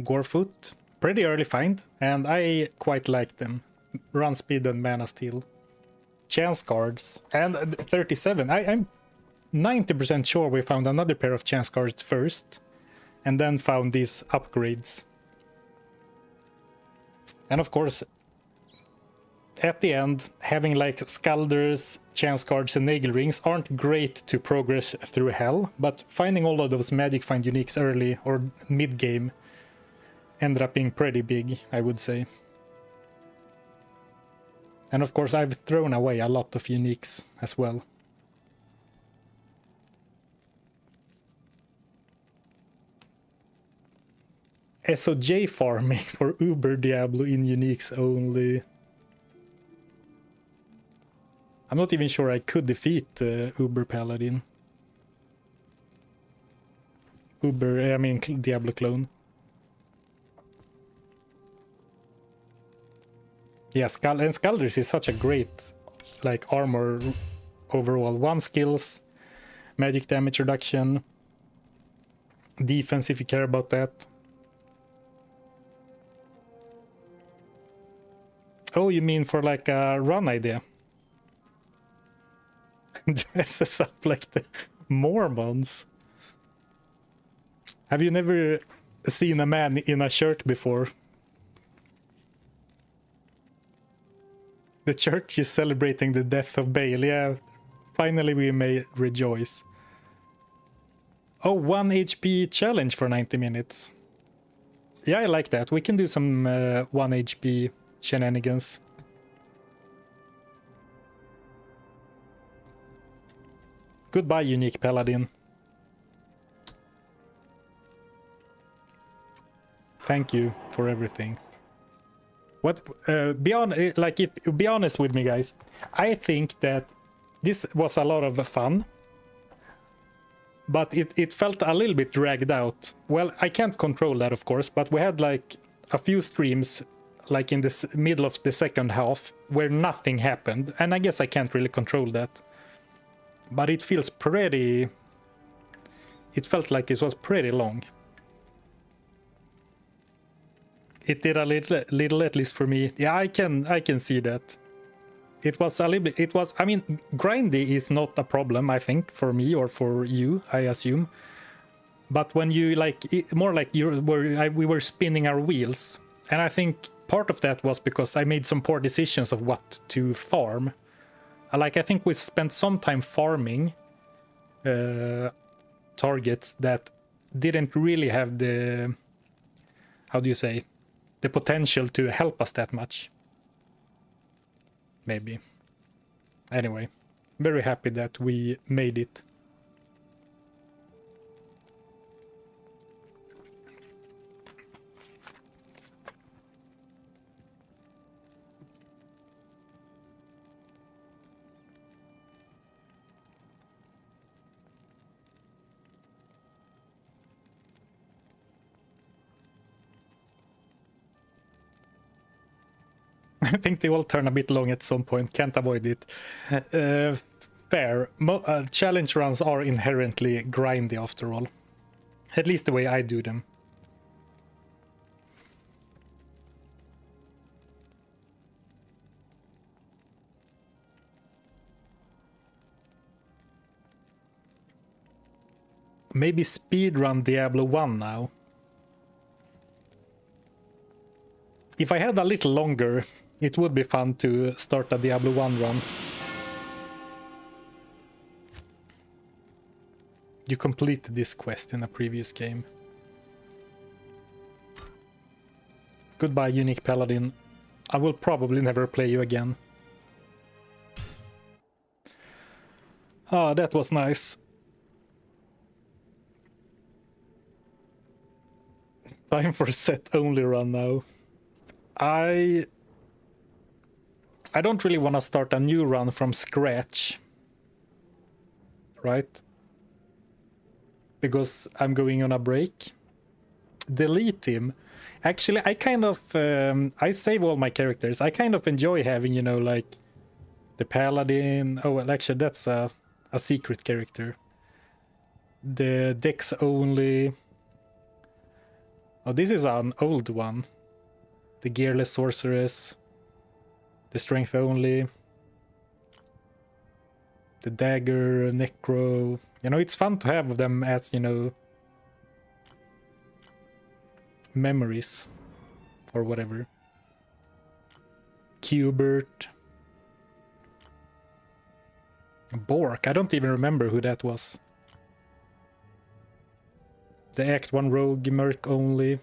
Gorefoot, pretty early find, and I quite like them. Run speed and mana steal. Chance cards, and 37. I'm 90% sure we found another pair of chance cards first, and then found these upgrades. And of course, at the end, having like Scalders, Chance Cards, and Nagle Rings aren't great to progress through Hell, but finding all of those Magic Find Uniques early or mid-game ended up being pretty big, I would say. And of course, I've thrown away a lot of Uniques as well. SOJ farming for Uber Diablo in Uniques only. I'm not even sure I could defeat Uber Paladin. I mean Diablo clone. Yeah, Scalders is such a great like armor overall. 1 skills, magic damage reduction, defense if you care about that. Oh, you mean for like a run idea? Dresses up like the Mormons. Have you never seen a man in a shirt before? The church is celebrating the death of Baal. Yeah, finally we may rejoice. Oh, 1 HP challenge for 90 minutes. Yeah, I like that. We can do some 1 HP shenanigans. Goodbye, unique Paladin. Thank you for everything. What? Be honest with me, guys. I think that this was a lot of fun, but it felt a little bit dragged out. Well, I can't control that, of course, but we had like a few streams like in the middle of the second half where nothing happened, and I guess I can't really control that. But it feels pretty... It felt like it was pretty long. It did a little at least for me. Yeah, I can see that. It was a little bit... I mean, grindy is not a problem, I think, for me or for you, I assume. But when you more like we were spinning our wheels, and I think part of that was because I made some poor decisions of what to farm. I think we spent some time farming targets that didn't really have the, how do you say, the potential to help us that much. Maybe. Anyway, very happy that we made it. I think they will turn a bit long at some point, can't avoid it. Fair. Challenge runs are inherently grindy after all. At least the way I do them. Maybe speedrun Diablo 1 now. If I had a little longer, it would be fun to start a Diablo 1 run. You completed this quest in a previous game. Goodbye, unique Paladin. I will probably never play you again. Ah, that was nice. Time for a set only run now. I don't really want to start a new run from scratch, right? Because I'm going on a break. Delete him. Actually, I kind of I save all my characters. I kind of enjoy having, you know, like the Paladin. Oh, well, actually, that's a secret character. The Dex only. Oh, this is an old one. The Gearless Sorceress. The Strength only. The Dagger, Necro. You know, it's fun to have them as, you know, memories. Or whatever. Cubert. Bork, I don't even remember who that was. The Act 1 Rogue, Merc only.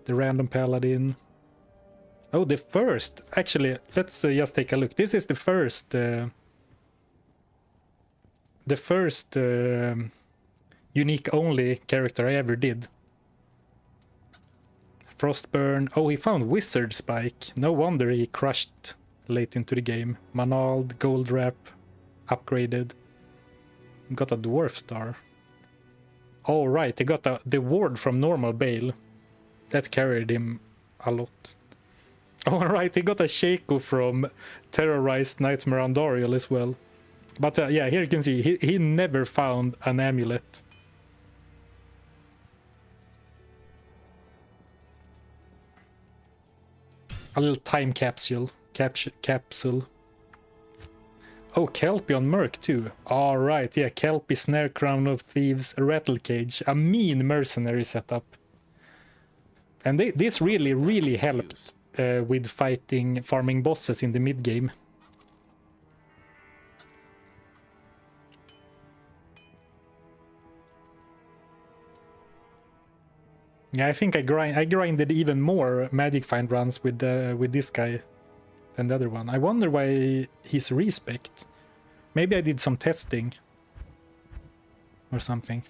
The Random Paladin. Oh, the first. Actually, let's just take a look. This is the first... unique only character I ever did. Frostburn. Oh, he found Wizard Spike. No wonder he crushed late into the game. Manald, Gold Wrap, upgraded. Got a Dwarf Star. Oh, right, he got the ward from normal Baal. That carried him a lot. Oh, right, he got a Shaco from Terrorized Nightmare Andariel as well. But yeah, here you can see, he never found an amulet. A little time capsule. Capsule. Oh, Kelpie on Merc too. Alright, yeah, Kelpie, Snare, Crown of Thieves, Rattle Cage. A mean mercenary setup. And this really helped with farming bosses in the mid-game. Yeah, I think I grinded even more Magic Find runs with this guy than the other one. I wonder why he's respect. Maybe I did some testing or something.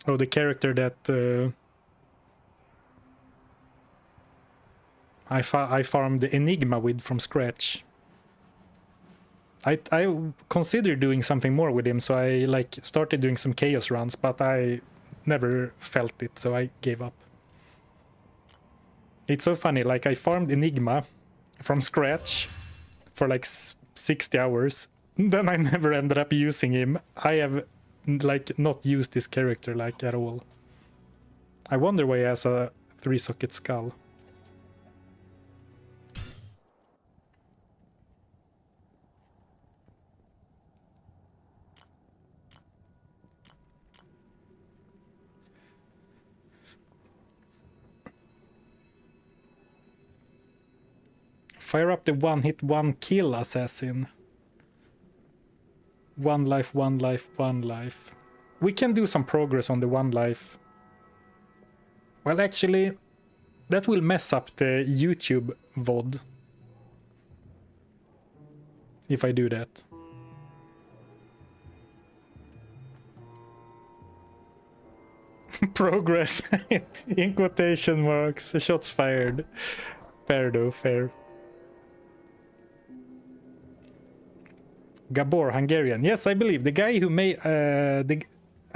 Oh, the character that I farmed the Enigma with from scratch. I considered doing something more with him, so I like started doing some chaos runs, but I never felt it, so I gave up. It's so funny, like I farmed Enigma from scratch for like 60 hours, then I never ended up using him. I have like not used this character like at all. I wonder why he has a 3-socket skull. Fire up the one-hit, one-kill assassin. 1 life, 1 life, 1 life. We can do some progress on the 1 life. Well, actually, that will mess up the YouTube VOD. If I do that. Progress. In quotation marks. Shots fired. Fair though, fair. Gabor, Hungarian. Yes, I believe the guy who made a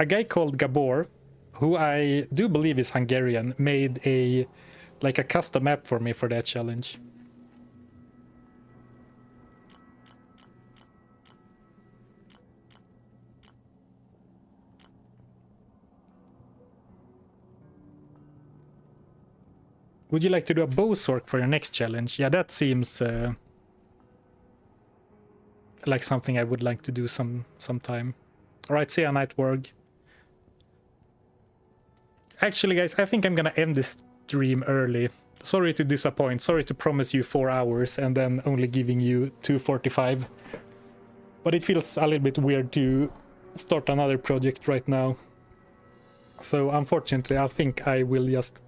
guy called Gabor, who I do believe is Hungarian, made a custom app for me for that challenge. Would you like to do a bow sork for your next challenge? Yeah, that seems like something I would like to do sometime. Alright, see ya, Nightwarg. Actually, guys, I think I'm gonna end this stream early. Sorry to disappoint. Sorry to promise you 4 hours and then only giving you 2:45. But it feels a little bit weird to start another project right now. So unfortunately, I think I will just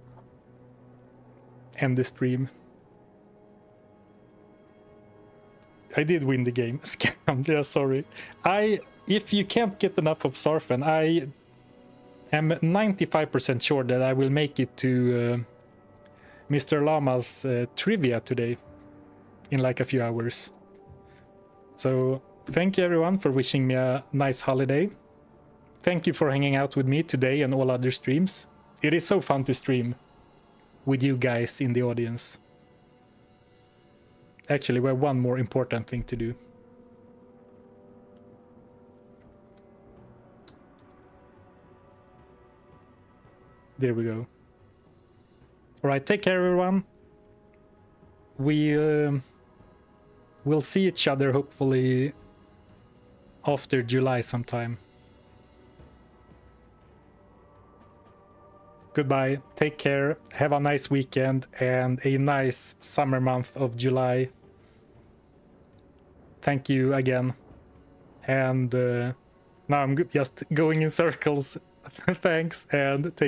end the stream. I did win the game. Scammed. Yeah, sorry. If you can't get enough of Zarfen, I am 95% sure that I will make it to Mr. Llama's trivia today in like a few hours. So thank you everyone for wishing me a nice holiday. Thank you for hanging out with me today and all other streams. It is so fun to stream with you guys in the audience. Actually, we have one more important thing to do. There we go. Alright, take care everyone. we'll see each other hopefully after July sometime. Goodbye, take care, have a nice weekend and a nice summer month of July. Thank you again. And now I'm just going in circles. Thanks and take